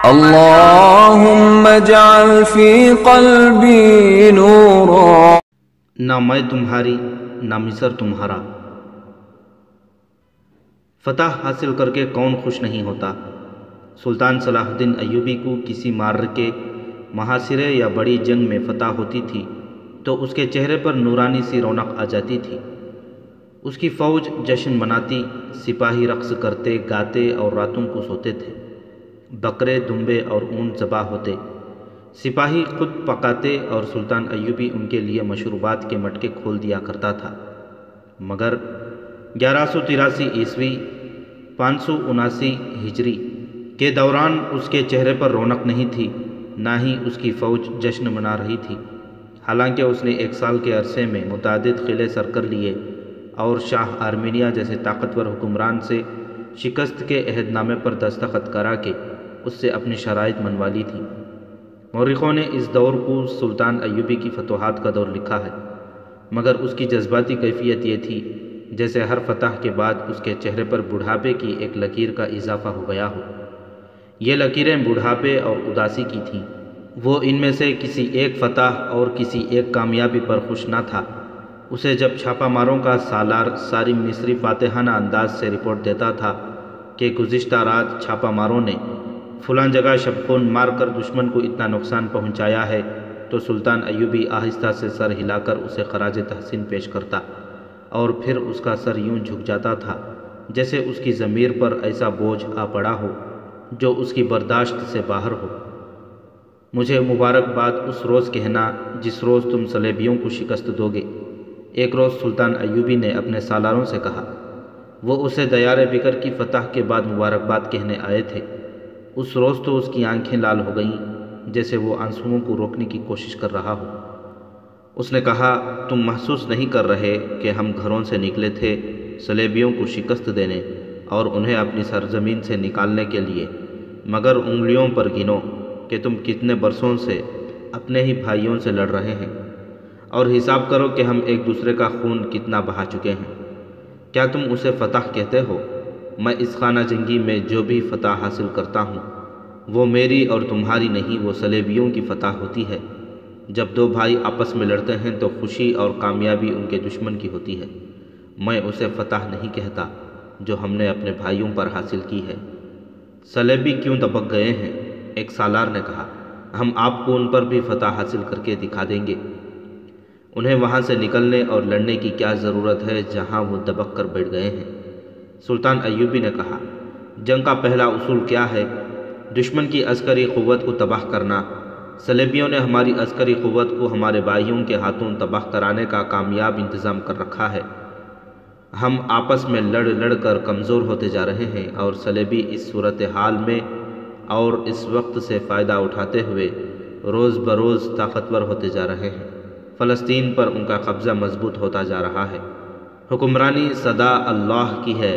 اللهم اجعل في قلبي نورا. نہ میں تمہاری نہ مصر تمہارا. فتح حاصل کر کے کون خوش نہیں ہوتا. سلطان صلاح الدین ایوبی کو کسی معرکے، محاصرے یا بڑی جنگ میں فتح ہوتی تھی تو اس کے چہرے پر نورانی سی رونق آ جاتی تھی. اس کی فوج جشن مناتی، سپاہی رقص کرتے گاتے اور راتوں کو سوتے تھے. بکرے، دمبے اور اونٹ ذبح ہوتے. سپاہی خود پکاتے اور سلطان ایوبی ان کے لیے مشروبات کے مٹکے کھول دیا کرتا تھا. مگر 1183 عیسوی 579 ہجری کے دوران اس کے چہرے پر رونق نہیں تھی، نہ ہی اس کی فوج جشن منا رہی تھی. حالانکہ اس نے 1 سال کے عرصے میں متعدد قلعے سر کر لیے اور شاہ آرمینیا جیسے طاقتور حکمران سے شکست کے عہد نامے پر دستخط کرا کے اس سے اپنی شرائط منوا لی تھی. مورخوں نے اس دور کو سلطان ایوبی کی فتوحات کا دور لکھا ہے، مگر اس کی جذباتی کیفیت یہ تھی جیسے ہر فتح کے بعد اس کے چہرے پر بڑھاپے کی ایک لکیر کا اضافہ ہو گیا ہو. یہ لکیریں بڑھاپے اور اداسی کی تھیں. وہ ان میں سے کسی ایک فتح اور کسی ایک کامیابی پر خوش نہ تھا. اسے جب چھاپہ ماروں کا سالار ساری مصری فاتحانہ انداز سے رپورٹ دیتا تھا کہ گزشتہ رات چھاپہ ماروں نے فلاں جگہ شبخون مار کر دشمن کو اتنا نقصان پہنچایا ہے، تو سلطان ایوبی آہستہ سے سر ہلا کر اسے خراج تحسین پیش کرتا اور پھر اس کا سر یوں جھک جاتا تھا جیسے اس کی ضمیر پر ایسا بوجھ آ پڑا ہو جو اس کی برداشت سے باہر ہو. مجھے مبارکباد اس روز کہنا جس روز تم صلیبیوں کو شکست دو گے. ایک روز سلطان ایوبی نے اپنے سالاروں سے کہا. وہ اسے دیار بکر کی فتح کے بعد مبارکباد کہنے آئے تھے. اس روز تو اس کی آنکھیں لال ہو گئیں جیسے وہ آنسوؤں کو روکنے کی کوشش کر رہا ہو. اس نے کہا، تم محسوس نہیں کر رہے کہ ہم گھروں سے نکلے تھے صلیبیوں کو شکست دینے اور انہیں اپنی سرزمین سے نکالنے کے لیے، مگر انگلیوں پر گنو کہ تم کتنے برسوں سے اپنے ہی بھائیوں سے لڑ رہے ہیں، اور حساب کرو کہ ہم ایک دوسرے کا خون کتنا بہا چکے ہیں. کیا تم اسے فتح کہتے ہو؟ میں اس خانہ جنگی میں جو بھی فتح حاصل کرتا ہوں وہ میری اور تمہاری نہیں، وہ صلیبیوں کی فتح ہوتی ہے. جب دو بھائی آپس میں لڑتے ہیں تو خوشی اور کامیابی ان کے دشمن کی ہوتی ہے. میں اسے فتح نہیں کہتا جو ہم نے اپنے بھائیوں پر حاصل کی ہے. صلیبی کیوں دبک گئے ہیں؟ ایک سالار نے کہا. ہم آپ کو ان پر بھی فتح حاصل کر کے دکھا دیں گے. انہیں وہاں سے نکلنے اور لڑنے کی کیا ضرورت ہے جہاں وہ دبک کر بیٹھ گئے ہیں. سلطان ایوبی نے کہا، جنگ کا پہلا اصول کیا ہے؟ دشمن کی عسکری قوت کو تباہ کرنا. صلیبیوں نے ہماری عسکری قوت کو ہمارے بھائیوں کے ہاتھوں تباہ کرانے کا کامیاب انتظام کر رکھا ہے. ہم آپس میں لڑ لڑ کر کمزور ہوتے جا رہے ہیں اور صلیبی اس صورتحال میں اور اس وقت سے فائدہ اٹھاتے ہوئے روز بروز طاقتور ہوتے جا رہے ہیں. فلسطین پر ان کا قبضہ مضبوط ہوتا جا رہا ہے. حکمرانی صدا اللہ کی ہے،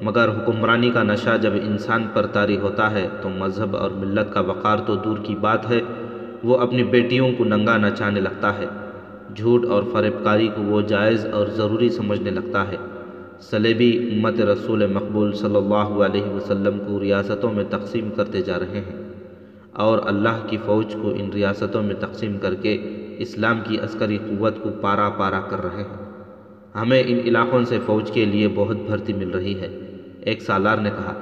مگر حکمرانی کا نشہ جب انسان پر طاری ہوتا ہے تو مذہب اور ملت کا وقار تو دور کی بات ہے، وہ اپنی بیٹیوں کو ننگا نچانے لگتا ہے. جھوٹ اور فریب کاری کو وہ جائز اور ضروری سمجھنے لگتا ہے. صلیبی امت رسول مقبول صلی اللہ علیہ وسلم کو ریاستوں میں تقسیم کرتے جا رہے ہیں اور اللہ کی فوج کو ان ریاستوں میں تقسیم کر کے اسلام کی عسکری قوت کو پارا پارا کر رہے ہیں. ہمیں ان علاقوں سے فوج کے لیے بہت بھرتی مل رہی ہے. ایک سالار نے کہا،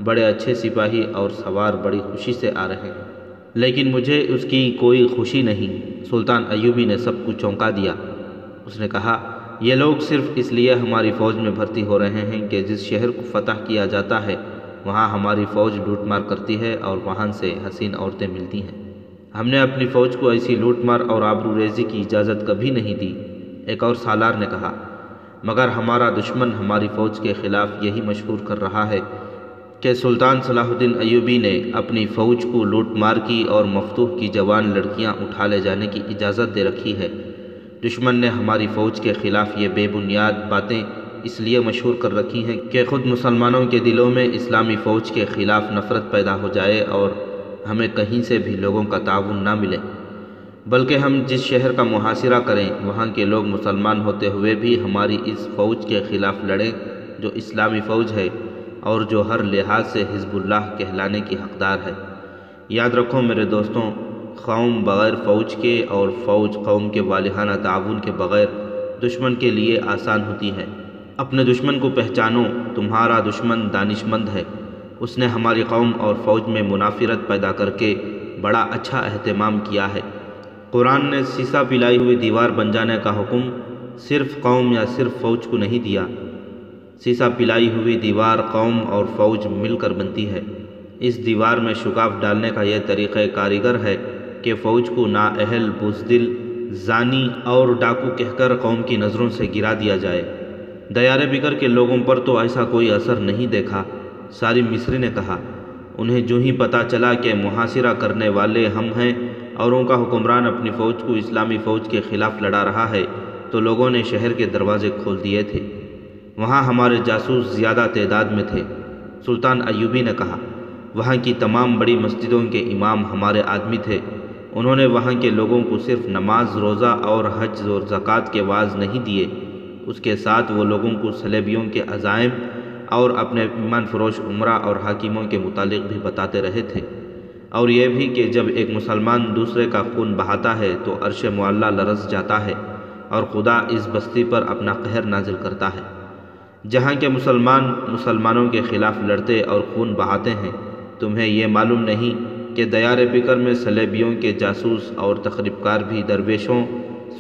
بڑے اچھے سپاہی اور سوار بڑی خوشی سے آ رہے ہیں، لیکن مجھے اس کی کوئی خوشی نہیں. سلطان ایوبی نے سب کو چونکا دیا. اس نے کہا، یہ لوگ صرف اس لیے ہماری فوج میں بھرتی ہو رہے ہیں کہ جس شہر کو فتح کیا جاتا ہے وہاں ہماری فوج لوٹ مار کرتی ہے اور وہاں سے حسین عورتیں ملتی ہیں. ہم نے اپنی فوج کو ایسی لوٹ مار اور آبرو ریزی کی اجازت کبھی نہیں دی. ایک اور سالار نے کہا، مگر ہمارا دشمن ہماری فوج کے خلاف یہی مشہور کر رہا ہے کہ سلطان صلاح الدین ایوبی نے اپنی فوج کو لوٹ مار کی اور مفتوح کی جوان لڑکیاں اٹھا لے جانے کی اجازت دے رکھی ہے. دشمن نے ہماری فوج کے خلاف یہ بے بنیاد باتیں اس لیے مشہور کر رکھی ہیں کہ خود مسلمانوں کے دلوں میں اسلامی فوج کے خلاف نفرت پیدا ہو جائے اور ہمیں کہیں سے بھی لوگوں کا تعاون نہ ملے، بلکہ ہم جس شہر کا محاصرہ کریں وہاں کے لوگ مسلمان ہوتے ہوئے بھی ہماری اس فوج کے خلاف لڑیں جو اسلامی فوج ہے اور جو ہر لحاظ سے حزب اللہ کہلانے کی حقدار ہے. یاد رکھو میرے دوستوں، قوم بغیر فوج کے اور فوج قوم کے والہانہ تعاون کے بغیر دشمن کے لیے آسان ہوتی ہے۔ اپنے دشمن کو پہچانو، تمہارا دشمن دانشمند ہے۔ اس نے ہماری قوم اور فوج میں منافرت پیدا کر کے بڑا اچھا اہتمام کیا ہے۔ قرآن نے سیسا پلائی ہوئی دیوار بن جانے کا حکم صرف قوم یا صرف فوج کو نہیں دیا۔ سیسا پلائی ہوئی دیوار قوم اور فوج مل کر بنتی ہے۔ اس دیوار میں شگاف ڈالنے کا یہ طریقہ کاریگر ہے کہ فوج کو نااہل، بزدل، زانی اور ڈاکو کہہ کر قوم کی نظروں سے گرا دیا جائے۔ دیار بکر کے لوگوں پر تو ایسا کوئی اثر نہیں دیکھا، سالم مصری نے کہا۔ انہیں جو ہی پتہ چلا کہ محاصرہ کرنے والے ہم ہیں اور ان کا حکمران اپنی فوج کو اسلامی فوج کے خلاف لڑا رہا ہے، تو لوگوں نے شہر کے دروازے کھول دیے تھے۔ وہاں ہمارے جاسوس زیادہ تعداد میں تھے، سلطان ایوبی نے کہا۔ وہاں کی تمام بڑی مسجدوں کے امام ہمارے آدمی تھے۔ انہوں نے وہاں کے لوگوں کو صرف نماز، روزہ اور حج اور زکوٰۃ کے واعظ نہیں دیے، اس کے ساتھ وہ لوگوں کو صلیبیوں کے عزائم اور اپنے ایمان فروش عمرا اور حاکموں کے متعلق بھی بتاتے رہے تھے، اور یہ بھی کہ جب ایک مسلمان دوسرے کا خون بہاتا ہے تو عرش معلیٰ لرز جاتا ہے اور خدا اس بستی پر اپنا قہر نازل کرتا ہے۔ جہاں کے مسلمان مسلمانوں کے خلاف لڑتے اور خون بہاتے ہیں، تمہیں یہ معلوم نہیں کہ دیار بکر میں صلیبیوں کے جاسوس اور تخریب کار بھی درویشوں،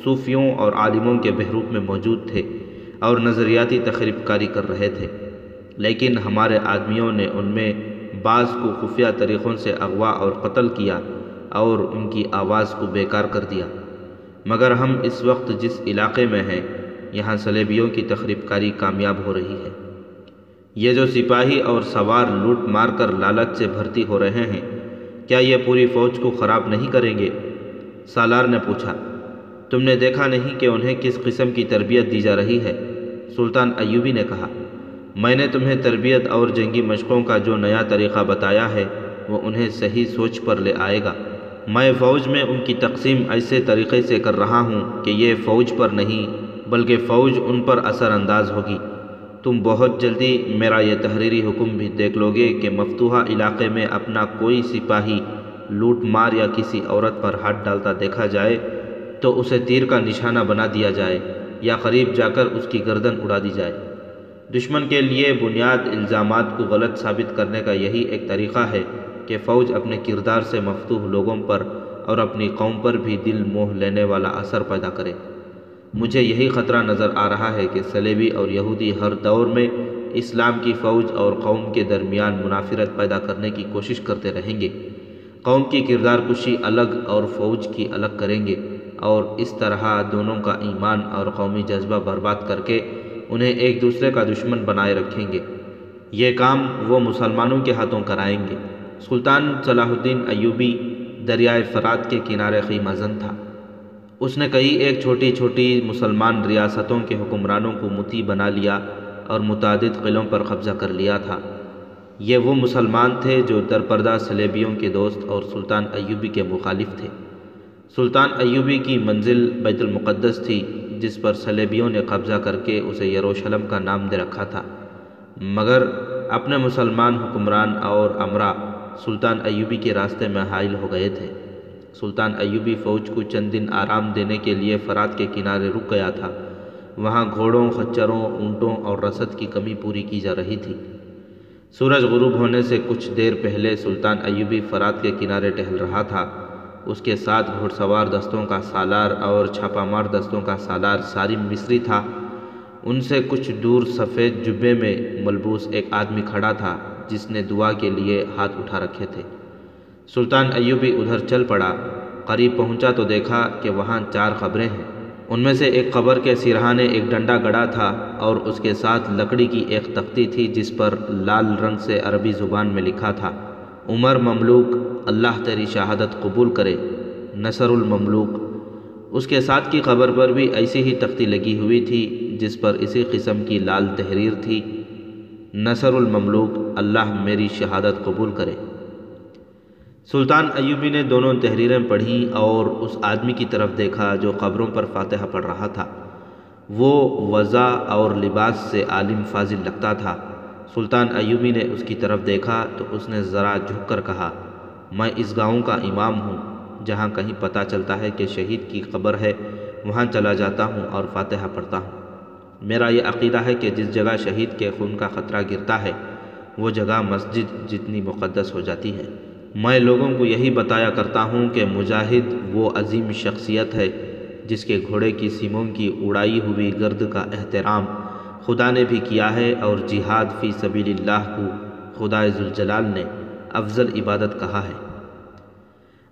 صوفیوں اور عالموں کے بحروپ میں موجود تھے اور نظریاتی تخریب کاری کر رہے تھے، لیکن ہمارے آدمیوں نے ان میں بعض کو خفیہ طریقوں سے اغوا اور قتل کیا اور ان کی آواز کو بیکار کر دیا۔ مگر ہم اس وقت جس علاقے میں ہیں، یہاں صلیبیوں کی تخریب کاری کامیاب ہو رہی ہے۔ یہ جو سپاہی اور سوار لوٹ مار کر لالچ سے بھرتی ہو رہے ہیں، کیا یہ پوری فوج کو خراب نہیں کریں گے؟ سالار نے پوچھا۔ تم نے دیکھا نہیں کہ انہیں کس قسم کی تربیت دی جا رہی ہے؟ سلطان ایوبی نے کہا۔ میں نے تمہیں تربیت اور جنگی مشقوں کا جو نیا طریقہ بتایا ہے، وہ انہیں صحیح سوچ پر لے آئے گا۔ میں فوج میں ان کی تقسیم ایسے طریقے سے کر رہا ہوں کہ یہ فوج پر نہیں بلکہ فوج ان پر اثر انداز ہوگی۔ تم بہت جلدی میرا یہ تحریری حکم بھی دیکھ لو گے کہ مفتوحہ علاقے میں اپنا کوئی سپاہی لوٹ مار یا کسی عورت پر ہاتھ ڈالتا دیکھا جائے تو اسے تیر کا نشانہ بنا دیا جائے یا قریب جا کر اس کی گردن اڑا دی جائے۔ دشمن کے لیے بنیاد الزامات کو غلط ثابت کرنے کا یہی ایک طریقہ ہے کہ فوج اپنے کردار سے مفتوح لوگوں پر اور اپنی قوم پر بھی دل موہ لینے والا اثر پیدا کرے۔ مجھے یہی خطرہ نظر آ رہا ہے کہ صلیبی اور یہودی ہر دور میں اسلام کی فوج اور قوم کے درمیان منافرت پیدا کرنے کی کوشش کرتے رہیں گے، قوم کی کردار کشی الگ اور فوج کی الگ کریں گے، اور اس طرح دونوں کا ایمان اور قومی جذبہ برباد کر کے انہیں ایک دوسرے کا دشمن بنائے رکھیں گے۔ یہ کام وہ مسلمانوں کے ہاتھوں کرائیں گے۔ سلطان صلاح الدین ایوبی دریائے فرات کے کنارے خیمہ زن تھا۔ اس نے کئی ایک چھوٹی چھوٹی مسلمان ریاستوں کے حکمرانوں کو مطیع بنا لیا اور متعدد قلعوں پر قبضہ کر لیا تھا۔ یہ وہ مسلمان تھے جو درپردہ صلیبیوں کے دوست اور سلطان ایوبی کے مخالف تھے۔ سلطان ایوبی کی منزل بیت المقدس تھی، جس پر صلیبیوں نے قبضہ کر کے اسے یروشلم کا نام دے رکھا تھا، مگر اپنے مسلمان حکمران اور امرا سلطان ایوبی کے راستے میں حائل ہو گئے تھے۔ سلطان ایوبی فوج کو چند دن آرام دینے کے لیے فرات کے کنارے رک گیا تھا۔ وہاں گھوڑوں، خچروں، اونٹوں اور رسد کی کمی پوری کی جا رہی تھی۔ سورج غروب ہونے سے کچھ دیر پہلے سلطان ایوبی فرات کے کنارے ٹہل رہا تھا۔ اس کے ساتھ گھوڑ سوار دستوں کا سالار اور چھاپا مار دستوں کا سالار سالم مصری تھا۔ ان سے کچھ دور سفید جبے میں ملبوس ایک آدمی کھڑا تھا، جس نے دعا کے لیے ہاتھ اٹھا رکھے تھے۔ سلطان ایوبی ادھر چل پڑا۔ قریب پہنچا تو دیکھا کہ وہاں 4 قبریں ہیں۔ ان میں سے ایک قبر کے سرہانے ایک ڈنڈا گڑا تھا اور اس کے ساتھ لکڑی کی ایک تختی تھی جس پر لال رنگ سے عربی زبان میں لکھا تھا، عمر مملوک، اللہ تیری شہادت قبول کرے، نصر المملوک۔ اس کے ساتھ کی قبر پر بھی ایسی ہی تختی لگی ہوئی تھی جس پر اسی قسم کی لال تحریر تھی، نصر المملوک، اللہ میری شہادت قبول کرے۔ سلطان ایوبی نے دونوں تحریریں پڑھیں اور اس آدمی کی طرف دیکھا جو قبروں پر فاتحہ پڑھ رہا تھا۔ وہ وضع اور لباس سے عالم فاضل لگتا تھا۔ سلطان ایوبی نے اس کی طرف دیکھا تو اس نے ذرا جھک کر کہا، میں اس گاؤں کا امام ہوں، جہاں کہیں پتہ چلتا ہے کہ شہید کی قبر ہے وہاں چلا جاتا ہوں اور فاتحہ پڑھتا ہوں۔ میرا یہ عقیدہ ہے کہ جس جگہ شہید کے خون کا خطرہ گرتا ہے وہ جگہ مسجد جتنی مقدس ہو جاتی ہے۔ میں لوگوں کو یہی بتایا کرتا ہوں کہ مجاہد وہ عظیم شخصیت ہے جس کے گھوڑے کی سیموں کی اڑائی ہوئی گرد کا احترام خدا نے بھی کیا ہے، اور جہاد فی سبیل اللہ کو خدا ذوالجلال نے افضل عبادت کہا ہے۔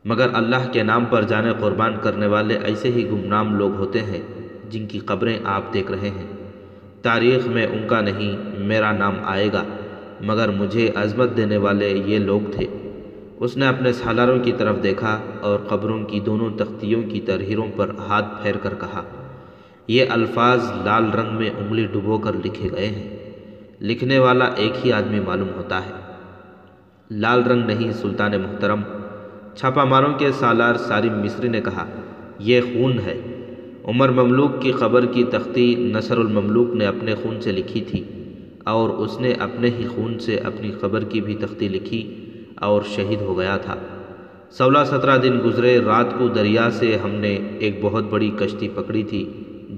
مگر اللہ کے نام پر جانیں قربان کرنے والے ایسے ہی گمنام لوگ ہوتے ہیں جن کی قبریں آپ دیکھ رہے ہیں۔ تاریخ میں ان کا نہیں میرا نام آئے گا، مگر مجھے عظمت دینے والے یہ لوگ تھے۔ اس نے اپنے سالاروں کی طرف دیکھا اور قبروں کی دونوں تختیوں کی ترہیروں پر ہاتھ پھیر کر کہا، یہ الفاظ لال رنگ میں انگلی ڈبو کر لکھے گئے ہیں۔ لکھنے والا ایک ہی آدمی معلوم ہوتا ہے۔ لال رنگ نہیں سلطان محترم، چھاپا ماروں کے سالار سالم مصری نے کہا، یہ خون ہے۔ عمر مملوک کی قبر کی تختی نصر المملوک نے اپنے خون سے لکھی تھی، اور اس نے اپنے ہی خون سے اپنی قبر کی بھی تختی لکھی اور شہید ہو گیا تھا۔ 16-17 دن گزرے، رات کو دریا سے ہم نے ایک بہت بڑی کشتی پکڑی تھی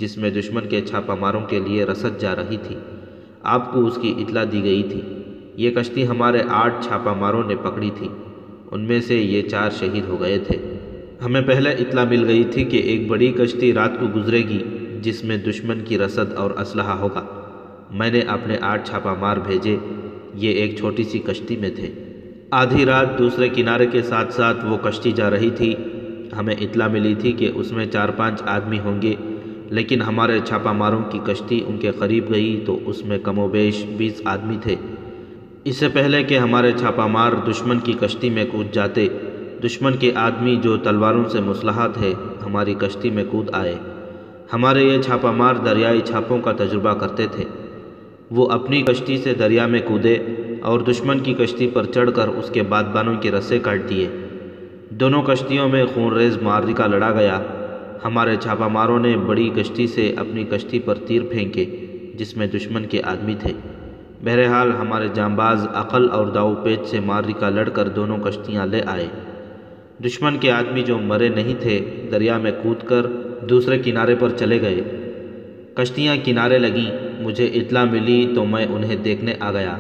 جس میں دشمن کے چھاپا ماروں کے لیے رسد جا رہی تھی۔ آپ کو اس کی اطلاع دی گئی تھی۔ یہ کشتی ہمارے 8 چھاپا ماروں نے پکڑی تھی، ان میں سے یہ 4 شہید ہو گئے تھے۔ ہمیں پہلے اطلاع مل گئی تھی کہ ایک بڑی کشتی رات کو گزرے گی جس میں دشمن کی رسد اور اسلحہ ہوگا۔ میں نے اپنے 8 چھاپا مار بھیجے، یہ ایک چھوٹی سی کشتی میں تھے۔ آدھی رات دوسرے کنارے کے ساتھ ساتھ وہ کشتی جا رہی تھی۔ ہمیں اطلاع ملی تھی کہ اس میں 4-5 آدمی ہوں گے، لیکن ہمارے چھاپا ماروں کی کشتی ان کے قریب گئی تو اس میں کم و بیش 20 آدمی تھے۔ اس سے پہلے کہ ہمارے چھاپا مار دشمن کی کشتی میں کود جاتے، دشمن کے آدمی جو تلواروں سے مسلح تھے ہماری کشتی میں کود آئے۔ ہمارے یہ چھاپا مار دریائی چھاپوں کا تجربہ کرتے تھے۔ وہ اپنی کشتی سے دریا میں کودے اور دشمن کی کشتی پر چڑھ کر اس کے بادبانوں کے رسے کاٹ دیے۔ دونوں کشتیوں میں خون ریز معرکہ لڑا گیا۔ ہمارے چھاپا ماروں نے بڑی کشتی سے اپنی کشتی پر تیر پھینکے جس میں دشمن کے آدمی تھے۔ بہرحال ہمارے جانباز عقل اور داؤ پیچ سے معرکہ لڑ کر دونوں کشتیاں لے آئے۔ دشمن کے آدمی جو مرے نہیں تھے دریا میں کود کر دوسرے کنارے پر چلے گئے۔ کشتیاں کنارے لگیں، مجھے اطلاع ملی تو میں انہیں دیکھنے آ گیا۔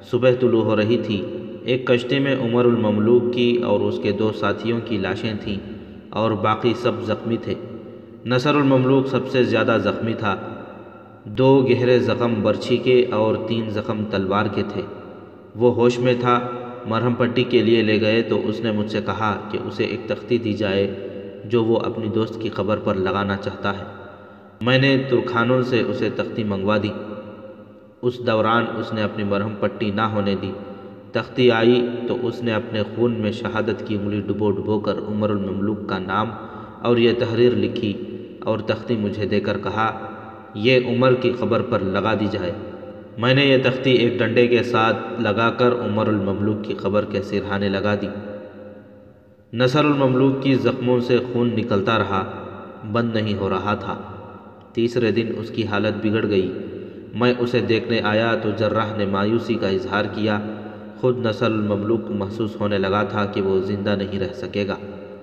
صبح طلوع ہو رہی تھی۔ ایک کشتی میں عمر المملوک کی اور اس کے 2 ساتھیوں کی لاشیں تھیں اور باقی سب زخمی تھے۔ نصر المملوک سب سے زیادہ زخمی تھا۔ 2 گہرے زخم برچھی کے اور 3 زخم تلوار کے تھے۔ وہ ہوش میں تھا۔ مرہم پٹی کے لیے لے گئے تو اس نے مجھ سے کہا کہ اسے ایک تختی دی جائے جو وہ اپنی دوست کی قبر پر لگانا چاہتا ہے۔ میں نے ترکھانوں سے اسے تختی منگوا دی۔ اس دوران اس نے اپنی مرہم پٹی نہ ہونے دی۔ تختی آئی تو اس نے اپنے خون میں شہادت کی انگلی ڈبو کر عمر المملوک کا نام اور یہ تحریر لکھی اور تختی مجھے دے کر کہا، یہ عمر کی قبر پر لگا دی جائے۔ میں نے یہ تختی ایک ڈنڈے کے ساتھ لگا کر عمر المملوک کی قبر کے سرہانے لگا دی۔ نصر المملوک کی زخموں سے خون نکلتا رہا، بند نہیں ہو رہا تھا۔ تیسرے دن اس کی حالت بگڑ گئی۔ میں اسے دیکھنے آیا تو جراح نے مایوسی کا اظہار کیا۔ خود نصر المملوک محسوس ہونے لگا تھا کہ وہ زندہ نہیں رہ سکے گا۔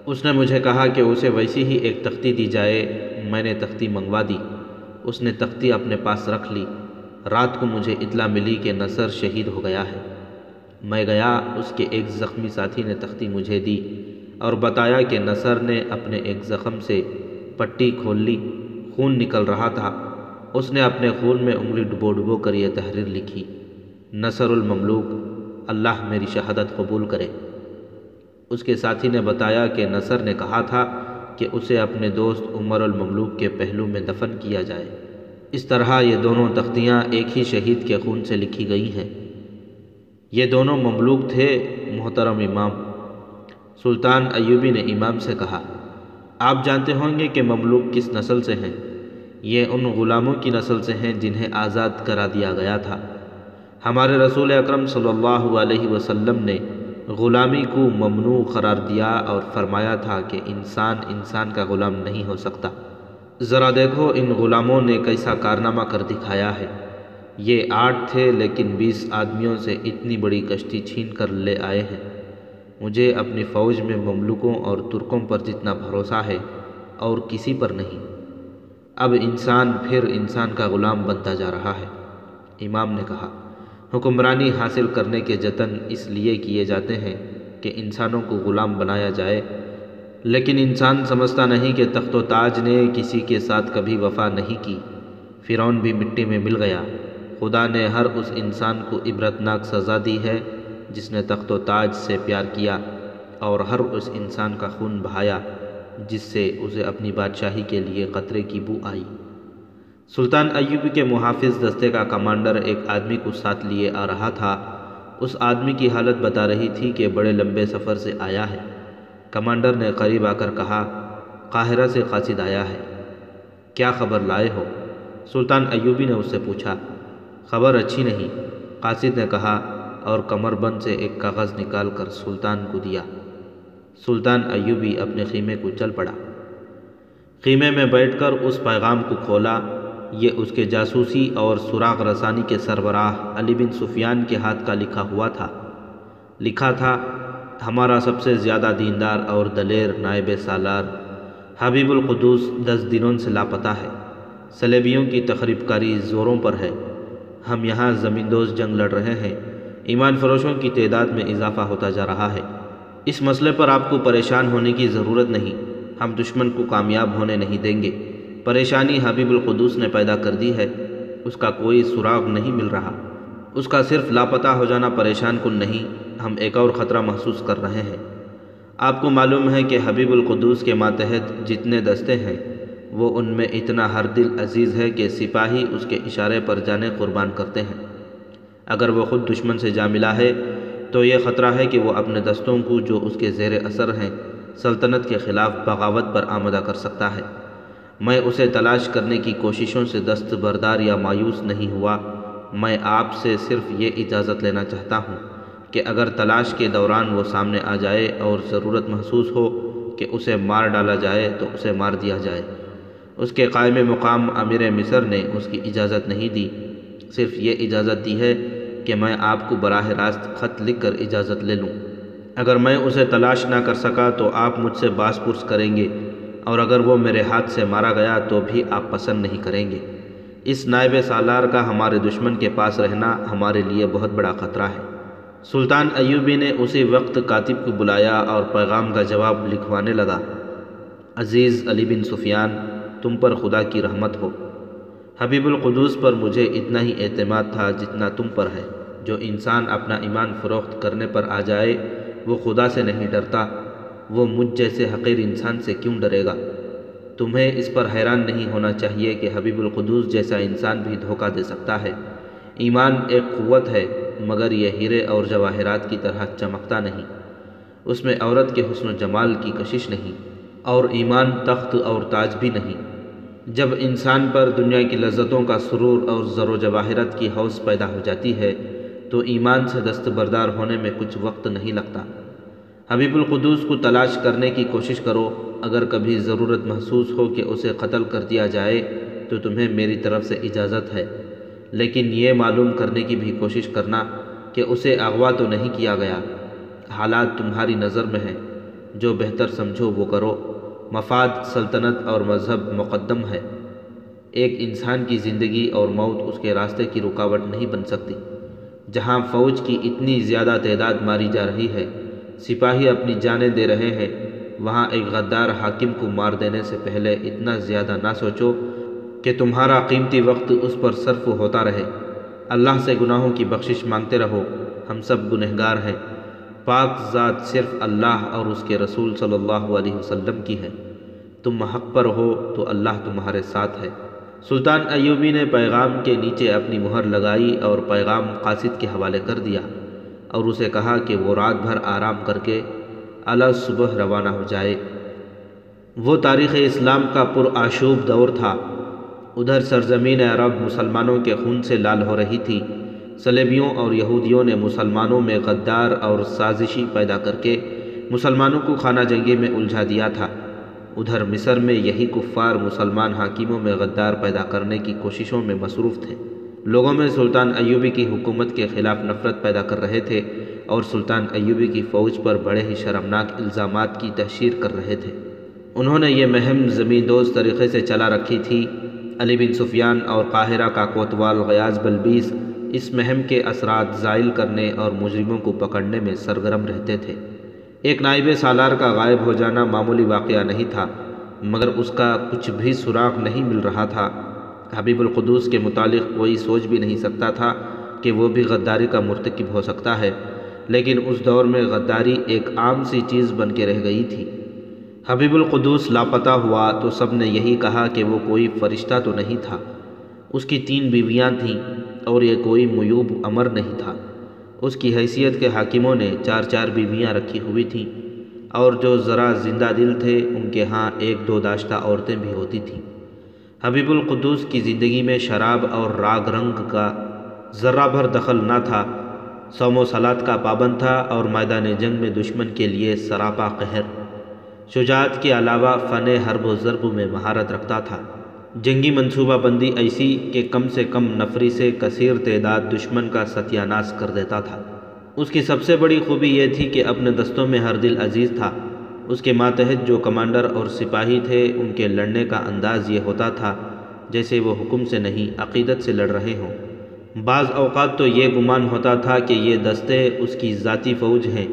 اس نے مجھے کہا کہ اسے ویسی ہی ایک تختی دی جائے۔ میں نے تختی منگوا دی۔ اس نے تختی اپنے پاس رکھ لی۔ رات کو مجھے اطلاع ملی کہ نصر شہید ہو گیا ہے۔ میں گیا، اس کے ایک زخمی ساتھی نے تختی مجھے دی اور بتایا کہ نصر نے اپنے ایک زخم سے پٹی کھول لی، خون نکل رہا تھا۔ اس نے اپنے خون میں انگلی ڈبو کر یہ تحریر لکھی، نصر المملوک، اللہ میری شہادت قبول کرے۔ اس کے ساتھی نے بتایا کہ نصر نے کہا تھا کہ اسے اپنے دوست عمر المملوک کے پہلو میں دفن کیا جائے۔ اس طرح یہ دونوں تختیاں ایک ہی شہید کے خون سے لکھی گئی ہیں۔ یہ دونوں مملوک تھے۔ محترم امام، سلطان ایوبی نے امام سے کہا، آپ جانتے ہوں گے کہ مملوک کس نسل سے ہیں؟ یہ ان غلاموں کی نسل سے ہیں جنہیں آزاد کرا دیا گیا تھا۔ ہمارے رسول اکرم صلی اللہ علیہ وسلم نے غلامی کو ممنوع قرار دیا اور فرمایا تھا کہ انسان کا غلام نہیں ہو سکتا۔ ذرا دیکھو ان غلاموں نے کیسا کارنامہ کر دکھایا ہے۔ یہ 8 تھے لیکن 20 آدمیوں سے اتنی بڑی کشتی چھین کر لے آئے ہیں۔ مجھے اپنی فوج میں مملوکوں اور ترکوں پر جتنا بھروسہ ہے اور کسی پر نہیں۔ اب انسان پھر انسان کا غلام بنتا جا رہا ہے۔ امام نے کہا، حکمرانی حاصل کرنے کے جتن اس لیے کیے جاتے ہیں کہ انسانوں کو غلام بنایا جائے، لیکن انسان سمجھتا نہیں کہ تخت و تاج نے کسی کے ساتھ کبھی وفا نہیں کی۔ فرعون بھی مٹی میں مل گیا۔ خدا نے ہر اس انسان کو عبرتناک سزا دی ہے جس نے تخت و تاج سے پیار کیا، اور ہر اس انسان کا خون بہایا جس سے اسے اپنی بادشاہی کے لیے قطرے کی بو آئی۔ سلطان ایوبی کے محافظ دستے کا کمانڈر ایک آدمی کو ساتھ لیے آ رہا تھا۔ اس آدمی کی حالت بتا رہی تھی کہ بڑے لمبے سفر سے آیا ہے۔ کمانڈر نے قریب آ کر کہا، قاہرہ سے قاصد آیا ہے، کیا خبر لائے ہو؟ سلطان ایوبی نے اس سے پوچھا۔ خبر اچھی نہیں، قاصد نے کہا، اور کمر بند سے ایک کاغذ نکال کر سلطان کو دیا۔ سلطان ایوبی اپنے خیمے کو چل پڑا۔ خیمے میں بیٹھ کر اس پیغام کو کھولا۔ یہ اس کے جاسوسی اور سراغ رسانی کے سربراہ علی بن سفیان کے ہاتھ کا لکھا ہوا تھا۔ لکھا تھا، ہمارا سب سے زیادہ دیندار اور دلیر نائب سالار حبیب القدوس 10 دنوں سے لاپتہ ہے۔ صلیبیوں کی تخریب کاری زوروں پر ہے۔ ہم یہاں زمیندوز جنگ لڑ رہے ہیں۔ ایمان فروشوں کی تعداد میں اضافہ ہوتا جا رہا ہے۔ اس مسئلے پر آپ کو پریشان ہونے کی ضرورت نہیں۔ ہم دشمن کو کامیاب ہونے نہیں دیں گے۔ پریشانی حبیب القدوس نے پیدا کر دی ہے۔ اس کا کوئی سراغ نہیں مل رہا۔ اس کا صرف لاپتہ ہو جانا پریشان کن نہیں، ہم ایک اور خطرہ محسوس کر رہے ہیں۔ آپ کو معلوم ہے کہ حبیب القدوس کے ماتحت جتنے دستے ہیں، وہ ان میں اتنا ہر دل عزیز ہے کہ سپاہی اس کے اشارے پر جانے قربان کرتے ہیں۔ اگر وہ خود دشمن سے جا ملا ہے تو یہ خطرہ ہے کہ وہ اپنے دستوں کو جو اس کے زیر اثر ہیں سلطنت کے خلاف بغاوت پر آمادہ کر سکتا ہے۔ میں اسے تلاش کرنے کی کوششوں سے دستبردار یا مایوس نہیں ہوا۔ میں آپ سے صرف یہ اجازت لینا چاہتا ہوں کہ اگر تلاش کے دوران وہ سامنے آ جائے اور ضرورت محسوس ہو کہ اسے مار ڈالا جائے تو اسے مار دیا جائے۔ اس کے قائم مقام امیر مصر نے اس کی اجازت نہیں دی، صرف یہ اجازت دی ہے کہ میں آپ کو براہ راست خط لکھ کر اجازت لے لوں۔ اگر میں اسے تلاش نہ کر سکا تو آپ مجھ سے باز پرس کریں گے، اور اگر وہ میرے ہاتھ سے مارا گیا تو بھی آپ پسند نہیں کریں گے۔ اس نائب سالار کا ہمارے دشمن کے پاس رہنا ہمارے لیے بہت بڑا خطرہ ہے۔ سلطان ایوبی نے اسی وقت کاتب کو بلایا اور پیغام کا جواب لکھوانے لگا۔ عزیز علی بن سفیان، تم پر خدا کی رحمت ہو۔ حبیب القدوس پر مجھے اتنا ہی اعتماد تھا جتنا تم پر ہے۔ جو انسان اپنا ایمان فروخت کرنے پر آ جائے وہ خدا سے نہیں ڈرتا، وہ مجھ جیسے حقیر انسان سے کیوں ڈرے گا؟ تمہیں اس پر حیران نہیں ہونا چاہیے کہ حبیب القدوس جیسا انسان بھی دھوکہ دے سکتا ہے۔ ایمان ایک قوت ہے، مگر یہ ہیرے اور جواہرات کی طرح چمکتا نہیں۔ اس میں عورت کے حسن و جمال کی کشش نہیں، اور ایمان تخت اور تاج بھی نہیں۔ جب انسان پر دنیا کی لذتوں کا سرور اور زر و جواہرات کی ہوس پیدا ہو جاتی ہے تو ایمان سے دستبردار ہونے میں کچھ وقت نہیں لگتا۔ حبیب القدوس کو تلاش کرنے کی کوشش کرو۔ اگر کبھی ضرورت محسوس ہو کہ اسے قتل کر دیا جائے تو تمہیں میری طرف سے اجازت ہے، لیکن یہ معلوم کرنے کی بھی کوشش کرنا کہ اسے اغوا تو نہیں کیا گیا۔ حالات تمہاری نظر میں ہیں، جو بہتر سمجھو وہ کرو۔ مفاد سلطنت اور مذہب مقدم ہے۔ ایک انسان کی زندگی اور موت اس کے راستے کی رکاوٹ نہیں بن سکتی۔ جہاں فوج کی اتنی زیادہ تعداد ماری جا رہی ہے، سپاہی اپنی جانیں دے رہے ہیں، وہاں ایک غدار حاکم کو مار دینے سے پہلے اتنا زیادہ نہ سوچو کہ تمہارا قیمتی وقت اس پر صرف ہوتا رہے۔ اللہ سے گناہوں کی بخشش مانگتے رہو، ہم سب گنہگار ہیں۔ پاک ذات صرف اللہ اور اس کے رسول صلی اللہ علیہ وسلم کی ہے۔ تم حق پر ہو تو اللہ تمہارے ساتھ ہے۔ سلطان ایوبی نے پیغام کے نیچے اپنی مہر لگائی اور پیغام قاصد کے حوالے کر دیا، اور اسے کہا کہ وہ رات بھر آرام کر کے اعلیٰ صبح روانہ ہو جائے۔ وہ تاریخ اسلام کا پرآشوب دور تھا۔ ادھر سرزمین عرب مسلمانوں کے خون سے لال ہو رہی تھی۔ صلیبیوں اور یہودیوں نے مسلمانوں میں غدار اور سازشی پیدا کر کے مسلمانوں کو خانہ جنگی میں الجھا دیا تھا۔ ادھر مصر میں یہی کفار مسلمان حاکموں میں غدار پیدا کرنے کی کوششوں میں مصروف تھے۔ لوگوں میں سلطان ایوبی کی حکومت کے خلاف نفرت پیدا کر رہے تھے اور سلطان ایوبی کی فوج پر بڑے ہی شرمناک الزامات کی تحشیر کر رہے تھے۔ انہوں نے یہ مہم زمیندوز طریقے سے چلا رکھی تھی۔ علی بن سفیان اور قاہرہ کا کوتوال غیاث بلبیس اس مہم کے اثرات زائل کرنے اور مجرموں کو پکڑنے میں سرگرم رہتے تھے۔ ایک نائب سالار کا غائب ہو جانا معمولی واقعہ نہیں تھا، مگر اس کا کچھ بھی سراغ نہیں مل رہا تھا۔ حبیب القدوس کے متعلق کوئی سوچ بھی نہیں سکتا تھا کہ وہ بھی غداری کا مرتکب ہو سکتا ہے، لیکن اس دور میں غداری ایک عام سی چیز بن کے رہ گئی تھی۔ حبیب القدوس لاپتہ ہوا تو سب نے یہی کہا کہ وہ کوئی فرشتہ تو نہیں تھا۔ اس کی 3 بیویاں تھیں اور یہ کوئی معیوب امر نہیں تھا۔ اس کی حیثیت کے حاکموں نے 4 بیویاں رکھی ہوئی تھیں، اور جو ذرا زندہ دل تھے ان کے ہاں 1-2 داشتہ عورتیں بھی ہوتی تھیں۔ حبیب القدوس کی زندگی میں شراب اور راگ رنگ کا ذرہ بھر دخل نہ تھا۔ صوم و صلات کا پابند تھا اور میدان جنگ میں دشمن کے لیے سراپا قہر۔ شجاعت کے علاوہ فن حرب و ضرب میں مہارت رکھتا تھا۔ جنگی منصوبہ بندی ایسی کہ کم سے کم نفری سے کثیر تعداد دشمن کا ستیہ ناش کر دیتا تھا۔ اس کی سب سے بڑی خوبی یہ تھی کہ اپنے دستوں میں ہر دل عزیز تھا۔ اس کے ماتحت جو کمانڈر اور سپاہی تھے ان کے لڑنے کا انداز یہ ہوتا تھا جیسے وہ حکم سے نہیں عقیدت سے لڑ رہے ہوں۔ بعض اوقات تو یہ گمان ہوتا تھا کہ یہ دستے اس کی ذاتی فوج ہیں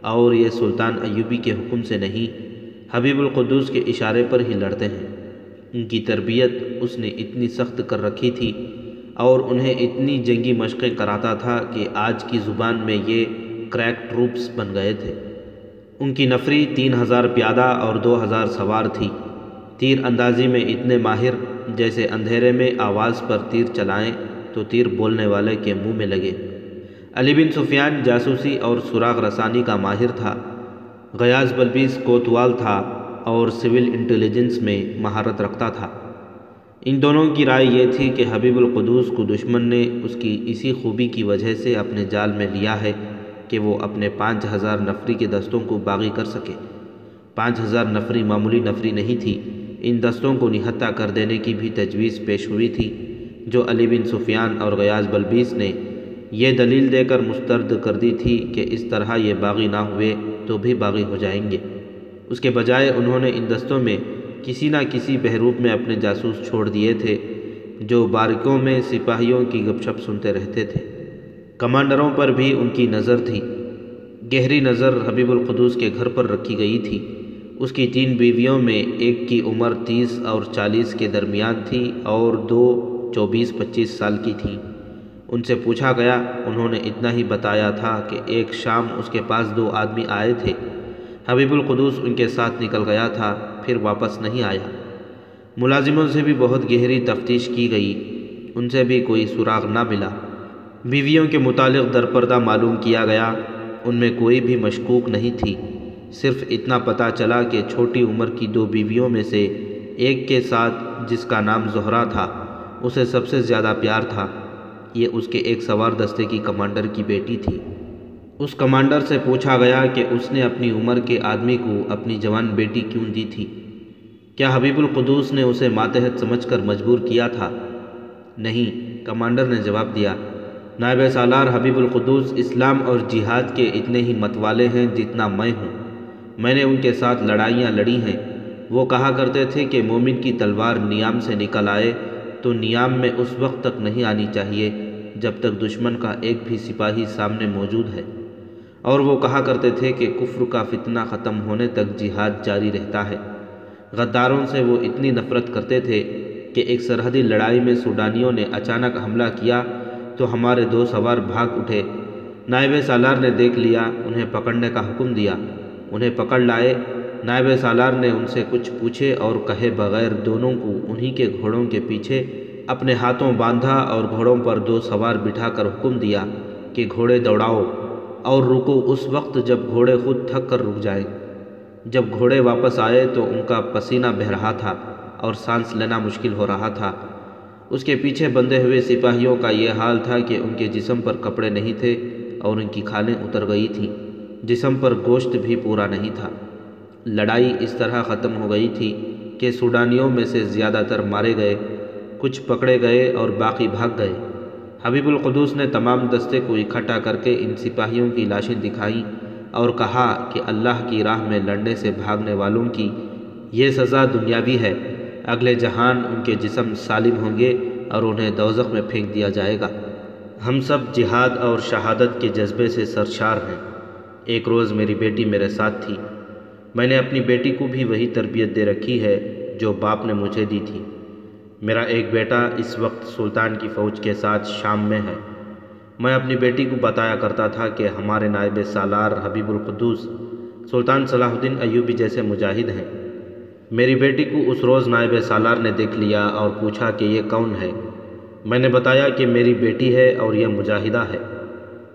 اور یہ سلطان ایوبی کے حکم سے نہیں، حبیب القدوس کے اشارے پر ہی لڑتے ہیں۔ ان کی تربیت اس نے اتنی سخت کر رکھی تھی اور انہیں اتنی جنگی مشقیں کراتا تھا کہ آج کی زبان میں یہ کریک ٹروپس بن گئے تھے۔ ان کی نفری 3000 پیادہ اور 2000 سوار تھی۔ تیر اندازی میں اتنے ماہر جیسے اندھیرے میں آواز پر تیر چلائیں تو تیر بولنے والے کے منہ میں لگے۔ علی بن سفیان جاسوسی اور سراغ رسانی کا ماہر تھا۔ غیاث بلبیس کوتوال تھا اور سول انٹیلیجنس میں مہارت رکھتا تھا۔ ان دونوں کی رائے یہ تھی کہ حبیب القدوس کو دشمن نے اس کی اسی خوبی کی وجہ سے اپنے جال میں لیا ہے کہ وہ اپنے 5000 نفری کے دستوں کو باغی کر سکے۔ 5000 نفری معمولی نفری نہیں تھی۔ ان دستوں کو نہتہ کر دینے کی بھی تجویز پیش ہوئی تھی، جو علی بن سفیان اور غیاث بلبیس نے یہ دلیل دے کر مسترد کر دی تھی کہ اس طرح یہ باغی نہ ہوئے تو بھی باغی ہو جائیں گے۔ اس کے بجائے انہوں نے ان دستوں میں کسی نہ کسی بحروب میں اپنے جاسوس چھوڑ دیے تھے جو بارکوں میں سپاہیوں کی گپ شپ سنتے رہتے تھے۔ کمانڈروں پر بھی ان کی نظر تھی۔ گہری نظر حبیب القدوس کے گھر پر رکھی گئی تھی۔ اس کی 3 بیویوں میں ایک کی عمر 30 اور 40 کے درمیان تھی اور 2 24-25 سال کی تھیں۔ ان سے پوچھا گیا، انہوں نے اتنا ہی بتایا تھا کہ ایک شام اس کے پاس 2 آدمی آئے تھے۔ حبیب القدوس ان کے ساتھ نکل گیا تھا، پھر واپس نہیں آیا۔ ملازموں سے بھی بہت گہری تفتیش کی گئی، ان سے بھی کوئی سراغ نہ ملا۔ بیویوں کے متعلق درپردہ معلوم کیا گیا، ان میں کوئی بھی مشکوک نہیں تھی۔ صرف اتنا پتہ چلا کہ چھوٹی عمر کی 2 بیویوں میں سے ایک کے ساتھ، جس کا نام زہرہ تھا، اسے سب سے زیادہ پیار تھا۔ یہ اس کے ایک سوار دستے کی کمانڈر کی بیٹی تھی۔ اس کمانڈر سے پوچھا گیا کہ اس نے اپنی عمر کے آدمی کو اپنی جوان بیٹی کیوں دی تھی؟ کیا حبیب القدوس نے اسے ماتحت سمجھ کر مجبور کیا تھا؟ نہیں، کمانڈر نے جواب دیا۔ نائب سالار حبیب القدوس اسلام اور جہاد کے اتنے ہی متوالے ہیں جتنا میں ہوں۔ میں نے ان کے ساتھ لڑائیاں لڑی ہیں۔ وہ کہا کرتے تھے کہ مومن کی تلوار نیام سے نکل آئے تو نیام میں اس وقت تک نہیں آنی چاہیے جب تک دشمن کا ایک بھی سپاہی سامنے موجود ہے، اور وہ کہا کرتے تھے کہ کفر کا فتنہ ختم ہونے تک جہاد جاری رہتا ہے۔ غداروں سے وہ اتنی نفرت کرتے تھے کہ ایک سرحدی لڑائی میں سوڈانیوں نے اچانک حملہ کیا تو ہمارے 2 سوار بھاگ اٹھے۔ نائب سالار نے دیکھ لیا، انہیں پکڑنے کا حکم دیا، انہیں پکڑ لائے۔ نائب سالار نے ان سے کچھ پوچھے اور کہے بغیر دونوں کو انہی کے گھوڑوں کے پیچھے اپنے ہاتھوں باندھا اور گھوڑوں پر 2 سوار بٹھا کر حکم دیا کہ گھوڑے دوڑاؤ اور رکو اس وقت جب گھوڑے خود تھک کر رک جائیں۔ جب گھوڑے واپس آئے تو ان کا پسینہ بہہ رہا تھا اور سانس لینا مشکل ہو رہا تھا۔ اس کے پیچھے بندھے ہوئے سپاہیوں کا یہ حال تھا کہ ان کے جسم پر کپڑے نہیں تھے اور ان کی کھالیں اتر گئی تھیں، جسم پر گوشت بھی پورا نہیں تھا۔ لڑائی اس طرح ختم ہو گئی تھی کہ سوڈانیوں میں سے زیادہ تر مارے گئے، کچھ پکڑے گئے اور باقی بھاگ گئے۔ حبیب القدوس نے تمام دستے کو اکٹھا کر کے ان سپاہیوں کی لاشیں دکھائیں اور کہا کہ اللہ کی راہ میں لڑنے سے بھاگنے والوں کی یہ سزا دنیاوی ہے، اگلے جہان ان کے جسم سالم ہوں گے اور انہیں دوزخ میں پھینک دیا جائے گا۔ ہم سب جہاد اور شہادت کے جذبے سے سرشار ہیں۔ ایک روز میری بیٹی میرے ساتھ تھی۔ میں نے اپنی بیٹی کو بھی وہی تربیت دے رکھی ہے جو باپ نے مجھے دی تھی۔ میرا ایک بیٹا اس وقت سلطان کی فوج کے ساتھ شام میں ہے۔ میں اپنی بیٹی کو بتایا کرتا تھا کہ ہمارے نائب سالار حبیب القدوس سلطان صلاح الدین ایوبی جیسے مجاہد ہیں۔ میری بیٹی کو اس روز نائب سالار نے دیکھ لیا اور پوچھا کہ یہ کون ہے؟ میں نے بتایا کہ میری بیٹی ہے اور یہ مجاہدہ ہے۔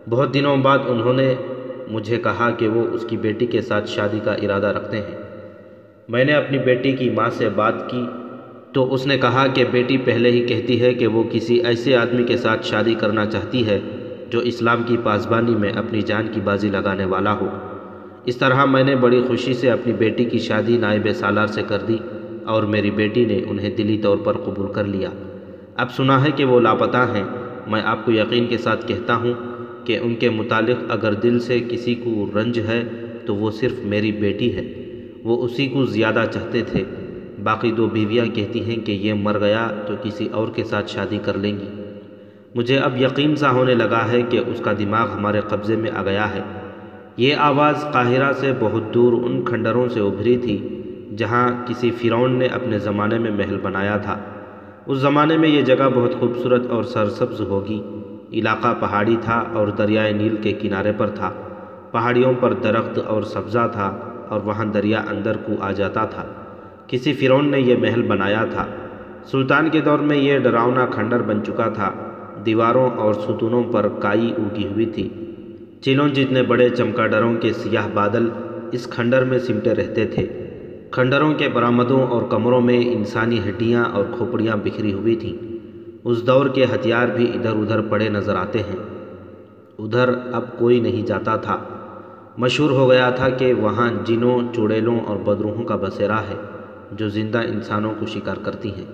بہت دنوں بعد انہوں نے مجھے کہا کہ وہ اس کی بیٹی کے ساتھ شادی کا ارادہ رکھتے ہیں۔ میں نے اپنی بیٹی کی ماں سے بات کی تو اس نے کہا کہ بیٹی پہلے ہی کہتی ہے کہ وہ کسی ایسے آدمی کے ساتھ شادی کرنا چاہتی ہے جو اسلام کی پاسبانی میں اپنی جان کی بازی لگانے والا ہو۔ اس طرح میں نے بڑی خوشی سے اپنی بیٹی کی شادی نائب سالار سے کر دی اور میری بیٹی نے انہیں دلی طور پر قبول کر لیا۔ اب سنا ہے کہ وہ لاپتہ ہیں۔ میں آپ کو یقین کے ساتھ کہتا ہوں کہ ان کے متعلق اگر دل سے کسی کو رنج ہے تو وہ صرف میری بیٹی ہے۔ وہ اسی کو زیادہ چاہتے تھے۔ باقی دو بیویاں کہتی ہیں کہ یہ مر گیا تو کسی اور کے ساتھ شادی کر لیں گی۔ مجھے اب یقین سا ہونے لگا ہے کہ اس کا دماغ ہمارے قبضے میں آ گیا ہے۔ یہ آواز قاہرہ سے بہت دور ان کھنڈروں سے ابھری تھی جہاں کسی فرعون نے اپنے زمانے میں محل بنایا تھا۔ اس زمانے میں یہ جگہ بہت خوبصورت اور سرسبز ہوگی۔ علاقہ پہاڑی تھا اور دریائے نیل کے کنارے پر تھا۔ پہاڑیوں پر درخت اور سبزہ تھا اور وہاں دریا اندر کو آ جاتا تھا۔ کسی فرعون نے یہ محل بنایا تھا۔ سلطان کے دور میں یہ ڈراؤنا کھنڈر بن چکا تھا۔ دیواروں اور ستونوں پر کائی اگی ہوئی تھی۔ چیلوں جتنے بڑے چمکادڑوں کے سیاہ بادل اس کھنڈر میں سمٹے رہتے تھے۔ کھنڈروں کے برآمدوں اور کمروں میں انسانی ہڈیاں اور کھوپڑیاں بکھری ہوئی تھیں۔ اس دور کے ہتھیار بھی ادھر ادھر پڑے نظر آتے ہیں۔ ادھر اب کوئی نہیں جاتا تھا۔ مشہور ہو گیا تھا کہ وہاں جنوں، چڑیلوں اور بدروحوں کا بسیرا ہے جو زندہ انسانوں کو شکار کرتی ہیں۔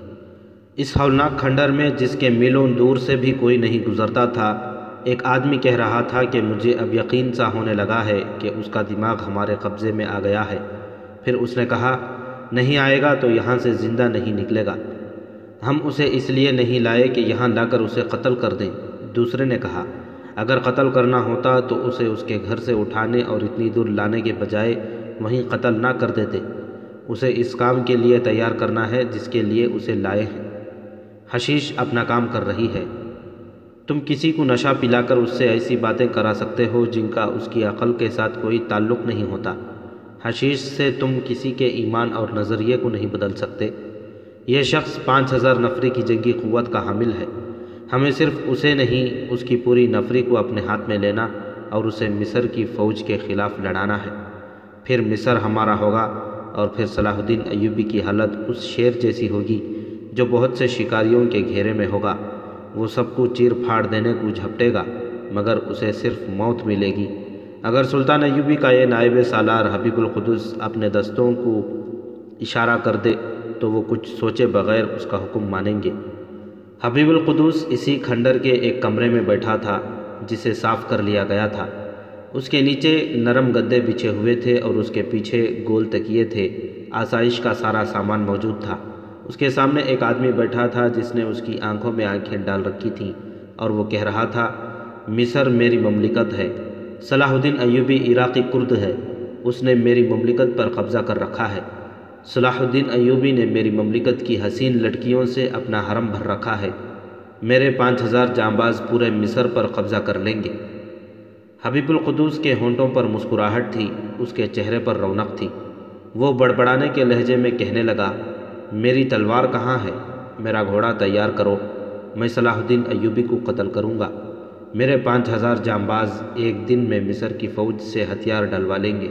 اس ہولناک کھنڈر میں جس کے میلوں دور سے بھی کوئی نہیں گزرتا تھا، ایک آدمی کہہ رہا تھا کہ مجھے اب یقین سا ہونے لگا ہے کہ اس کا دماغ ہمارے قبضے میں آ گیا ہے۔ پھر اس نے کہا، نہیں آئے گا تو یہاں سے زندہ نہیں نکلے گا۔ ہم اسے اس لیے نہیں لائے کہ یہاں لا کر اسے قتل کر دیں۔ دوسرے نے کہا، اگر قتل کرنا ہوتا تو اسے اس کے گھر سے اٹھانے اور اتنی دور لانے کے بجائے وہیں قتل نہ کر دیتے۔ اسے اس کام کے لیے تیار کرنا ہے جس کے لیے اسے لائے ہیں۔ حشیش اپنا کام کر رہی ہے۔ تم کسی کو نشہ پلا کر اس سے ایسی باتیں کرا سکتے ہو جن کا اس کی عقل کے ساتھ کوئی تعلق نہیں ہوتا۔ حشیش سے تم کسی کے ایمان اور نظریے کو نہیں بدل سکتے۔ یہ شخص 5000 نفری کی جنگی قوت کا حامل ہے۔ ہمیں صرف اسے نہیں، اس کی پوری نفری کو اپنے ہاتھ میں لینا اور اسے مصر کی فوج کے خلاف لڑانا ہے۔ پھر مصر ہمارا ہوگا اور پھر صلاح الدین ایوبی کی حالت اس شیر جیسی ہوگی جو بہت سے شکاریوں کے گھیرے میں ہوگا۔ وہ سب کو چیر پھاڑ دینے کو جھپٹے گا مگر اسے صرف موت ملے گی۔ اگر سلطان ایوبی کا یہ نائب سالار حبیب القدوس اپنے دستوں کو اشارہ کر دے تو وہ کچھ سوچے بغیر اس کا حکم مانیں گے۔ حبیب القدوس اسی کھنڈر کے ایک کمرے میں بیٹھا تھا جسے صاف کر لیا گیا تھا۔ اس کے نیچے نرم گدے بچھے ہوئے تھے اور اس کے پیچھے گول تکیے تھے۔ آسائش کا سارا سامان موجود تھا۔ اس کے سامنے ایک آدمی بیٹھا تھا جس نے اس کی آنکھوں میں آنکھیں ڈال رکھی تھیں اور وہ کہہ رہا تھا، مصر میری مملکت ہے۔ صلاح الدین ایوبی عراقی کرد ہے۔ اس نے میری مملکت پر قبضہ کر رکھا ہے۔ صلاح الدین ایوبی نے میری مملکت کی حسین لڑکیوں سے اپنا حرم بھر رکھا ہے۔ میرے 5000 جانباز پورے مصر پر قبضہ کر لیں گے۔ حبیب القدوس کے ہونٹوں پر مسکراہٹ تھی، اس کے چہرے پر رونق تھی۔ وہ بڑبڑانے کے لہجے میں کہنے لگا، میری تلوار کہاں ہے؟ میرا گھوڑا تیار کرو، میں صلاح الدین ایوبی کو قتل کروں گا۔ میرے 5000 جانباز ایک دن میں مصر کی فوج سے ہتھیار ڈلوا لیں گے۔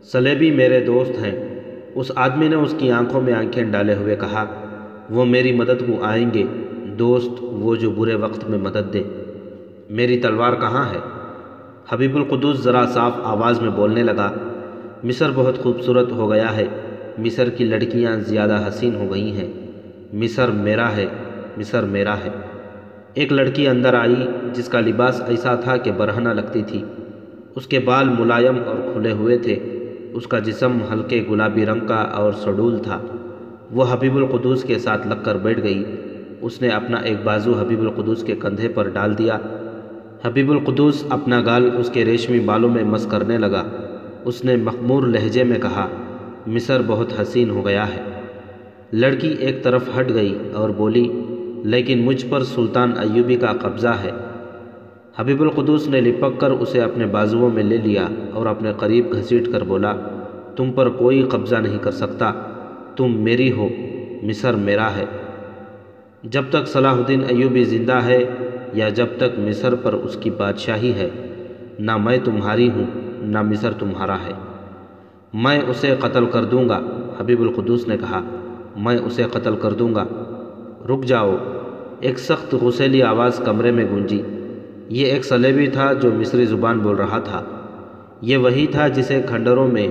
صلیبی میرے دوست ہیں۔ اس آدمی نے اس کی آنکھوں میں آنکھیں ڈالے ہوئے کہا، وہ میری مدد کو آئیں گے۔ دوست وہ جو برے وقت میں مدد دے۔ میری تلوار کہاں ہے؟ حبیب القدوس ذرا صاف آواز میں بولنے لگا، مصر بہت خوبصورت ہو گیا ہے۔ مصر کی لڑکیاں زیادہ حسین ہو گئی ہیں۔ مصر میرا ہے، مصر میرا ہے۔ ایک لڑکی اندر آئی جس کا لباس ایسا تھا کہ برہنہ لگتی تھی۔ اس کے بال ملائم اور کھلے ہوئے تھے، اس کا جسم ہلکے گلابی رنگ کا اور سڈول تھا۔ وہ حبیب القدوس کے ساتھ لگ کر بیٹھ گئی۔ اس نے اپنا ایک بازو حبیب القدوس کے کندھے پر ڈال دیا۔ حبیب القدوس اپنا گال اس کے ریشمی بالوں میں مس کرنے لگا۔ اس نے مخمور لہجے میں کہا، مصر بہت حسین ہو گیا ہے۔ لڑکی ایک طرف ہٹ گئی اور بولی، لیکن مجھ پر سلطان ایوبی کا قبضہ ہے۔ حبیب القدوس نے لپک کر اسے اپنے بازوؤں میں لے لیا اور اپنے قریب گھسیٹ کر بولا، تم پر کوئی قبضہ نہیں کر سکتا، تم میری ہو، مصر میرا ہے۔ جب تک صلاح الدین ایوبی زندہ ہے یا جب تک مصر پر اس کی بادشاہی ہے، نہ میں تمہاری ہوں نہ مصر تمہارا ہے۔ میں اسے قتل کر دوں گا، حبیب القدوس نے کہا، میں اسے قتل کر دوں گا۔ رک جاؤ، ایک سخت غصیلی آواز کمرے میں گونجی۔ یہ ایک صلیبی تھا جو مصری زبان بول رہا تھا۔ یہ وہی تھا جسے کھنڈروں میں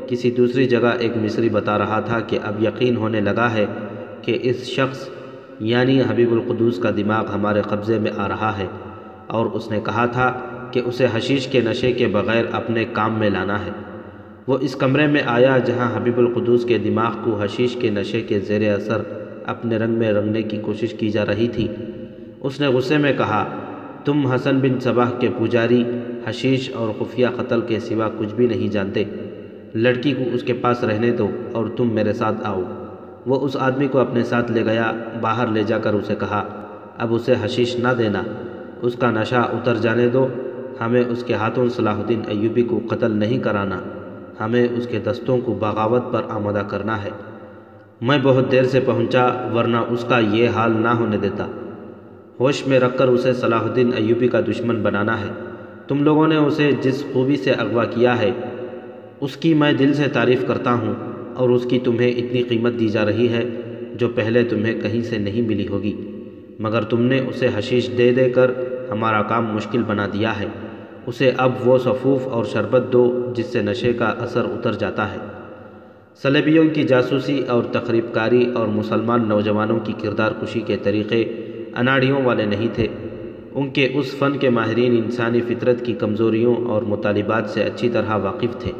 کسی دوسری جگہ ایک مصری بتا رہا تھا کہ اب یقین ہونے لگا ہے کہ اس شخص یعنی حبیب القدوس کا دماغ ہمارے قبضے میں آ رہا ہے، اور اس نے کہا تھا کہ اسے حشیش کے نشے کے بغیر اپنے کام میں لانا ہے۔ وہ اس کمرے میں آیا جہاں حبیب القدوس کے دماغ کو حشیش کے نشے کے زیر اثر اپنے رنگ میں رنگنے کی کوشش کی جا رہی تھی۔ اس نے غصے میں کہا، تم حسن بن صباح کے پجاری، حشیش اور خفیہ قتل کے سوا کچھ بھی نہیں جانتے۔ لڑکی کو اس کے پاس رہنے دو اور تم میرے ساتھ آؤ۔ وہ اس آدمی کو اپنے ساتھ لے گیا، باہر لے جا کر اسے کہا، اب اسے حشیش نہ دینا، اس کا نشہ اتر جانے دو، ہمیں اس کے ہاتھوں صلاح الدین ایوبی کو قتل نہیں کرانا، ہمیں اس کے دستوں کو بغاوت پر آمادہ کرنا ہے۔ میں بہت دیر سے پہنچا ورنہ اس کا یہ حال نہ ہونے دیتا۔ ہوش میں رکھ کر اسے صلاح الدین ایوبی کا دشمن بنانا ہے۔ تم لوگوں نے اسے جس خوبی سے اغوا کیا ہے، اس کی میں دل سے تعریف کرتا ہوں، اور اس کی تمہیں اتنی قیمت دی جا رہی ہے جو پہلے تمہیں کہیں سے نہیں ملی ہوگی، مگر تم نے اسے حشیش دے دے کر ہمارا کام مشکل بنا دیا ہے۔ اسے اب وہ سفوف اور شربت دو جس سے نشے کا اثر اتر جاتا ہے۔ صلیبیوں کی جاسوسی اور تخریب کاری اور مسلمان نوجوانوں کی کردار کشی کے طریقے اناڑیوں والے نہیں تھے۔ ان کے اس فن کے ماہرین انسانی فطرت کی کمزوریوں اور مطالبات سے اچھی طرح واقف تھے۔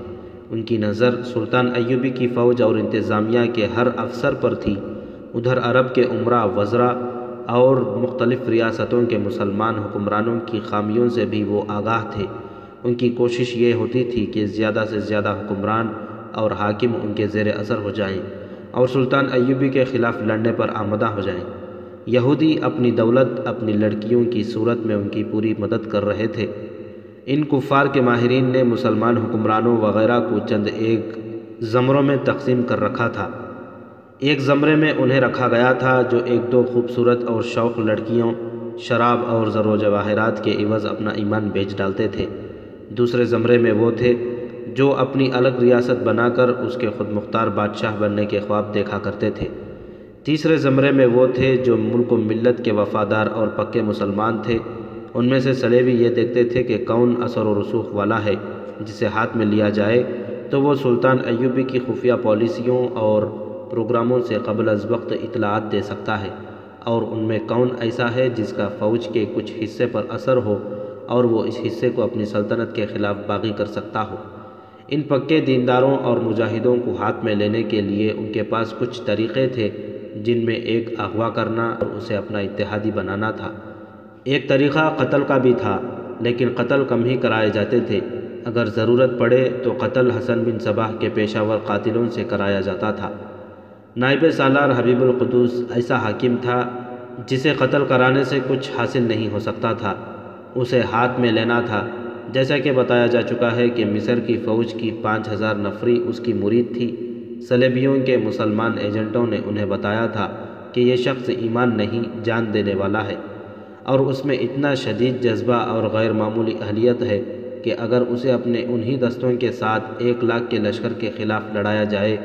ان کی نظر سلطان ایوبی کی فوج اور انتظامیہ کے ہر افسر پر تھی۔ ادھر عرب کے امراء، وزراء اور مختلف ریاستوں کے مسلمان حکمرانوں کی خامیوں سے بھی وہ آگاہ تھے۔ ان کی کوشش یہ ہوتی تھی کہ زیادہ سے زیادہ حکمران اور حاکم ان کے زیر اثر ہو جائیں اور سلطان ایوبی کے خلاف لڑنے پر آمادہ ہو جائیں۔ یہودی اپنی دولت، اپنی لڑکیوں کی صورت میں ان کی پوری مدد کر رہے تھے۔ ان کفار کے ماہرین نے مسلمان حکمرانوں وغیرہ کو چند ایک زمروں میں تقسیم کر رکھا تھا۔ ایک زمرے میں انہیں رکھا گیا تھا جو ایک دو خوبصورت اور شوق لڑکیوں، شراب اور زر و جواہرات کے عوض اپنا ایمان بیچ ڈالتے تھے۔ دوسرے زمرے میں وہ تھے جو اپنی الگ ریاست بنا کر اس کے خود مختار بادشاہ بننے کے خواب دیکھا کرتے تھے۔ تیسرے زمرے میں وہ تھے جو ملک و ملت کے وفادار اور پکے مسلمان تھے۔ ان میں سے صلیبی یہ دیکھتے تھے کہ کون اثر و رسوخ والا ہے، جسے ہاتھ میں لیا جائے تو وہ سلطان ایوبی کی خفیہ پالیسیوں اور پروگراموں سے قبل از وقت اطلاعات دے سکتا ہے، اور ان میں کون ایسا ہے جس کا فوج کے کچھ حصے پر اثر ہو اور وہ اس حصے کو اپنی سلطنت کے خلاف باغی کر سکتا ہو۔ ان پکے دینداروں اور مجاہدوں کو ہاتھ میں لینے کے لیے ان کے پاس کچھ طریقے تھے، جن میں ایک اغوا کرنا اور اسے اپنا اتحادی بنانا تھا۔ ایک طریقہ قتل کا بھی تھا، لیکن قتل کم ہی کرائے جاتے تھے۔ اگر ضرورت پڑے تو قتل حسن بن صباح کے پیشہ ور قاتلوں سے کرایا جاتا تھا۔ نائب سالار حبیب القدوس ایسا حاکم تھا جسے قتل کرانے سے کچھ حاصل نہیں ہو سکتا تھا، اسے ہاتھ میں لینا تھا۔ جیسا کہ بتایا جا چکا ہے کہ مصر کی فوج کی 5000 نفری اس کی مرید تھی۔ صلیبیوں کے مسلمان ایجنٹوں نے انہیں بتایا تھا کہ یہ شخص ایمان نہیں، جان دینے والا ہے، اور اس میں اتنا شدید جذبہ اور غیر معمولی اہلیت ہے کہ اگر اسے اپنے انہی دستوں کے ساتھ 1 لاکھ کے لشکر کے خلاف لڑایا جائے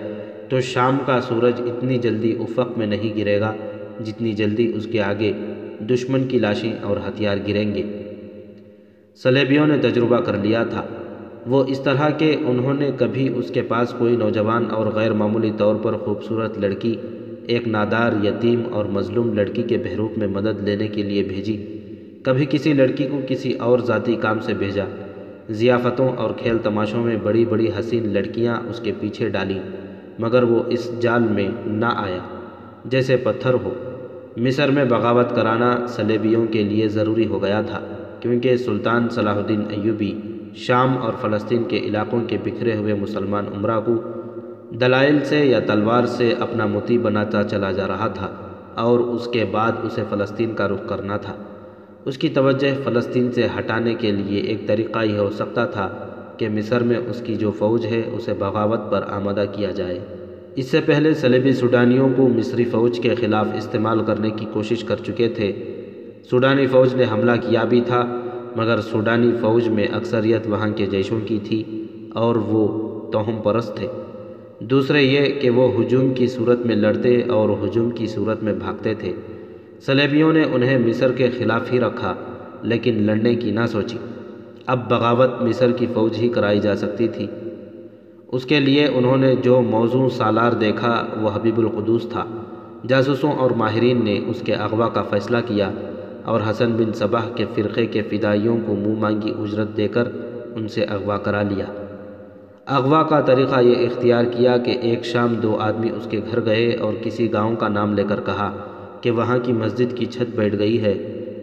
تو شام کا سورج اتنی جلدی افق میں نہیں گرے گا جتنی جلدی اس کے آگے دشمن کی لاشیں اور ہتھیار گریں گے۔ صلیبیوں نے تجربہ کر لیا تھا۔ وہ اس طرح کہ انہوں نے کبھی اس کے پاس کوئی نوجوان اور غیر معمولی طور پر خوبصورت لڑکی ایک نادار یتیم اور مظلوم لڑکی کے بحروپ میں مدد لینے کے لیے بھیجی، کبھی کسی لڑکی کو کسی اور ذاتی کام سے بھیجا۔ ضیافتوں اور کھیل تماشوں میں بڑی بڑی حسین لڑکیاں اس کے پیچھے ڈالیں، مگر وہ اس جال میں نہ آیا جیسے پتھر ہو۔ مصر میں بغاوت کرانا صلیبیوں کے لیے ضروری ہو گیا تھا، کیونکہ سلطان صلاح الدین ایوبی شام اور فلسطین کے علاقوں کے بکھرے ہوئے مسلمان امراء کو دلائل سے یا تلوار سے اپنا مطیع بناتا چلا جا رہا تھا، اور اس کے بعد اسے فلسطین کا رخ کرنا تھا۔ اس کی توجہ فلسطین سے ہٹانے کے لیے ایک طریقہ یہ ہو سکتا تھا کہ مصر میں اس کی جو فوج ہے اسے بغاوت پر آمادہ کیا جائے۔ اس سے پہلے صلیبی سوڈانیوں کو مصری فوج کے خلاف استعمال کرنے کی کوشش کر چکے تھے۔ سوڈانی فوج نے حملہ کیا بھی تھا، مگر سوڈانی فوج میں اکثریت وہاں کے جیشوں کی تھی اور وہ توہم پرست تھے۔ دوسرے یہ کہ وہ ہجوم کی صورت میں لڑتے اور ہجوم کی صورت میں بھاگتے تھے۔ صلیبیوں نے انہیں مصر کے خلاف ہی رکھا، لیکن لڑنے کی نہ سوچی۔ اب بغاوت مصر کی فوج ہی کرائی جا سکتی تھی۔ اس کے لیے انہوں نے جو موزوں سالار دیکھا وہ حبیب القدوس تھا۔ جاسوسوں اور ماہرین نے اس کے اغوا کا فیصلہ کیا اور حسن بن صباح کے فرقے کے فدائیوں کو منہ مانگی اجرت دے کر ان سے اغوا کرا لیا۔ اغوا کا طریقہ یہ اختیار کیا کہ ایک شام 2 آدمی اس کے گھر گئے اور کسی گاؤں کا نام لے کر کہا کہ وہاں کی مسجد کی چھت بیٹھ گئی ہے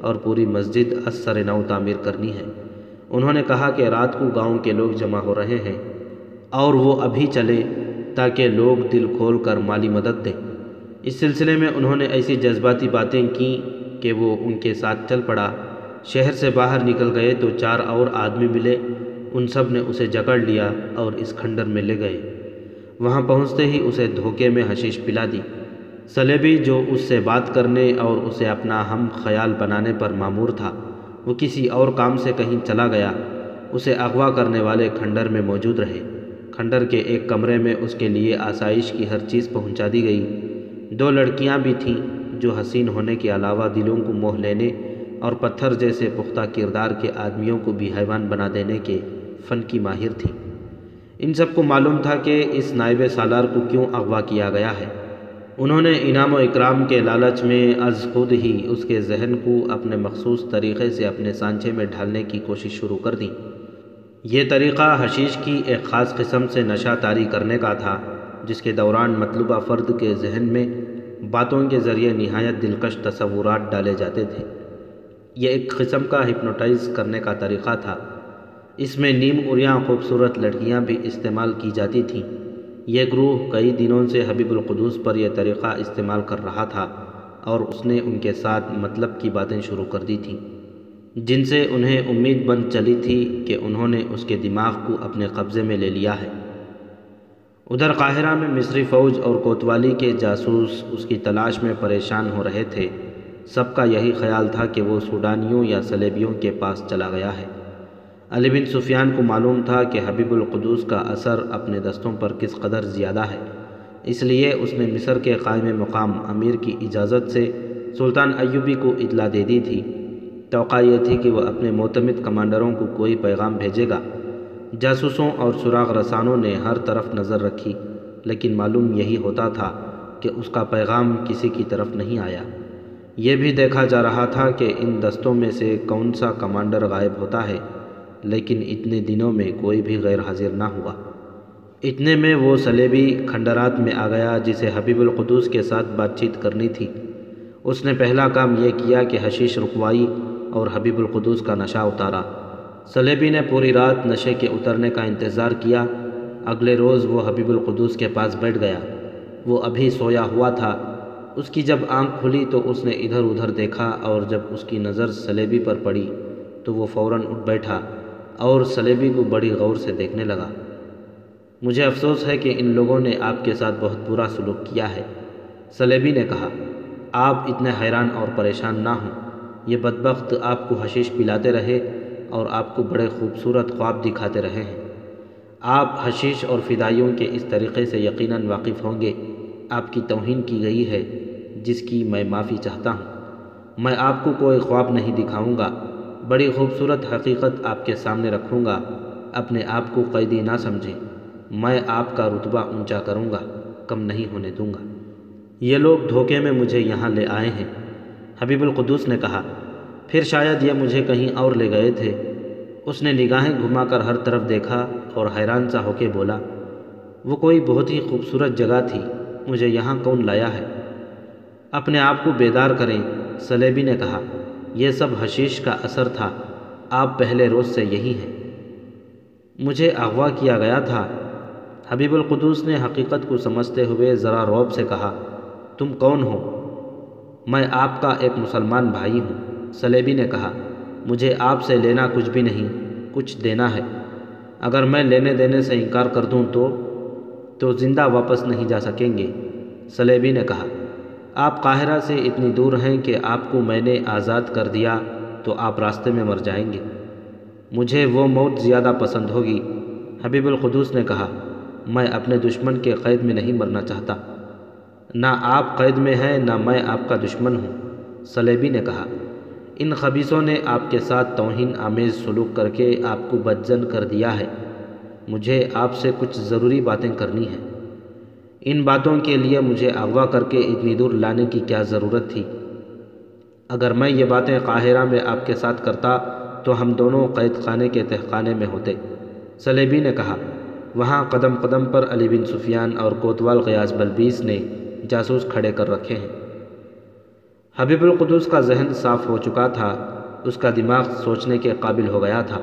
اور پوری مسجد از سر نو تعمیر کرنی ہے۔ انہوں نے کہا کہ رات کو گاؤں کے لوگ جمع ہو رہے ہیں اور وہ ابھی چلے تاکہ لوگ دل کھول کر مالی مدد دیں۔ اس سلسلے میں انہوں نے ایسی جذباتی باتیں کیں کہ وہ ان کے ساتھ چل پڑا۔ شہر سے باہر نکل گئے تو 4 اور آدمی ملے، ان سب نے اسے جکڑ لیا اور اس کھنڈر میں لے گئے۔ وہاں پہنچتے ہی اسے دھوکے میں حشیش پلا دی۔ صلیبی جو اس سے بات کرنے اور اسے اپنا ہم خیال بنانے پر مامور تھا، وہ کسی اور کام سے کہیں چلا گیا۔ اسے اغوا کرنے والے کھنڈر میں موجود رہے۔ کھنڈر کے ایک کمرے میں اس کے لیے آسائش کی ہر چیز پہنچا دی گئی۔ 2 لڑکیاں بھی تھیں جو حسین ہونے کے علاوہ دلوں کو موہ لینے اور پتھر جیسے پختہ کردار کے آدمیوں کو بھی حیوان بنا دینے کے فن کی ماہر تھیں۔ ان سب کو معلوم تھا کہ اس نائب سالار کو کیوں اغوا کیا گیا ہے۔ انہوں نے انعام و اکرام کے لالچ میں از خود ہی اس کے ذہن کو اپنے مخصوص طریقے سے اپنے سانچے میں ڈھالنے کی کوشش شروع کر دی۔ یہ طریقہ حشیش کی ایک خاص قسم سے نشہ طاری کرنے کا تھا، جس کے دوران مطلوبہ فرد کے ذہن میں باتوں کے ذریعے نہایت دلکش تصورات ڈالے جاتے تھے۔ یہ ایک قسم کا ہپنوٹائز کرنے کا طریقہ تھا۔ اس میں نیم عریاں خوبصورت لڑکیاں بھی استعمال کی جاتی تھیں۔ یہ گروہ کئی دنوں سے حبیب القدوس پر یہ طریقہ استعمال کر رہا تھا اور اس نے ان کے ساتھ مطلب کی باتیں شروع کر دی تھیں، جن سے انہیں امید بن چلی تھی کہ انہوں نے اس کے دماغ کو اپنے قبضے میں لے لیا ہے۔ ادھر قاہرہ میں مصری فوج اور کوتوالی کے جاسوس اس کی تلاش میں پریشان ہو رہے تھے۔ سب کا یہی خیال تھا کہ وہ سوڈانیوں یا صلیبیوں کے پاس چلا گیا ہے۔ علی بن سفیان کو معلوم تھا کہ حبیب القدوس کا اثر اپنے دستوں پر کس قدر زیادہ ہے، اس لیے اس نے مصر کے قائم مقام امیر کی اجازت سے سلطان ایوبی کو اطلاع دے دی تھی۔ توقع یہ تھی کہ وہ اپنے معتمد کمانڈروں کو کوئی پیغام بھیجے گا۔ جاسوسوں اور سراغ رسانوں نے ہر طرف نظر رکھی، لیکن معلوم یہی ہوتا تھا کہ اس کا پیغام کسی کی طرف نہیں آیا۔ یہ بھی دیکھا جا رہا تھا کہ ان دستوں میں سے کون سا کمانڈر غائب ہوتا ہے، لیکن اتنے دنوں میں کوئی بھی غیر حاضر نہ ہوا۔ اتنے میں وہ صلیبی کھنڈرات میں آ گیا جسے حبیب القدوس کے ساتھ بات چیت کرنی تھی۔ اس نے پہلا کام یہ کیا کہ حشیش رکوائی اور حبیب القدوس کا نشہ اتارا۔ صلیبی نے پوری رات نشے کے اترنے کا انتظار کیا۔ اگلے روز وہ حبیب القدوس کے پاس بیٹھ گیا۔ وہ ابھی سویا ہوا تھا۔ اس کی جب آنکھ کھلی تو اس نے ادھر ادھر دیکھا، اور جب اس کی نظر صلیبی پر پڑی تو وہ فوراً اٹھ بیٹھا اور صلیبی کو بڑی غور سے دیکھنے لگا۔ مجھے افسوس ہے کہ ان لوگوں نے آپ کے ساتھ بہت برا سلوک کیا ہے، صلیبی نے کہا۔ آپ اتنے حیران اور پریشان نہ ہوں۔ یہ بدبخت آپ کو حشیش پلاتے رہے اور آپ کو بڑے خوبصورت خواب دکھاتے رہے ہیں۔ آپ حشیش اور فدائیوں کے اس طریقے سے یقیناً واقف ہوں گے۔ آپ کی توہین کی گئی ہے، جس کی میں معافی چاہتا ہوں۔ میں آپ کو کوئی خواب نہیں دکھاؤں گا، بڑی خوبصورت حقیقت آپ کے سامنے رکھوں گا۔ اپنے آپ کو قیدی نہ سمجھیں۔ میں آپ کا رتبہ اونچا کروں گا، کم نہیں ہونے دوں گا۔ یہ لوگ دھوکے میں مجھے یہاں لے آئے ہیں۔ حبیب القدوس نے کہا، پھر شاید یہ مجھے کہیں اور لے گئے تھے۔ اس نے نگاہیں گھما کر ہر طرف دیکھا اور حیران سا ہو کے بولا، وہ کوئی بہت ہی خوبصورت جگہ تھی، مجھے یہاں کون لایا ہے؟ اپنے آپ کو بیدار کریں، سلیبی نے کہا، یہ سب حشیش کا اثر تھا، آپ پہلے روز سے یہی ہیں۔ مجھے اغوا کیا گیا تھا۔ حبیب القدوس نے حقیقت کو سمجھتے ہوئے ذرا رعب سے کہا، تم کون ہو؟ میں آپ کا ایک مسلمان بھائی ہوں۔ سلیبی نے کہا، مجھے آپ سے لینا کچھ بھی نہیں، کچھ دینا ہے۔ اگر میں لینے دینے سے انکار کر دوں تو زندہ واپس نہیں جا سکیں گے۔ سلیبی نے کہا، آپ قاہرہ سے اتنی دور ہیں کہ آپ کو میں نے آزاد کر دیا تو آپ راستے میں مر جائیں گے۔ مجھے وہ موت زیادہ پسند ہوگی۔ حبیب القدوس نے کہا، میں اپنے دشمن کے قید میں نہیں مرنا چاہتا۔ نہ آپ قید میں ہیں نہ میں آپ کا دشمن ہوں۔ سلیبی نے کہا، ان خبیثوں نے آپ کے ساتھ توہین آمیز سلوک کر کے آپ کو بدظن کر دیا ہے۔ مجھے آپ سے کچھ ضروری باتیں کرنی ہیں۔ ان باتوں کے لیے مجھے اغوا کر کے اتنی دور لانے کی کیا ضرورت تھی؟ اگر میں یہ باتیں قاہرہ میں آپ کے ساتھ کرتا تو ہم دونوں قید خانے کے تہخانے میں ہوتے۔ سلیبی نے کہا، وہاں قدم قدم پر علی بن سفیان اور کوتوال غیاث بلبیس نے جاسوس کھڑے کر رکھے ہیں۔ حبیب القدوس کا ذہن صاف ہو چکا تھا، اس کا دماغ سوچنے کے قابل ہو گیا تھا۔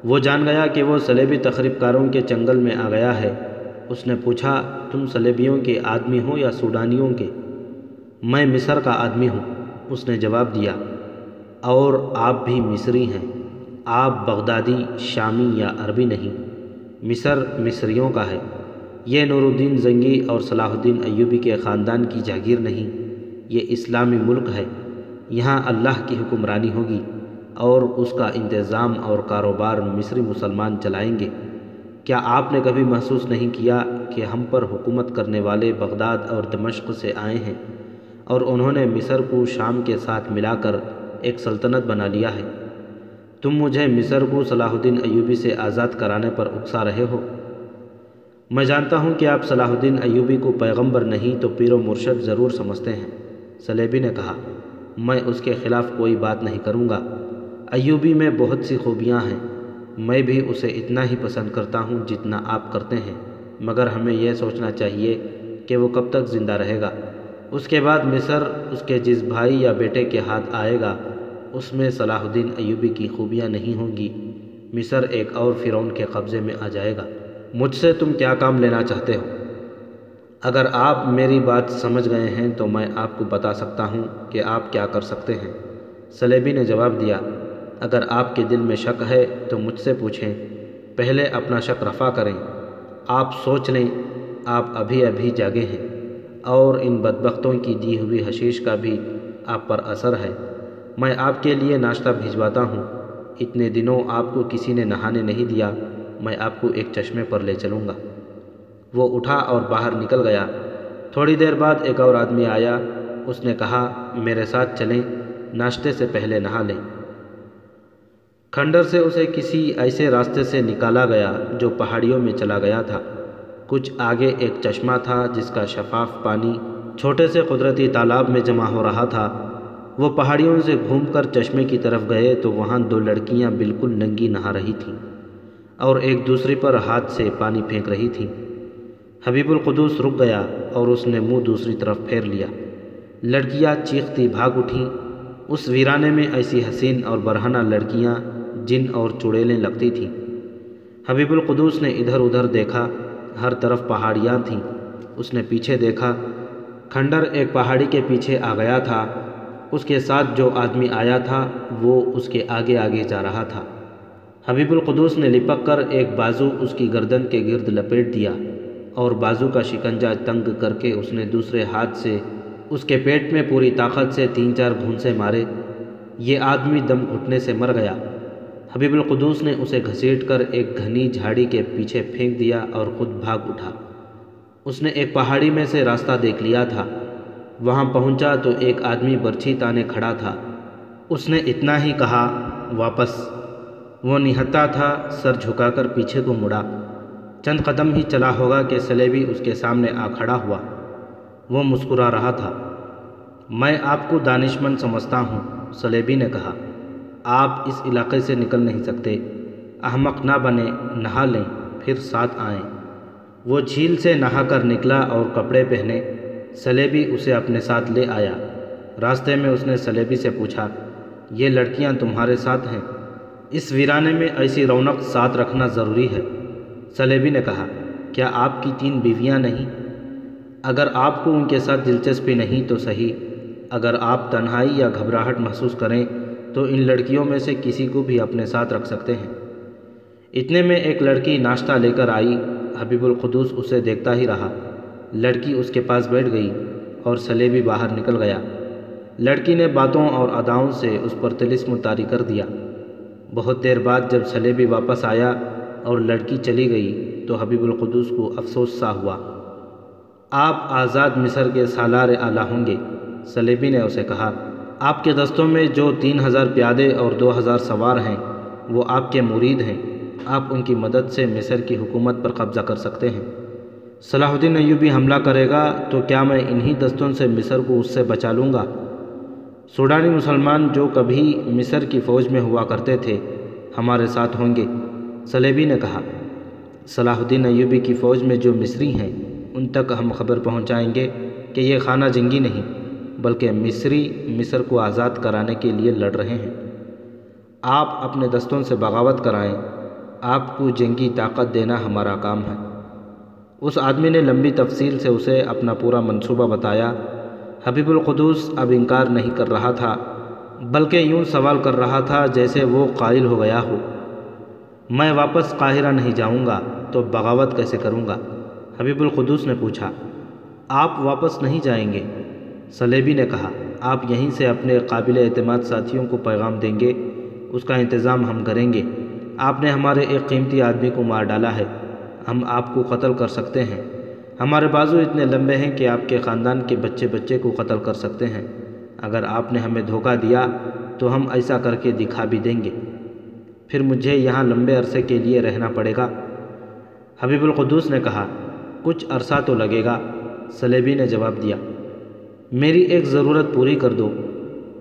وہ جان گیا کہ وہ سلیبی تخریب کاروں کے چنگل میں آ گیا ہے۔ اس نے پوچھا، تم سلیبیوں کے آدمی ہو یا سوڈانیوں کے؟ میں مصر کا آدمی ہوں، اس نے جواب دیا۔ اور آپ بھی مصری ہیں، آپ بغدادی، شامی یا عربی نہیں۔ مصر مصریوں کا ہے، یہ نور الدین زنگی اور صلاح الدین ایوبی کے خاندان کی جاگیر نہیں، یہ اسلامی ملک ہے، یہاں اللہ کی حکمرانی ہوگی اور اس کا انتظام اور کاروبار مصری مسلمان چلائیں گے۔ کیا آپ نے کبھی محسوس نہیں کیا کہ ہم پر حکومت کرنے والے بغداد اور دمشق سے آئے ہیں اور انہوں نے مصر کو شام کے ساتھ ملا کر ایک سلطنت بنا لیا ہے؟ تم مجھے مصر کو صلاح الدین ایوبی سے آزاد کرانے پر اکسا رہے ہو۔ میں جانتا ہوں کہ آپ صلاح الدین ایوبی کو پیغمبر نہیں تو پیر و مرشد ضرور سمجھتے ہیں۔ سلیبی نے کہا، میں اس کے خلاف کوئی بات نہیں کروں گا۔ ایوبی میں بہت سی خوبیاں ہیں، میں بھی اسے اتنا ہی پسند کرتا ہوں جتنا آپ کرتے ہیں، مگر ہمیں یہ سوچنا چاہیے کہ وہ کب تک زندہ رہے گا۔ اس کے بعد مصر اس کے جس بھائی یا بیٹے کے ہاتھ آئے گا اس میں صلاح الدین ایوبی کی خوبیاں نہیں ہوں گی، مصر ایک اور فرعون کے قبضے میں آ جائے گا۔ مجھ سے تم کیا کام لینا چاہتے ہو؟ اگر آپ میری بات سمجھ گئے ہیں تو میں آپ کو بتا سکتا ہوں کہ آپ کیا کر سکتے ہیں۔ سلیبی نے جواب دیا، اگر آپ کے دل میں شک ہے تو مجھ سے پوچھیں، پہلے اپنا شک رفع کریں۔ آپ سوچ لیں، آپ ابھی جاگے ہیں اور ان بدبختوں کی دی ہوئی حشیش کا بھی آپ پر اثر ہے۔ میں آپ کے لیے ناشتہ بھجواتا ہوں۔ اتنے دنوں آپ کو کسی نے نہانے نہیں دیا، میں آپ کو ایک چشمے پر لے چلوں گا۔ وہ اٹھا اور باہر نکل گیا۔ تھوڑی دیر بعد ایک اور آدمی آیا، اس نے کہا، میرے ساتھ چلیں، ناشتے سے پہلے نہا لیں۔ کھنڈر سے اسے کسی ایسے راستے سے نکالا گیا جو پہاڑیوں میں چلا گیا تھا۔ کچھ آگے ایک چشمہ تھا جس کا شفاف پانی چھوٹے سے قدرتی تالاب میں جمع ہو رہا تھا۔ وہ پہاڑیوں سے گھوم کر چشمے کی طرف گئے تو وہاں دو لڑکیاں بالکل ننگی نہا رہی تھیں اور ایک دوسری پر ہاتھ سے پانی پھینک رہی تھیں۔ حبیب القدوس رک گیا اور اس نے منہ دوسری طرف پھیر لیا۔ لڑکیاں چیختی بھاگ اٹھیں۔ اس ویرانے میں ایسی حسین اور برہنہ لڑکیاں جن اور چڑیلیں لگتی تھیں۔ حبیب القدوس نے ادھر ادھر دیکھا، ہر طرف پہاڑیاں تھیں۔ اس نے پیچھے دیکھا، کھنڈر ایک پہاڑی کے پیچھے آ گیا تھا۔ اس کے ساتھ جو آدمی آیا تھا وہ اس کے آگے آگے جا رہا تھا۔ حبیب القدوس نے لپک کر ایک بازو اس کی گردن کے گرد لپیٹ دیا اور بازو کا شکنجہ تنگ کر کے اس نے دوسرے ہاتھ سے اس کے پیٹ میں پوری طاقت سے 3-4 گھونسے مارے۔ یہ آدمی دم گھٹنے سے مر گیا۔ حبیب القدوس نے اسے گھسیٹ کر ایک گھنی جھاڑی کے پیچھے پھینک دیا اور خود بھاگ اٹھا۔ اس نے ایک پہاڑی میں سے راستہ دیکھ لیا تھا۔ وہاں پہنچا تو ایک آدمی برچھی تانے کھڑا تھا۔ اس نے اتنا ہی کہا، واپس۔ وہ نہتا تھا، سر جھکا کر پیچھے کو مڑا۔ چند قدم ہی چلا ہوگا کہ سلیبی اس کے سامنے آ کھڑا ہوا۔ وہ مسکرا رہا تھا۔ میں آپ کو دانشمند سمجھتا ہوں، سلیبی نے کہا۔ آپ اس علاقے سے نکل نہیں سکتے۔ احمق نہ بنیں، نہا لیں، پھر ساتھ آئیں۔ وہ جھیل سے نہا کر نکلا اور کپڑے پہنے۔ سلیبی اسے اپنے ساتھ لے آیا۔ راستے میں اس نے سلیبی سے پوچھا، یہ لڑکیاں تمہارے ساتھ ہیں؟ اس ویرانے میں ایسی رونق ساتھ رکھنا ضروری ہے۔ سلیبی نے کہا، کیا آپ کی 3 بیویاں نہیں؟ اگر آپ کو ان کے ساتھ دلچسپی نہیں تو صحیح، اگر آپ تنہائی یا گھبراہٹ محسوس کریں تو ان لڑکیوں میں سے کسی کو بھی اپنے ساتھ رکھ سکتے ہیں۔ اتنے میں ایک لڑکی ناشتہ لے کر آئی۔ حبیب القدوس اسے دیکھتا ہی رہا۔ لڑکی اس کے پاس بیٹھ گئی اور سلیبی باہر نکل گیا۔ لڑکی نے باتوں اور اداؤں سے اس پر طلسم طاری کر دیا۔ بہت دیر بعد جب سلیبی واپس آیا اور لڑکی چلی گئی تو حبیب القدوس کو افسوس سا ہوا۔ آپ آزاد مصر کے سالار اعلیٰ ہوں گے، سلیبی نے اسے کہا۔ آپ کے دستوں میں جو 3000 پیادے اور 2000 سوار ہیں وہ آپ کے مرید ہیں۔ آپ ان کی مدد سے مصر کی حکومت پر قبضہ کر سکتے ہیں۔ صلاح الدین ایوبی حملہ کرے گا تو کیا میں انہی دستوں سے مصر کو اس سے بچا لوں گا؟ سوڈانی مسلمان جو کبھی مصر کی فوج میں ہوا کرتے تھے ہمارے ساتھ ہوں گے، سلیبی نے کہا۔ صلاح الدین ایوبی کی فوج میں جو مصری ہیں ان تک ہم خبر پہنچائیں گے کہ یہ خانہ جنگی نہیں بلکہ مصری مصر کو آزاد کرانے کے لیے لڑ رہے ہیں۔ آپ اپنے دستوں سے بغاوت کرائیں، آپ کو جنگی طاقت دینا ہمارا کام ہے۔ اس آدمی نے لمبی تفصیل سے اسے اپنا پورا منصوبہ بتایا۔ حبیب القدوس اب انکار نہیں کر رہا تھا بلکہ یوں سوال کر رہا تھا جیسے وہ قائل ہو گیا ہو، میں واپس قاہرہ نہیں جاؤں گا تو بغاوت کیسے کروں گا؟ حبیب القدوس نے پوچھا، آپ واپس نہیں جائیں گے؟ سلیبی نے کہا، آپ یہیں سے اپنے قابل اعتماد ساتھیوں کو پیغام دیں گے، اس کا انتظام ہم کریں گے۔ آپ نے ہمارے ایک قیمتی آدمی کو مار ڈالا ہے، ہم آپ کو قتل کر سکتے ہیں۔ ہمارے بازو اتنے لمبے ہیں کہ آپ کے خاندان کے بچے بچے کو قتل کر سکتے ہیں۔ اگر آپ نے ہمیں دھوکہ دیا تو ہم ایسا کر کے دکھا بھی دیں گے، پھر مجھے یہاں لمبے عرصے کے لیے رہنا پڑے گا۔ حبیب القدوس نے کہا، کچھ عرصہ تو لگے گا۔ سلیبی نے جواب دیا، میری ایک ضرورت پوری کر دو۔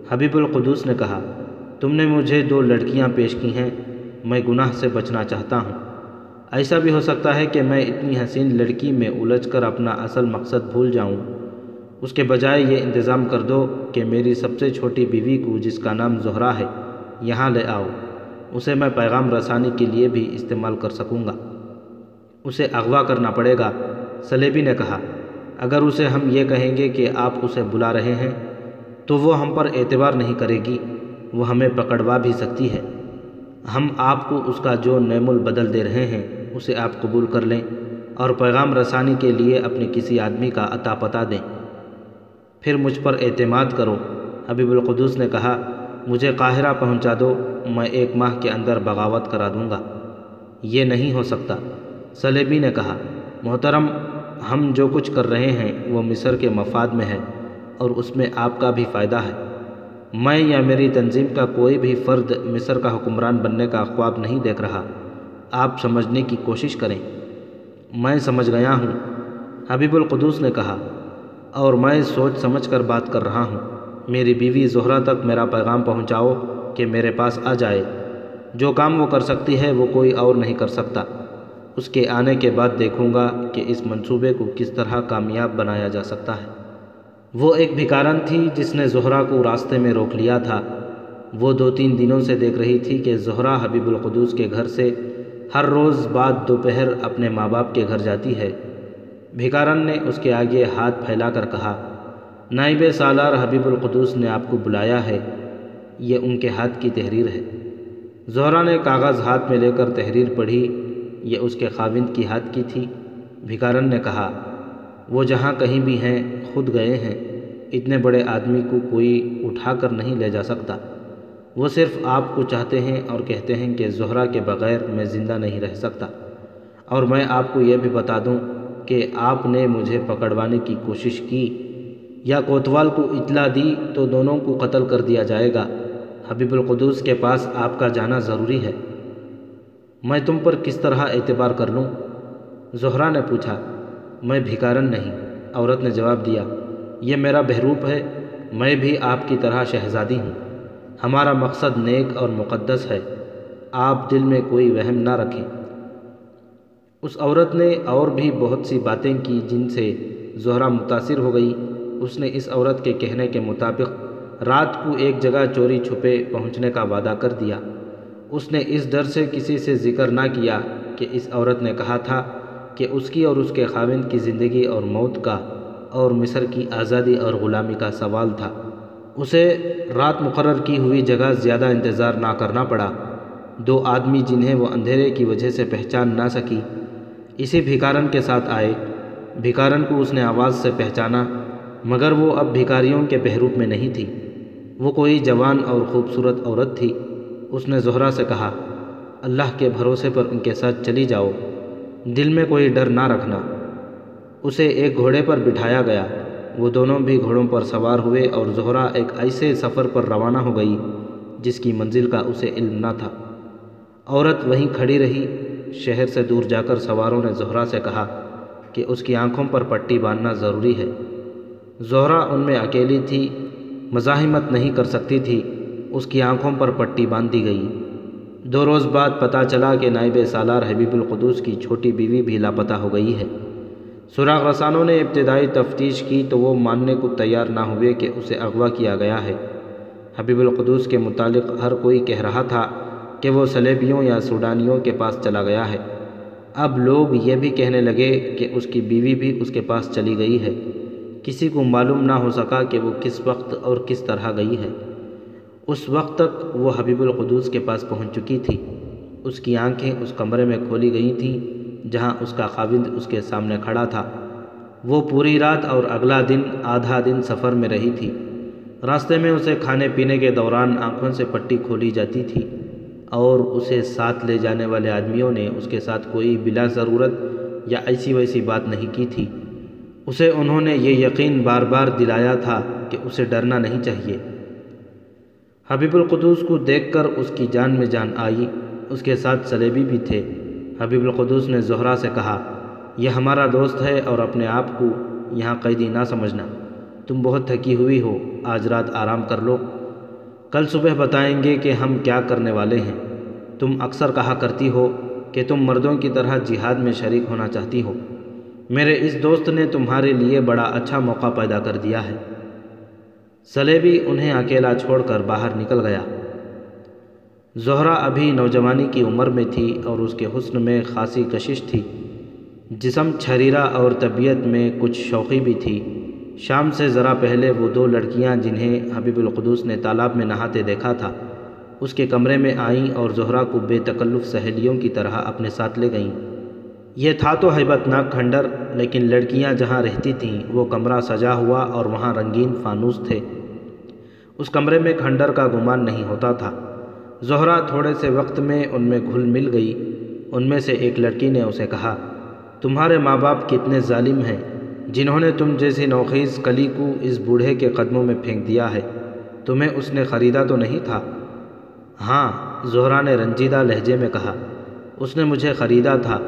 حبیب القدوس نے کہا، تم نے مجھے 2 لڑکیاں پیش کی ہیں، میں گناہ سے بچنا چاہتا ہوں۔ ایسا بھی ہو سکتا ہے کہ میں اتنی حسین لڑکی میں الجھ کر اپنا اصل مقصد بھول جاؤں۔ اس کے بجائے یہ انتظام کر دو کہ میری سب سے چھوٹی بیوی کو، جس کا نام زہرہ ہے، یہاں لے آؤ۔ اسے میں پیغام رسانی کے لیے بھی استعمال کر سکوں گا۔ اسے اغوا کرنا پڑے گا۔ سلیبی نے کہا، اگر اسے ہم یہ کہیں گے کہ آپ اسے بلا رہے ہیں تو وہ ہم پر اعتبار نہیں کرے گی، وہ ہمیں پکڑوا بھی سکتی ہے۔ ہم آپ کو اس کا جو نعم البدل دے رہے ہیں اسے آپ قبول کر لیں اور پیغام رسانی کے لیے اپنے کسی آدمی کا عطا پتہ دیں، پھر مجھ پر اعتماد کرو۔ حبیب القدوس نے کہا، مجھے قاہرہ پہنچا دو، میں 1 ماہ کے اندر بغاوت کرا دوں گا۔ یہ نہیں ہو سکتا۔ سلیبی نے کہا، محترم، ہم جو کچھ کر رہے ہیں وہ مصر کے مفاد میں ہے اور اس میں آپ کا بھی فائدہ ہے۔ میں یا میری تنظیم کا کوئی بھی فرد مصر کا حکمران بننے کا خواب نہیں دیکھ رہا۔ آپ سمجھنے کی کوشش کریں۔ میں سمجھ گیا ہوں، حبیب القدوس نے کہا، اور میں سوچ سمجھ کر بات کر رہا ہوں۔ میری بیوی زہرہ تک میرا پیغام پہنچاؤ کہ میرے پاس آ جائے۔ جو کام وہ کر سکتی ہے وہ کوئی اور نہیں کر سکتا۔ اس کے آنے کے بعد دیکھوں گا کہ اس منصوبے کو کس طرح کامیاب بنایا جا سکتا ہے۔ وہ ایک بھکارن تھی جس نے زہرہ کو راستے میں روک لیا تھا۔ وہ 2-3 دنوں سے دیکھ رہی تھی کہ زہرہ حبیب القدوس کے گھر سے ہر روز بعد دوپہر اپنے ماں باپ کے گھر جاتی ہے۔ بھکارن نے اس کے آگے ہاتھ پھیلا کر کہا، نائب سالار حبیب القدوس نے آپ کو بلایا ہے، یہ ان کے ہاتھ کی تحریر ہے۔ زہرہ نے کاغذ ہاتھ میں لے کر تحریر پڑھی، یہ اس کے خاوند کی ہاتھ کی تھی۔ بھکارن نے کہا، وہ جہاں کہیں بھی ہیں خود گئے ہیں، اتنے بڑے آدمی کو کوئی اٹھا کر نہیں لے جا سکتا۔ وہ صرف آپ کو چاہتے ہیں اور کہتے ہیں کہ زہرہ کے بغیر میں زندہ نہیں رہ سکتا۔ اور میں آپ کو یہ بھی بتا دوں کہ آپ نے مجھے پکڑوانے کی کوشش کی یا کوتوال کو اطلاع دی تو دونوں کو قتل کر دیا جائے گا۔ حبیب القدوس کے پاس آپ کا جانا ضروری ہے۔ میں تم پر کس طرح اعتبار کر لوں؟ زہرہ نے پوچھا، میں بھکارن نہیں، عورت نے جواب دیا، یہ میرا بہروپ ہے، میں بھی آپ کی طرح شہزادی ہوں، ہمارا مقصد نیک اور مقدس ہے، آپ دل میں کوئی وہم نہ رکھیں۔ اس عورت نے اور بھی بہت سی باتیں کی جن سے زہرہ متاثر ہو گئی۔ اس نے اس عورت کے کہنے کے مطابق رات کو ایک جگہ چوری چھپے پہنچنے کا وعدہ کر دیا۔ اس نے اس ڈر سے کسی سے ذکر نہ کیا کہ اس عورت نے کہا تھا کہ اس کی اور اس کے خاوند کی زندگی اور موت کا اور مصر کی آزادی اور غلامی کا سوال تھا۔ اسے رات مقرر کی ہوئی جگہ زیادہ انتظار نہ کرنا پڑا۔ دو آدمی جنہیں وہ اندھیرے کی وجہ سے پہچان نہ سکی اسی بھکارن کے ساتھ آئے۔ بھکارن کو اس نے آواز سے پہچانا، مگر وہ اب بھکاریوں کے بہروپ میں نہیں تھی، وہ کوئی جوان اور خوبصورت عورت تھی۔ اس نے زہرہ سے کہا، اللہ کے بھروسے پر ان کے ساتھ چلی جاؤ، دل میں کوئی ڈر نہ رکھنا۔ اسے ایک گھوڑے پر بٹھایا گیا، وہ دونوں بھی گھوڑوں پر سوار ہوئے اور زہرہ ایک ایسے سفر پر روانہ ہو گئی جس کی منزل کا اسے علم نہ تھا۔ عورت وہیں کھڑی رہی۔ شہر سے دور جا کر سواروں نے زہرہ سے کہا کہ اس کی آنکھوں پر پٹی باندھنا ضروری ہے۔ زہرہ ان میں اکیلی تھی، مزاحمت نہیں کر سکتی تھی، اس کی آنکھوں پر پٹی باندھ دی گئی۔ 2 روز بعد پتہ چلا کہ نائب سالار حبیب القدوس کی چھوٹی بیوی بھی لاپتہ ہو گئی ہے۔ سراغ رسانوں نے ابتدائی تفتیش کی تو وہ ماننے کو تیار نہ ہوئے کہ اسے اغوا کیا گیا ہے۔ حبیب القدوس کے متعلق ہر کوئی کہہ رہا تھا کہ وہ صلیبیوں یا سوڈانیوں کے پاس چلا گیا ہے۔ اب لوگ یہ بھی کہنے لگے کہ اس کی بیوی بھی اس کے پاس چلی گئی ہے۔ کسی کو معلوم نہ ہو سکا کہ وہ کس وقت اور کس طرح گئی ہے۔ اس وقت تک وہ حبیب القدوس کے پاس پہنچ چکی تھی۔ اس کی آنکھیں اس کمرے میں کھولی گئی تھیں جہاں اس کا خاوند اس کے سامنے کھڑا تھا۔ وہ پوری رات اور اگلا دن آدھا دن سفر میں رہی تھی۔ راستے میں اسے کھانے پینے کے دوران آنکھوں سے پٹی کھولی جاتی تھی اور اسے ساتھ لے جانے والے آدمیوں نے اس کے ساتھ کوئی بلا ضرورت یا ایسی ویسی بات نہیں کی تھی۔ اسے انہوں نے یہ یقین بار بار دلایا تھا کہ اسے ڈرنا نہیں چاہیے۔ حبیب القدوس کو دیکھ کر اس کی جان میں جان آئی۔ اس کے ساتھ صلیبی بھی تھے۔ حبیب القدوس نے زہرہ سے کہا، یہ ہمارا دوست ہے اور اپنے آپ کو یہاں قیدی نہ سمجھنا۔ تم بہت تھکی ہوئی ہو، آج رات آرام کر لو، کل صبح بتائیں گے کہ ہم کیا کرنے والے ہیں۔ تم اکثر کہا کرتی ہو کہ تم مردوں کی طرح جہاد میں شریک ہونا چاہتی ہو۔ میرے اس دوست نے تمہارے لیے بڑا اچھا موقع پیدا کر دیا ہے۔ صلیبی انہیں اکیلا چھوڑ کر باہر نکل گیا۔ زہرہ ابھی نوجوانی کی عمر میں تھی اور اس کے حسن میں خاصی کشش تھی، جسم چھریرا اور طبیعت میں کچھ شوخی بھی تھی۔ شام سے ذرا پہلے وہ 2 لڑکیاں جنہیں حبیب القدوس نے تالاب میں نہاتے دیکھا تھا اس کے کمرے میں آئیں اور زہرہ کو بے تکلف سہیلیوں کی طرح اپنے ساتھ لے گئیں۔ یہ تھا تو ہیبت ناک کھنڈر، لیکن لڑکیاں جہاں رہتی تھیں وہ کمرہ سجا ہوا اور وہاں رنگین فانوس تھے۔ اس کمرے میں کھنڈر کا گمان نہیں ہوتا تھا۔ زہرہ تھوڑے سے وقت میں ان میں گھل مل گئی۔ ان میں سے ایک لڑکی نے اسے کہا، تمہارے ماں باپ کتنے ظالم ہیں جنہوں نے تم جیسی نوخیز کلی کو اس بوڑھے کے قدموں میں پھینک دیا ہے۔ تمہیں اس نے خریدا تو نہیں تھا؟ ہاں، زہرہ نے رنجیدہ لہجے میں کہا، اس نے مجھے خریدا تھا،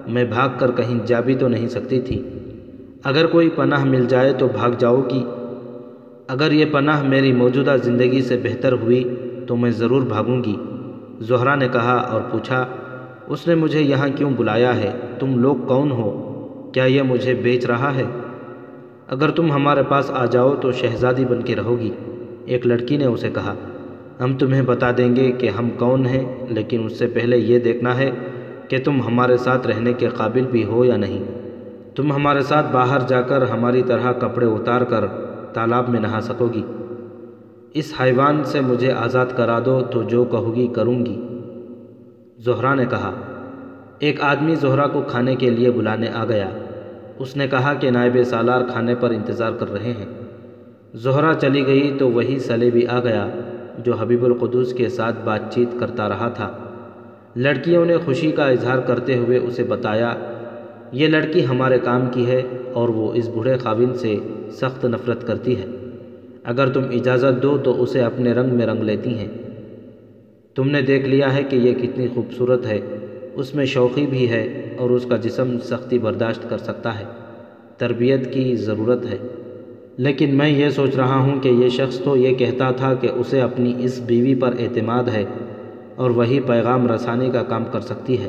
میں بھاگ کر کہیں جا بھی تو نہیں سکتی تھی۔ اگر کوئی پناہ مل جائے تو بھاگ جاؤ گی؟ اگر یہ پناہ میری موجودہ زندگی سے بہتر ہوئی تو میں ضرور بھاگوں گی، زہرہ نے کہا اور پوچھا، اس نے مجھے یہاں کیوں بلایا ہے؟ تم لوگ کون ہو؟ کیا یہ مجھے بیچ رہا ہے؟ اگر تم ہمارے پاس آ جاؤ تو شہزادی بن کے رہو گی۔ ایک لڑکی نے اسے کہا، ہم تمہیں بتا دیں گے کہ ہم کون ہیں، لیکن اس سے پہلے یہ دیکھنا ہے کہ تم ہمارے ساتھ رہنے کے قابل بھی ہو یا نہیں۔ تم ہمارے ساتھ باہر جا کر ہماری طرح کپڑے اتار کر تالاب میں نہا سکو گی۔ اس حیوان سے مجھے آزاد کرا دو تو جو کہو گی کروں گی، زہرہ نے کہا۔ ایک آدمی زہرہ کو کھانے کے لیے بلانے آ گیا۔ اس نے کہا کہ نائب سالار کھانے پر انتظار کر رہے ہیں۔ زہرہ چلی گئی تو وہی صلیبی آ گیا جو حبیب القدوس کے ساتھ بات چیت کرتا رہا تھا۔ لڑکیوں نے خوشی کا اظہار کرتے ہوئے اسے بتایا، یہ لڑکی ہمارے کام کی ہے اور وہ اس بوڑھے خاوند سے سخت نفرت کرتی ہے۔ اگر تم اجازت دو تو اسے اپنے رنگ میں رنگ لیتی ہیں۔ تم نے دیکھ لیا ہے کہ یہ کتنی خوبصورت ہے، اس میں شوخی بھی ہے اور اس کا جسم سختی برداشت کر سکتا ہے۔ تربیت کی ضرورت ہے۔ لیکن میں یہ سوچ رہا ہوں کہ یہ شخص تو یہ کہتا تھا کہ اسے اپنی اس بیوی پر اعتماد ہے اور وہی پیغام رسانی کا کام کر سکتی ہے۔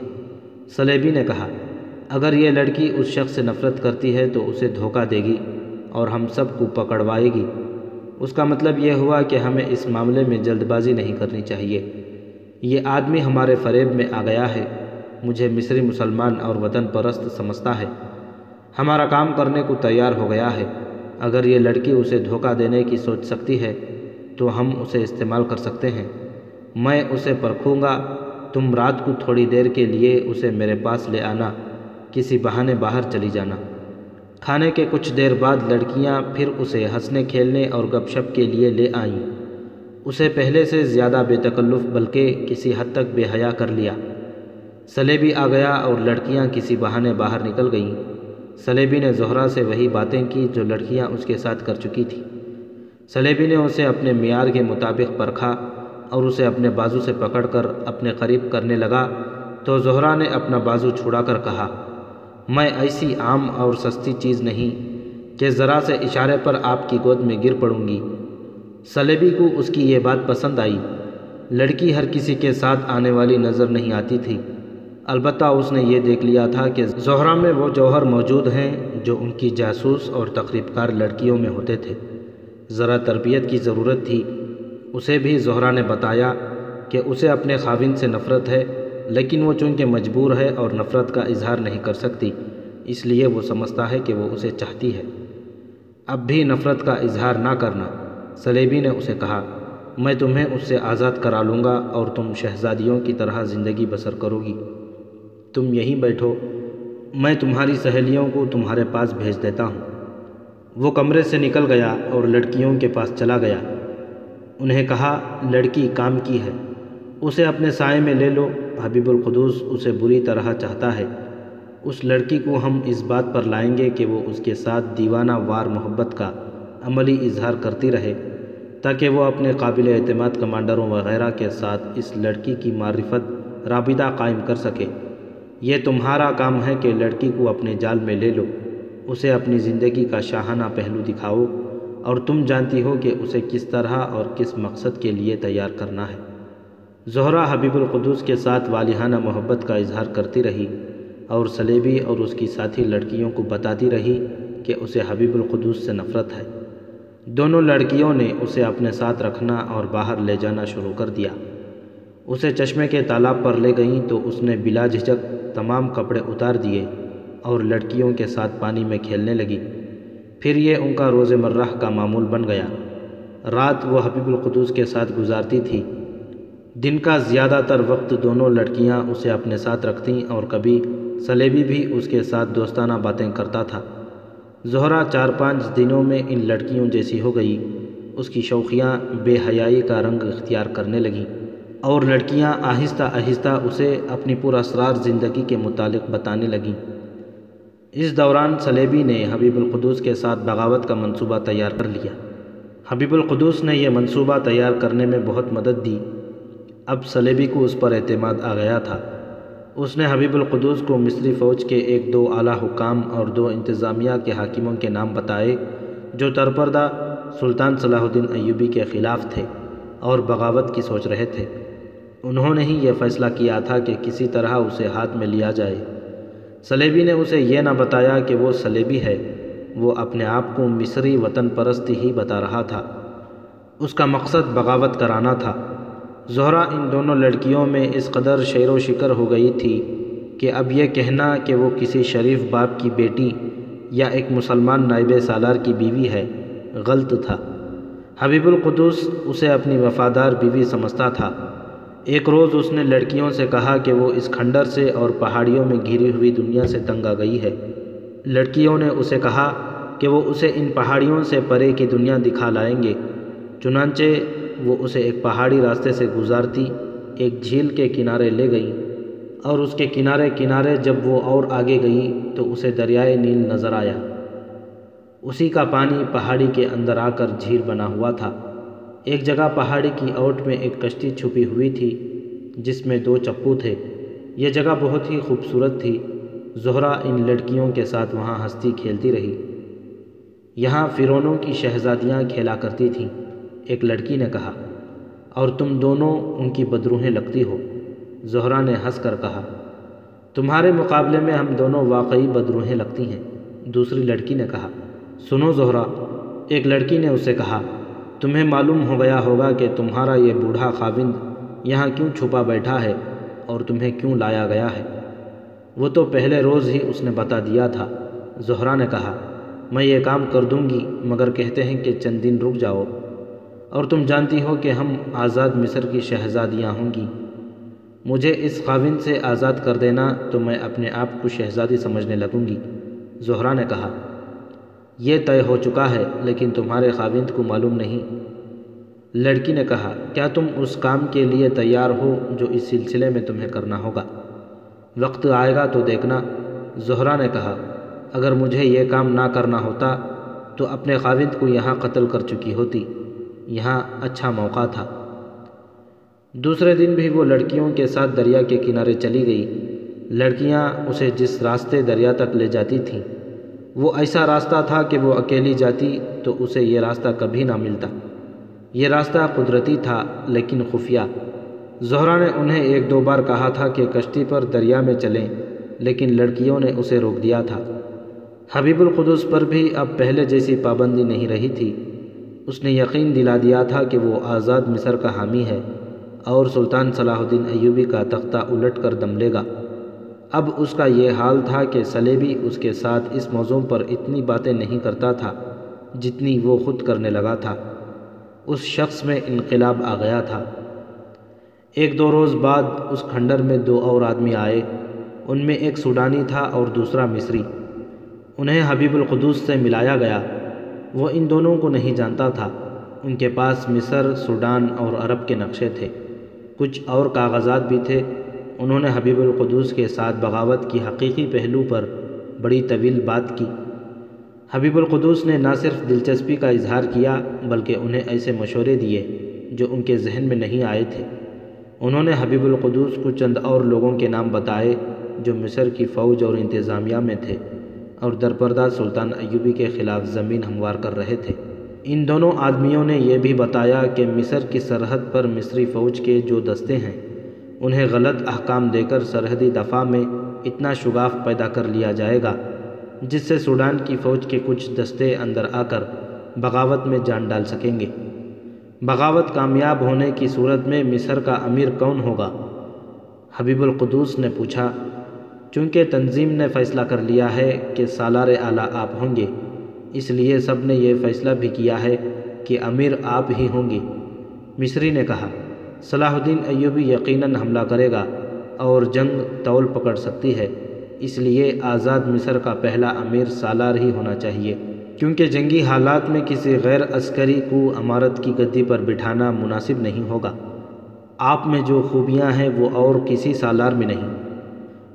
سلیبی نے کہا، اگر یہ لڑکی اس شخص سے نفرت کرتی ہے تو اسے دھوکہ دے گی اور ہم سب کو پکڑوائے گی۔ اس کا مطلب یہ ہوا کہ ہمیں اس معاملے میں جلد بازی نہیں کرنی چاہیے۔ یہ آدمی ہمارے فریب میں آ گیا ہے، مجھے مصری مسلمان اور وطن پرست سمجھتا ہے، ہمارا کام کرنے کو تیار ہو گیا ہے۔ اگر یہ لڑکی اسے دھوکہ دینے کی سوچ سکتی ہے تو ہم اسے استعمال کر سکتے ہیں۔ میں اسے پرکھوں گا، تم رات کو تھوڑی دیر کے لیے اسے میرے پاس لے آنا، کسی بہانے باہر چلی جانا۔ کھانے کے کچھ دیر بعد لڑکیاں پھر اسے ہنسنے کھیلنے اور گپ شپ کے لیے لے آئیں۔ اسے پہلے سے زیادہ بے تکلف بلکہ کسی حد تک بے حیا کر لیا۔ سلیبی آ گیا اور لڑکیاں کسی بہانے باہر نکل گئیں۔ سلیبی نے زہرہ سے وہی باتیں کی جو لڑکیاں اس کے ساتھ کر چکی تھیں۔ سلیبی نے اسے اپنے معیار کے مطابق پرکھا اور اسے اپنے بازو سے پکڑ کر اپنے قریب کرنے لگا تو زہرہ نے اپنا بازو چھڑا کر کہا، میں ایسی عام اور سستی چیز نہیں کہ ذرا سے اشارے پر آپ کی گود میں گر پڑوں گی۔ سلیبی کو اس کی یہ بات پسند آئی۔ لڑکی ہر کسی کے ساتھ آنے والی نظر نہیں آتی تھی، البتہ اس نے یہ دیکھ لیا تھا کہ زہرہ میں وہ جوہر موجود ہیں جو ان کی جاسوس اور تخریب کار لڑکیوں میں ہوتے تھے۔ ذرا تربیت کی ضرورت تھی۔ اسے بھی زہرہ نے بتایا کہ اسے اپنے خاوند سے نفرت ہے، لیکن وہ چونکہ مجبور ہے اور نفرت کا اظہار نہیں کر سکتی، اس لیے وہ سمجھتا ہے کہ وہ اسے چاہتی ہے۔ اب بھی نفرت کا اظہار نہ کرنا، سلیبی نے اسے کہا، میں تمہیں اس سے آزاد کرا لوں گا اور تم شہزادیوں کی طرح زندگی بسر کرو گی۔ تم یہیں بیٹھو، میں تمہاری سہیلیوں کو تمہارے پاس بھیج دیتا ہوں۔ وہ کمرے سے نکل گیا اور لڑکیوں کے پاس چلا گیا۔ انہیں کہا، لڑکی کام کی ہے، اسے اپنے سائے میں لے لو۔ حبیب القدوس اسے بری طرح چاہتا ہے۔ اس لڑکی کو ہم اس بات پر لائیں گے کہ وہ اس کے ساتھ دیوانہ وار محبت کا عملی اظہار کرتی رہے، تاکہ وہ اپنے قابل اعتماد کمانڈروں وغیرہ کے ساتھ اس لڑکی کی معرفت رابطہ قائم کر سکے۔ یہ تمہارا کام ہے کہ لڑکی کو اپنے جال میں لے لو، اسے اپنی زندگی کا شاہانہ پہلو دکھاؤ، اور تم جانتی ہو کہ اسے کس طرح اور کس مقصد کے لیے تیار کرنا ہے۔ زہرہ حبیب القدوس کے ساتھ والہانہ محبت کا اظہار کرتی رہی اور سلیبی اور اس کی ساتھی لڑکیوں کو بتاتی رہی کہ اسے حبیب القدوس سے نفرت ہے۔ دونوں لڑکیوں نے اسے اپنے ساتھ رکھنا اور باہر لے جانا شروع کر دیا۔ اسے چشمے کے تالاب پر لے گئیں تو اس نے بلا جھجک تمام کپڑے اتار دیے اور لڑکیوں کے ساتھ پانی میں کھیلنے لگی۔ پھر یہ ان کا روز مرہ کا معمول بن گیا۔ رات وہ حبیب القدوس کے ساتھ گزارتی تھی، دن کا زیادہ تر وقت دونوں لڑکیاں اسے اپنے ساتھ رکھتیں اور کبھی سلیبی بھی اس کے ساتھ دوستانہ باتیں کرتا تھا۔ زہرہ 4-5 دنوں میں ان لڑکیوں جیسی ہو گئی۔ اس کی شوخیاں بے حیائی کا رنگ اختیار کرنے لگیں اور لڑکیاں آہستہ آہستہ اسے اپنی پراسرار زندگی کے متعلق بتانے لگیں۔ اس دوران سلیبی نے حبیب القدوس کے ساتھ بغاوت کا منصوبہ تیار کر لیا۔ حبیب القدوس نے یہ منصوبہ تیار کرنے میں بہت مدد دی۔ اب سلیبی کو اس پر اعتماد آ گیا تھا۔ اس نے حبیب القدوس کو مصری فوج کے 1-2 اعلیٰ حکام اور 2 انتظامیہ کے حاکموں کے نام بتائے جو ترپردہ سلطان صلاح الدین ایوبی کے خلاف تھے اور بغاوت کی سوچ رہے تھے۔ انہوں نے ہی یہ فیصلہ کیا تھا کہ کسی طرح اسے ہاتھ میں لیا جائے۔ سلیبی نے اسے یہ نہ بتایا کہ وہ سلیبی ہے، وہ اپنے آپ کو مصری وطن پرست ہی بتا رہا تھا۔ اس کا مقصد بغاوت کرانا تھا۔ زہرہ ان دونوں لڑکیوں میں اس قدر شیر و شکر ہو گئی تھی کہ اب یہ کہنا کہ وہ کسی شریف باپ کی بیٹی یا ایک مسلمان نائب سالار کی بیوی ہے غلط تھا۔ حبیب القدوس اسے اپنی وفادار بیوی سمجھتا تھا۔ ایک روز اس نے لڑکیوں سے کہا کہ وہ اس کھنڈر سے اور پہاڑیوں میں گھری ہوئی دنیا سے تنگ آ گئی ہے۔ لڑکیوں نے اسے کہا کہ وہ اسے ان پہاڑیوں سے پرے کی دنیا دکھا لائیں گے۔ چنانچہ وہ اسے ایک پہاڑی راستے سے گزارتی ایک جھیل کے کنارے لے گئیں، اور اس کے کنارے کنارے جب وہ اور آگے گئی تو اسے دریائے نیل نظر آیا۔ اسی کا پانی پہاڑی کے اندر آ کر جھیل بنا ہوا تھا۔ ایک جگہ پہاڑی کی اوٹ میں ایک کشتی چھپی ہوئی تھی جس میں 2 چپو تھے۔ یہ جگہ بہت ہی خوبصورت تھی۔ زہرہ ان لڑکیوں کے ساتھ وہاں ہنستی کھیلتی رہی۔ یہاں فرعونوں کی شہزادیاں کھیلا کرتی تھیں۔ ایک لڑکی نے کہا، اور تم دونوں ان کی بدروہیں لگتی ہو۔ زہرہ نے ہنس کر کہا، تمہارے مقابلے میں ہم دونوں واقعی بدروہیں لگتی ہیں۔ دوسری لڑکی نے کہا، سنو زہرہ، ایک لڑکی نے اسے کہا، تمہیں معلوم ہو گیا ہوگا کہ تمہارا یہ بوڑھا خاوند یہاں کیوں چھپا بیٹھا ہے اور تمہیں کیوں لایا گیا ہے؟ وہ تو پہلے روز ہی اس نے بتا دیا تھا۔ زہرہ نے کہا، میں یہ کام کر دوں گی مگر کہتے ہیں کہ چند دن رک جاؤ، اور تم جانتی ہو کہ ہم آزاد مصر کی شہزادیاں ہوں گی۔ مجھے اس خاوند سے آزاد کر دینا تو میں اپنے آپ کو شہزادی سمجھنے لگوں گی۔ زہرہ نے کہا، یہ طے ہو چکا ہے لیکن تمہارے خاوند کو معلوم نہیں۔ لڑکی نے کہا، کیا تم اس کام کے لیے تیار ہو جو اس سلسلے میں تمہیں کرنا ہوگا؟ وقت آئے گا تو دیکھنا۔ زہرہ نے کہا، اگر مجھے یہ کام نہ کرنا ہوتا تو اپنے خاوند کو یہاں قتل کر چکی ہوتی۔ یہاں اچھا موقع تھا۔ دوسرے دن بھی وہ لڑکیوں کے ساتھ دریا کے کنارے چلی گئی۔ لڑکیاں اسے جس راستے دریا تک لے جاتی تھیں وہ ایسا راستہ تھا کہ وہ اکیلی جاتی تو اسے یہ راستہ کبھی نہ ملتا۔ یہ راستہ قدرتی تھا لیکن خفیہ۔ زہرہ نے انہیں ایک دو بار کہا تھا کہ کشتی پر دریا میں چلیں، لیکن لڑکیوں نے اسے روک دیا تھا۔ حبیب القدس پر بھی اب پہلے جیسی پابندی نہیں رہی تھی۔ اس نے یقین دلا دیا تھا کہ وہ آزاد مصر کا حامی ہے اور سلطان صلاح الدین ایوبی کا تختہ الٹ کر دم لے گا۔ اب اس کا یہ حال تھا کہ صلیبی اس کے ساتھ اس موضوع پر اتنی باتیں نہیں کرتا تھا جتنی وہ خود کرنے لگا تھا۔ اس شخص میں انقلاب آ گیا تھا۔ ایک دو روز بعد اس کھنڈر میں دو اور آدمی آئے۔ ان میں ایک سوڈانی تھا اور دوسرا مصری۔ انہیں حبیب القدس سے ملایا گیا۔ وہ ان دونوں کو نہیں جانتا تھا۔ ان کے پاس مصر، سوڈان اور عرب کے نقشے تھے۔ کچھ اور کاغذات بھی تھے۔ انہوں نے حبیب القدس کے ساتھ بغاوت کی حقیقی پہلو پر بڑی طویل بات کی۔ حبیب القدس نے نہ صرف دلچسپی کا اظہار کیا بلکہ انہیں ایسے مشورے دیے جو ان کے ذہن میں نہیں آئے تھے۔ انہوں نے حبیب القدس کو چند اور لوگوں کے نام بتائے جو مصر کی فوج اور انتظامیہ میں تھے اور درپردہ سلطان ایوبی کے خلاف زمین ہموار کر رہے تھے۔ ان دونوں آدمیوں نے یہ بھی بتایا کہ مصر کی سرحد پر مصری فوج کے جو دستے ہیں انہیں غلط احکام دے کر سرحدی دفاع میں اتنا شگاف پیدا کر لیا جائے گا جس سے سوڈان کی فوج کے کچھ دستے اندر آ کر بغاوت میں جان ڈال سکیں گے۔ بغاوت کامیاب ہونے کی صورت میں مصر کا امیر کون ہوگا؟ حبیب القدس نے پوچھا۔ چونکہ تنظیم نے فیصلہ کر لیا ہے کہ سالار اعلیٰ آپ ہوں گے، اس لیے سب نے یہ فیصلہ بھی کیا ہے کہ امیر آپ ہی ہوں گے۔ مصری نے کہا، صلاح الدین ایوبی یقیناً حملہ کرے گا اور جنگ طول پکڑ سکتی ہے، اس لیے آزاد مصر کا پہلا امیر سالار ہی ہونا چاہیے، کیونکہ جنگی حالات میں کسی غیر عسکری کو امارت کی گدی پر بٹھانا مناسب نہیں ہوگا۔ آپ میں جو خوبیاں ہیں وہ اور کسی سالار میں نہیں۔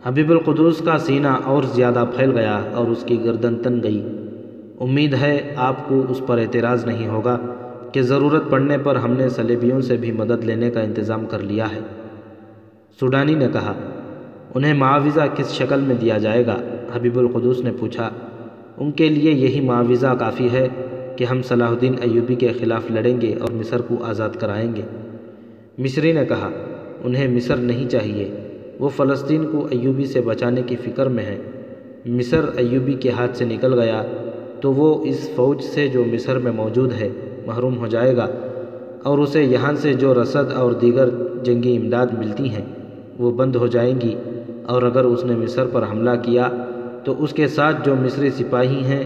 حبیب القدس کا سینہ اور زیادہ پھیل گیا اور اس کی گردن تن گئی۔ امید ہے آپ کو اس پر اعتراض نہیں ہوگا کہ ضرورت پڑنے پر ہم نے صلیبیوں سے بھی مدد لینے کا انتظام کر لیا ہے۔ سوڈانی نے کہا، انہیں معاوضہ کس شکل میں دیا جائے گا؟ حبیب القدس نے پوچھا۔ ان کے لیے یہی معاوضہ کافی ہے کہ ہم صلاح الدین ایوبی کے خلاف لڑیں گے اور مصر کو آزاد کرائیں گے۔ مصری نے کہا، انہیں مصر نہیں چاہیے، وہ فلسطین کو ایوبی سے بچانے کی فکر میں ہیں۔ مصر ایوبی کے ہاتھ سے نکل گیا تو وہ اس فوج سے جو مصر میں موجود ہے محروم ہو جائے گا اور اسے یہاں سے جو رسد اور دیگر جنگی امداد ملتی ہیں وہ بند ہو جائیں گی، اور اگر اس نے مصر پر حملہ کیا تو اس کے ساتھ جو مصری سپاہی ہیں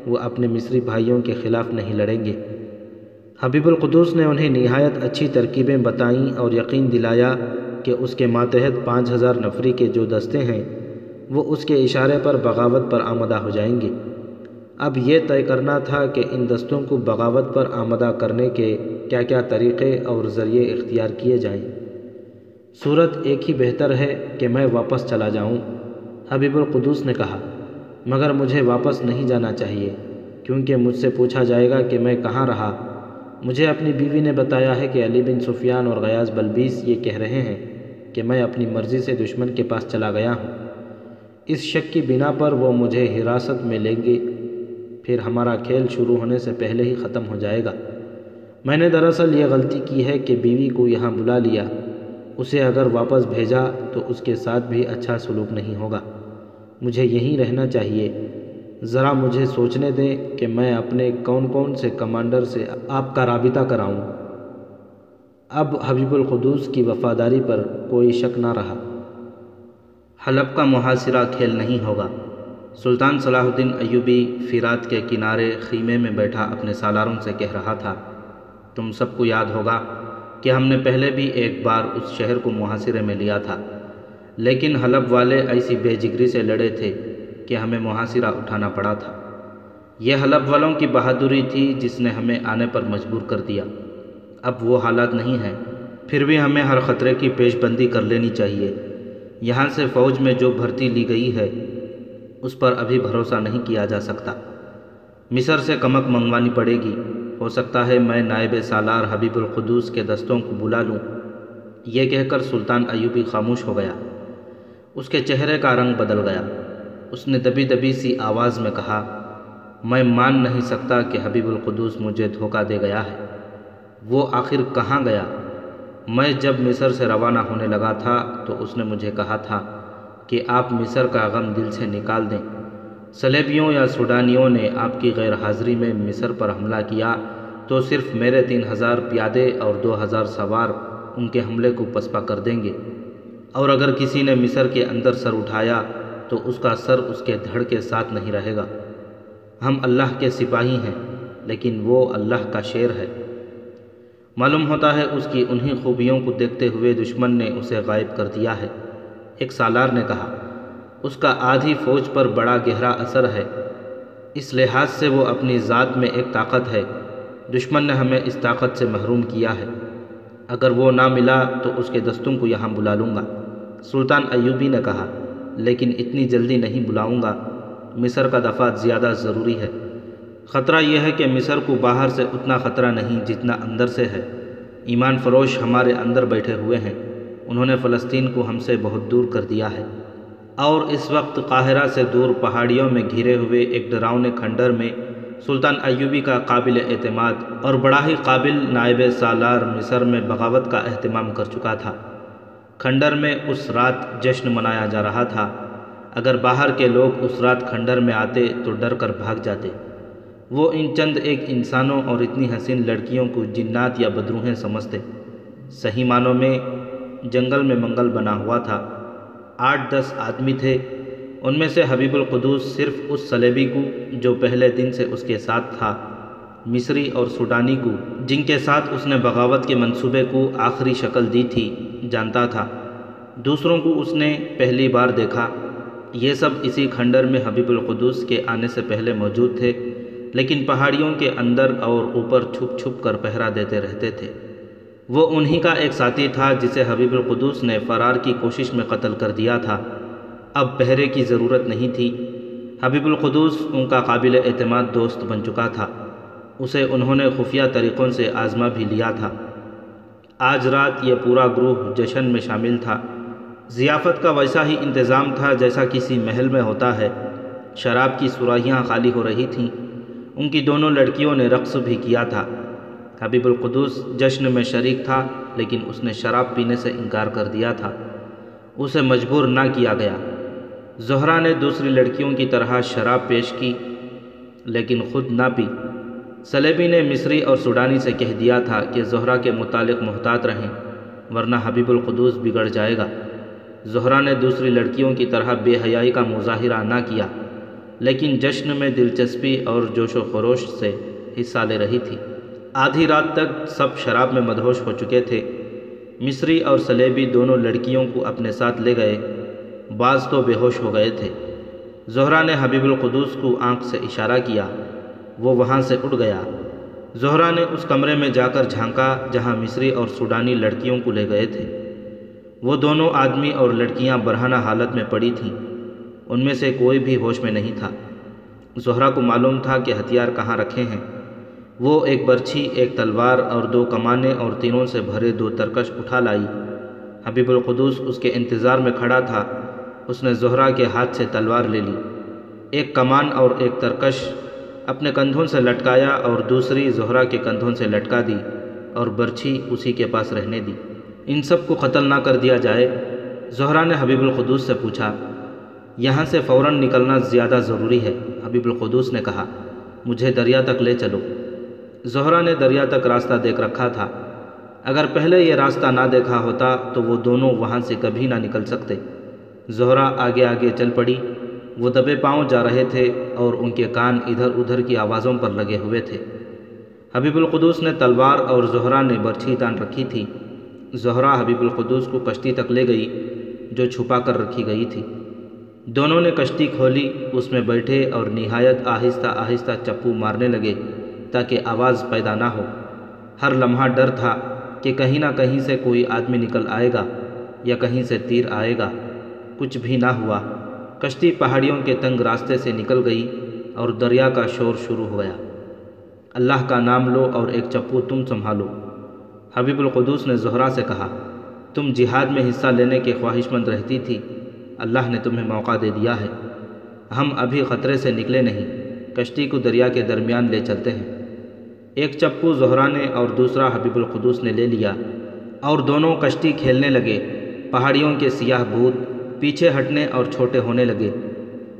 وہ اپنے مصری بھائیوں کے خلاف نہیں لڑیں گے۔ حبیب القدس نے انہیں نہایت اچھی ترکیبیں بتائیں اور یقین دلایا کہ اس کے ماتحت 5000 نفری کے جو دستے ہیں وہ اس کے اشارے پر بغاوت پر آمدہ ہو جائیں گے۔ اب یہ طے کرنا تھا کہ ان دستوں کو بغاوت پر آمدہ کرنے کے کیا کیا طریقے اور ذریعے اختیار کیے جائیں۔ صورت ایک ہی بہتر ہے کہ میں واپس چلا جاؤں، حبیب القدس نے کہا، مگر مجھے واپس نہیں جانا چاہیے کیونکہ مجھ سے پوچھا جائے گا کہ میں کہاں رہا۔ مجھے اپنی بیوی نے بتایا ہے کہ علی بن سفیان اور غیاث بلبیس یہ کہہ رہے ہیں کہ میں اپنی مرضی سے دشمن کے پاس چلا گیا ہوں۔ اس شک کی بنا پر وہ مجھے حراست میں لیں گے، پھر ہمارا کھیل شروع ہونے سے پہلے ہی ختم ہو جائے گا۔ میں نے دراصل یہ غلطی کی ہے کہ بیوی کو یہاں بلا لیا، اسے اگر واپس بھیجا تو اس کے ساتھ بھی اچھا سلوک نہیں ہوگا۔ مجھے یہیں رہنا چاہیے۔ ذرا مجھے سوچنے دیں کہ میں اپنے کون کون سے کمانڈر سے آپ کا رابطہ کراؤں۔ اب حبیب القدوس کی وفاداری پر کوئی شک نہ رہا۔ حلب کا محاصرہ کھیل نہیں ہوگا۔ سلطان صلاح الدین ایوبی فرات کے کنارے خیمے میں بیٹھا اپنے سالاروں سے کہہ رہا تھا، تم سب کو یاد ہوگا کہ ہم نے پہلے بھی ایک بار اس شہر کو محاصرے میں لیا تھا، لیکن حلب والے ایسی بے جگری سے لڑے تھے کہ ہمیں محاصرہ اٹھانا پڑا تھا۔ یہ حلب والوں کی بہادری تھی جس نے ہمیں آنے پر مجبور کر دیا۔ اب وہ حالات نہیں ہیں، پھر بھی ہمیں ہر خطرے کی پیش بندی کر لینی چاہیے۔ یہاں سے فوج میں جو بھرتی لی گئی ہے اس پر ابھی بھروسہ نہیں کیا جا سکتا۔ مصر سے کمک منگوانی پڑے گی۔ ہو سکتا ہے میں نائب سالار حبیب القدوس کے دستوں کو بلا لوں۔ یہ کہہ کر سلطان ایوبی خاموش ہو گیا۔ اس کے چہرے کا رنگ بدل گیا۔ اس نے دبی دبی سی آواز میں کہا، میں مان نہیں سکتا کہ حبیب القدوس مجھے دھوکہ دے گیا ہے۔ وہ آخر کہاں گیا؟ میں جب مصر سے روانہ ہونے لگا تھا تو اس نے مجھے کہا تھا کہ آپ مصر کا غم دل سے نکال دیں۔ صلیبیوں یا سوڈانیوں نے آپ کی غیر حاضری میں مصر پر حملہ کیا تو صرف میرے 3000 پیادے اور 2000 سوار ان کے حملے کو پسپا کر دیں گے، اور اگر کسی نے مصر کے اندر سر اٹھایا تو اس کا سر اس کے دھڑ کے ساتھ نہیں رہے گا۔ ہم اللہ کے سپاہی ہیں، لیکن وہ اللہ کا شیر ہے۔ معلوم ہوتا ہے اس کی انہی خوبیوں کو دیکھتے ہوئے دشمن نے اسے غائب کر دیا ہے۔ ایک سالار نے کہا، اس کا آدھی فوج پر بڑا گہرا اثر ہے، اس لحاظ سے وہ اپنی ذات میں ایک طاقت ہے۔ دشمن نے ہمیں اس طاقت سے محروم کیا ہے۔ اگر وہ نہ ملا تو اس کے دستوں کو یہاں بلا لوں گا۔ سلطان ایوبی نے کہا، لیکن اتنی جلدی نہیں بلاؤں گا۔ مصر کا دفاع زیادہ ضروری ہے۔ خطرہ یہ ہے کہ مصر کو باہر سے اتنا خطرہ نہیں جتنا اندر سے ہے۔ ایمان فروش ہمارے اندر بیٹھے ہوئے ہیں، انہوں نے فلسطین کو ہم سے بہت دور کر دیا ہے، اور اس وقت قاہرہ سے دور پہاڑیوں میں گھرے ہوئے ایک ڈراؤنے کھنڈر میں سلطان ایوبی کا قابل اعتماد اور بڑا ہی قابل نائب سالار مصر میں بغاوت کا اہتمام کر چکا تھا۔ کھنڈر میں اس رات جشن منایا جا رہا تھا۔ اگر باہر کے لوگ اس رات کھنڈر میں آتے تو ڈر کر بھاگ جاتے۔ وہ ان چند ایک انسانوں اور اتنی حسین لڑکیوں کو جنات یا بدروہیں سمجھتے۔ صحیح معنوں میں جنگل میں منگل بنا ہوا تھا۔ 8-10 آدمی تھے، ان میں سے حبیب القدوس صرف اس صلیبی کو جو پہلے دن سے اس کے ساتھ تھا، مصری اور سوڈانی کو جن کے ساتھ اس نے بغاوت کے منصوبے کو آخری شکل دی تھی جانتا تھا۔ دوسروں کو اس نے پہلی بار دیکھا۔ یہ سب اسی کھنڈر میں حبیب القدوس کے آنے سے پہلے موجود تھے، لیکن پہاڑیوں کے اندر اور اوپر چھپ چھپ کر پہرا دیتے رہتے تھے۔ وہ انہی کا ایک ساتھی تھا جسے حبیب القدوس نے فرار کی کوشش میں قتل کر دیا تھا۔ اب پہرے کی ضرورت نہیں تھی۔ حبیب القدوس ان کا قابل اعتماد دوست بن چکا تھا۔ اسے انہوں نے خفیہ طریقوں سے آزما بھی لیا تھا۔ آج رات یہ پورا گروہ جشن میں شامل تھا۔ ضیافت کا ویسا ہی انتظام تھا جیسا کسی محل میں ہوتا ہے۔ شراب کی سراہیاں خالی ہو رہی تھیں۔ ان کی دونوں لڑکیوں نے رقص بھی کیا تھا۔ حبیب القدوس جشن میں شریک تھا، لیکن اس نے شراب پینے سے انکار کر دیا تھا۔ اسے مجبور نہ کیا گیا۔ زہرا نے دوسری لڑکیوں کی طرح شراب پیش کی، لیکن خود نہ پی۔ صلیبی نے مصری اور سوڈانی سے کہہ دیا تھا کہ زہرا کے متعلق محتاط رہیں، ورنہ حبیب القدوس بگڑ جائے گا۔ زہرا نے دوسری لڑکیوں کی طرح بے حیائی کا مظاہرہ نہ کیا، لیکن جشن میں دلچسپی اور جوش و خروش سے حصہ لے رہی تھی۔ آدھی رات تک سب شراب میں مدہوش ہو چکے تھے۔ مصری اور صلیبی دونوں لڑکیوں کو اپنے ساتھ لے گئے، بعض تو بے ہوش ہو گئے تھے۔ زہرا نے حبیب القدوس کو آنکھ سے اشارہ کیا، وہ وہاں سے اٹھ گیا۔ زہرا نے اس کمرے میں جا کر جھانکا جہاں مصری اور سوڈانی لڑکیوں کو لے گئے تھے۔ وہ دونوں آدمی اور لڑکیاں برہنہ حالت میں پڑی تھیں، ان میں سے کوئی بھی ہوش میں نہیں تھا۔ زہرا کو معلوم تھا کہ ہتھیار کہاں رکھے ہیں۔ وہ ایک برچھی، ایک تلوار اور 2 کمانیں اور تیروں سے بھرے 2 ترکش اٹھا لائی۔ حبیب القدوس اس کے انتظار میں کھڑا تھا۔ اس نے زہرہ کے ہاتھ سے تلوار لے لی، ایک کمان اور ایک ترکش اپنے کندھوں سے لٹکایا اور دوسری زہرہ کے کندھوں سے لٹکا دی اور برچھی اسی کے پاس رہنے دی۔ ان سب کو قتل نہ کر دیا جائے؟ زہرہ نے حبیب القدوس سے پوچھا۔ یہاں سے فوراً نکلنا زیادہ ضروری ہے، حبیب القدوس نے کہا۔ مجھے دریا تک لے چلو۔ زہرہ نے دریا تک راستہ دیکھ رکھا تھا، اگر پہلے یہ راستہ نہ دیکھا ہوتا تو وہ دونوں وہاں سے کبھی نہ نکل سکتے۔ زہرہ آگے آگے چل پڑی، وہ دبے پاؤں جا رہے تھے اور ان کے کان ادھر ادھر کی آوازوں پر لگے ہوئے تھے۔ حبیب القدوس نے تلوار اور زہرہ نے برچھی تان رکھی تھی۔ زہرہ حبیب القدوس کو کشتی تک لے گئی جو چھپا کر رکھی گئی تھی۔ دونوں نے کشتی کھولی، اس میں بیٹھے اور نہایت آہستہ آہستہ چپو مارنے لگے تاکہ آواز پیدا نہ ہو۔ ہر لمحہ ڈر تھا کہ کہیں نہ کہیں سے کوئی آدمی نکل آئے گا یا کہیں سے تیر آئے گا۔ کچھ بھی نہ ہوا، کشتی پہاڑیوں کے تنگ راستے سے نکل گئی اور دریا کا شور شروع ہو گیا۔ اللہ کا نام لو اور ایک چپو تم سنبھالو، حبیب القدوس نے زہرہ سے کہا۔ تم جہاد میں حصہ لینے کے خواہش مند رہتی تھی، اللہ نے تمہیں موقع دے دیا ہے۔ ہم ابھی خطرے سے نکلے نہیں، کشتی کو دریا کے درمیان لے چلتے ہیں۔ ایک چپو زہرہ نے اور دوسرا حبیب القدوس نے لے لیا اور دونوں کشتی کھیلنے لگے۔ پہاڑیوں کے سیاہ بھوت پیچھے ہٹنے اور چھوٹے ہونے لگے۔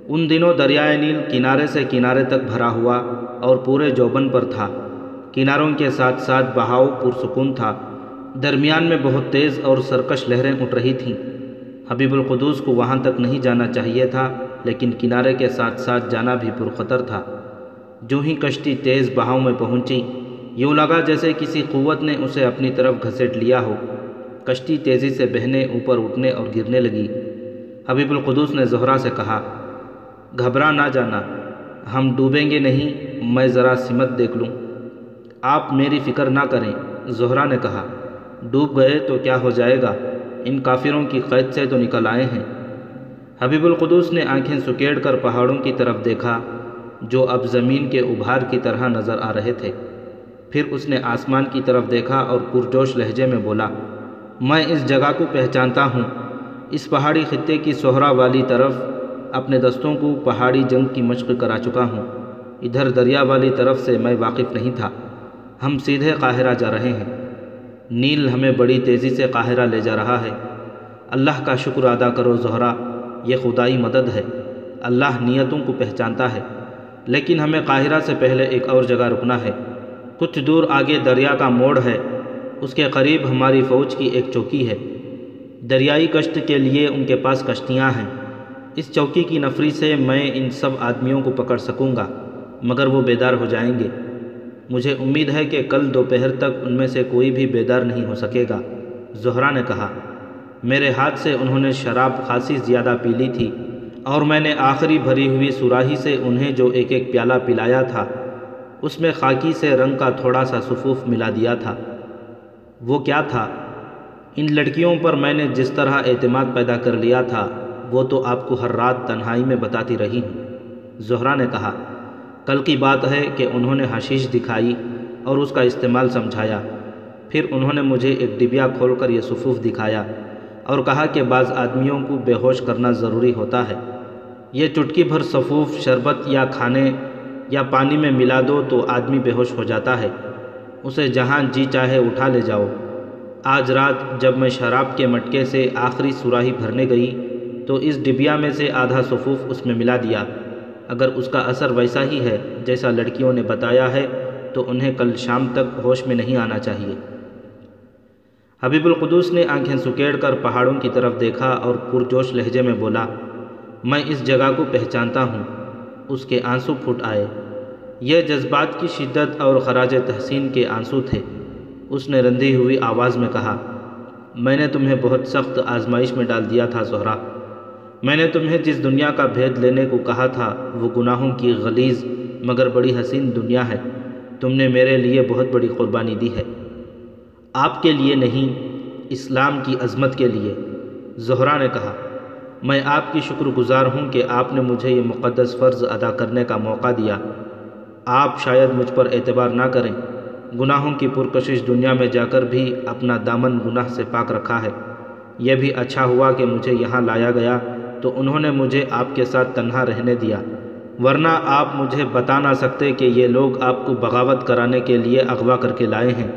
ان دنوں دریائے نیل کنارے سے کنارے تک بھرا ہوا اور پورے جوبن پر تھا۔ کناروں کے ساتھ ساتھ بہاؤ پرسکون تھا، درمیان میں بہت تیز اور سرکش لہریں اٹھ رہی تھیں۔ حبیب القدوس کو وہاں تک نہیں جانا چاہیے تھا، لیکن کنارے کے ساتھ ساتھ جانا بھی پرخطر تھا۔ جو ہی کشتی تیز بہاؤ میں پہنچی، یوں لگا جیسے کسی قوت نے اسے اپنی طرف گھسیٹ لیا ہو۔ کشتی تیزی سے بہنے، اوپر اٹھنے اور گرنے لگی۔ حبیب القدوس نے زہرہ سے کہا، گھبرا نہ جانا، ہم ڈوبیں گے نہیں، میں ذرا سمت دیکھ لوں۔ آپ میری فکر نہ کریں، زہرہ نے کہا۔ ڈوب گئے تو کیا ہو جائے گا، ان کافروں کی قید سے تو نکل آئے ہیں۔ حبیب القدوس نے آنکھیں سکیڑ کر پہاڑوں کی طرف دیکھا جو اب زمین کے ابھار کی طرح نظر آ رہے تھے۔ پھر اس نے آسمان کی طرف دیکھا اور پرجوش لہجے میں بولا، میں اس جگہ کو پہچانتا ہوں، اس پہاڑی خطے کی صحرا والی طرف اپنے دستوں کو پہاڑی جنگ کی مشق کرا چکا ہوں۔ ادھر دریا والی طرف سے میں واقف نہیں تھا۔ ہم سیدھے قاہرہ جا رہے ہیں۔ نیل ہمیں بڑی تیزی سے قاہرہ لے جا رہا ہے۔ اللہ کا شکر ادا کرو زہرہ، یہ خدائی مدد ہے۔ اللہ نیتوں کو پہچانتا ہے، لیکن ہمیں قاہرہ سے پہلے ایک اور جگہ رکنا ہے۔ کچھ دور آگے دریا کا موڑ ہے، اس کے قریب ہماری فوج کی ایک چوکی ہے۔ دریائی کشت کے لیے ان کے پاس کشتیاں ہیں۔ اس چوکی کی نفری سے میں ان سب آدمیوں کو پکڑ سکوں گا، مگر وہ بیدار ہو جائیں گے۔ مجھے امید ہے کہ کل دوپہر تک ان میں سے کوئی بھی بیدار نہیں ہو سکے گا، زہرہ نے کہا۔ میرے ہاتھ سے انہوں نے شراب خاصی زیادہ پی لی تھی اور میں نے آخری بھری ہوئی سراہی سے انہیں جو ایک ایک پیالہ پلایا تھا، اس میں خاکی سے رنگ کا تھوڑا سا سفوف ملا دیا تھا۔ وہ کیا تھا؟ ان لڑکیوں پر میں نے جس طرح اعتماد پیدا کر لیا تھا وہ تو آپ کو ہر رات تنہائی میں بتاتی رہی ہوں، زہرہ نے کہا۔ کل کی بات ہے کہ انہوں نے حشیش دکھائی اور اس کا استعمال سمجھایا۔ پھر انہوں نے مجھے ایک ڈبیا کھول کر یہ سفوف دکھایا اور کہا کہ بعض آدمیوں کو بے ہوش کرنا ضروری ہوتا ہے۔ یہ چٹکی بھر سفوف شربت یا کھانے یا پانی میں ملا دو تو آدمی بے ہوش ہو جاتا ہے، اسے جہاں جی چاہے اٹھا لے جاؤ۔ آج رات جب میں شراب کے مٹکے سے آخری سراہی بھرنے گئی تو اس ڈبیا میں سے آدھا سفوف اس میں ملا دیا۔ اگر اس کا اثر ویسا ہی ہے جیسا لڑکیوں نے بتایا ہے تو انہیں کل شام تک ہوش میں نہیں آنا چاہیے۔ حبیب القدوس نے آنکھیں سکیڑ کر پہاڑوں کی طرف دیکھا اور پرجوش لہجے میں بولا، میں اس جگہ کو پہچانتا ہوں۔ اس کے آنسو پھوٹ آئے۔ یہ جذبات کی شدت اور خراج تحسین کے آنسو تھے۔ اس نے رندی ہوئی آواز میں کہا، میں نے تمہیں بہت سخت آزمائش میں ڈال دیا تھا زہرہ۔ میں نے تمہیں جس دنیا کا بھید لینے کو کہا تھا وہ گناہوں کی غلیظ مگر بڑی حسین دنیا ہے۔ تم نے میرے لیے بہت بڑی قربانی دی ہے، آپ کے لیے نہیں، اسلام کی عظمت کے لیے، زہرہ نے کہا۔ میں آپ کی شکر گزار ہوں کہ آپ نے مجھے یہ مقدس فرض ادا کرنے کا موقع دیا۔ آپ شاید مجھ پر اعتبار نہ کریں، گناہوں کی پرکشش دنیا میں جا کر بھی اپنا دامن گناہ سے پاک رکھا ہے۔ یہ بھی اچھا ہوا کہ مجھے یہاں لایا گیا تو انہوں نے مجھے آپ کے ساتھ تنہا رہنے دیا، ورنہ آپ مجھے بتا نہ سکتے کہ یہ لوگ آپ کو بغاوت کرانے کے لیے اغوا کر کے لائے ہیں،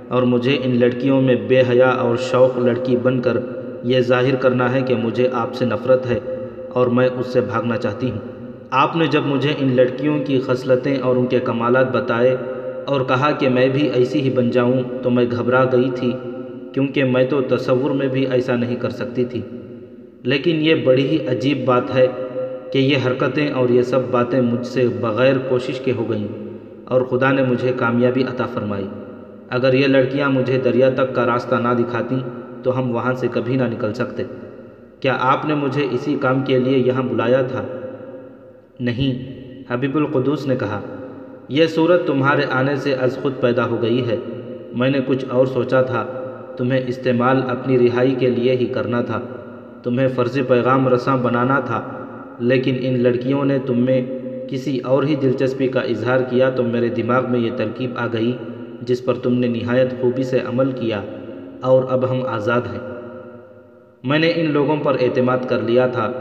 اور مجھے ان لڑکیوں میں بے حیا اور شوق لڑکی بن کر یہ ظاہر کرنا ہے کہ مجھے آپ سے نفرت ہے اور میں اس سے بھاگنا چاہتی ہوں۔ آپ نے جب مجھے ان لڑکیوں کی خصلتیں اور ان کے کمالات بتائے اور کہا کہ میں بھی ایسی ہی بن جاؤں تو میں گھبرا گئی تھی، کیونکہ میں تو تصور میں بھی ایسا نہیں کر سکتی تھی۔ لیکن یہ بڑی ہی عجیب بات ہے کہ یہ حرکتیں اور یہ سب باتیں مجھ سے بغیر کوشش کے ہو گئیں، اور خدا نے مجھے کامیابی عطا فرمائی۔ اگر یہ لڑکیاں مجھے دریا تک کا راستہ نہ دکھاتیں تو ہم وہاں سے کبھی نہ نکل سکتے۔ کیا آپ نے مجھے اسی کام کے لیے یہاں بلایا تھا؟ نہیں، حبیب القدوس نے کہا، یہ صورت تمہارے آنے سے از خود پیدا ہو گئی ہے۔ میں نے کچھ اور سوچا تھا، تمہیں استعمال اپنی رہائی کے لیے ہی کرنا تھا، تمہیں فرضی پیغام رساں بنانا تھا، لیکن ان لڑکیوں نے تم میں کسی اور ہی دلچسپی کا اظہار کیا تو میرے دماغ میں یہ ترکیب آ گئی جس پر تم نے نہایت خوبی سے عمل کیا، اور اب ہم آزاد ہیں۔ میں نے ان لوگوں پر اعتماد کر لیا تھا۔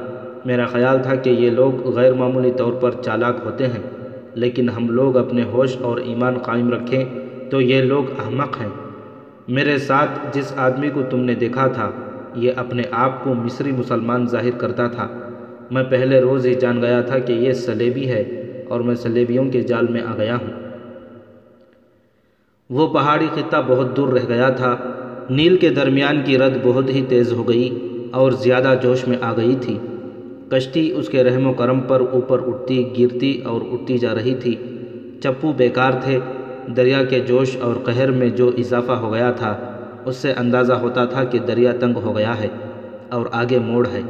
میرا خیال تھا کہ یہ لوگ غیر معمولی طور پر چالاک ہوتے ہیں، لیکن ہم لوگ اپنے ہوش اور ایمان قائم رکھیں تو یہ لوگ احمق ہیں۔ میرے ساتھ جس آدمی کو تم نے دیکھا تھا یہ اپنے آپ کو مصری مسلمان ظاہر کرتا تھا۔ میں پہلے روز ہی جان گیا تھا کہ یہ صلیبی ہے اور میں صلیبیوں کے جال میں آ گیا ہوں۔ وہ پہاڑی خطہ بہت دور رہ گیا تھا۔ نیل کے درمیان کی رد بہت ہی تیز ہو گئی اور زیادہ جوش میں آ گئی تھی۔ کشتی اس کے رحم و کرم پر اوپر اٹھتی گرتی اور اٹھتی جا رہی تھی۔ چپو بیکار تھے۔ دریا کے جوش اور قہر میں جو اضافہ ہو گیا تھا اس سے اندازہ ہوتا تھا کہ دریا تنگ ہو گیا ہے اور آگے موڑ ہے۔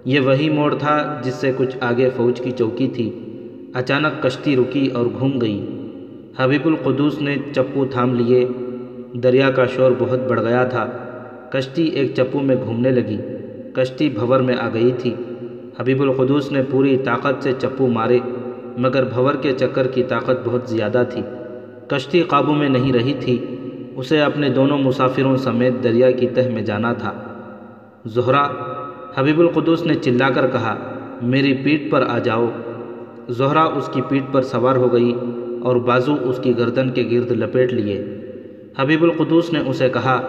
یہ وہی موڑ تھا جس سے کچھ آگے فوج کی چوکی تھی۔ اچانک کشتی رکی اور گھوم گئی۔ حبیب القدوس نے چپو تھام لیے۔ دریا کا شور بہت بڑھ گیا تھا۔ کشتی ایک چپو میں گھومنے لگی۔ کشتی بھنور میں آ گئی تھی۔ حبیب القدوس نے پوری طاقت سے چپو مارے، مگر بھنور کے چکر کی طاقت بہت زیادہ تھی۔ کشتی قابو میں نہیں رہی تھی۔ اسے اپنے دونوں مسافروں سمیت دریا کی تہ میں جانا تھا۔ زہرہ، حبیب القدوس نے چلا کر کہا، میری پیٹھ پر آ جاؤ۔ زہرہ اس کی پیٹھ پر سوار ہو گئی اور بازو اس کی گردن کے گرد لپیٹ لیے۔ حبیب القدوس نے اسے کہا،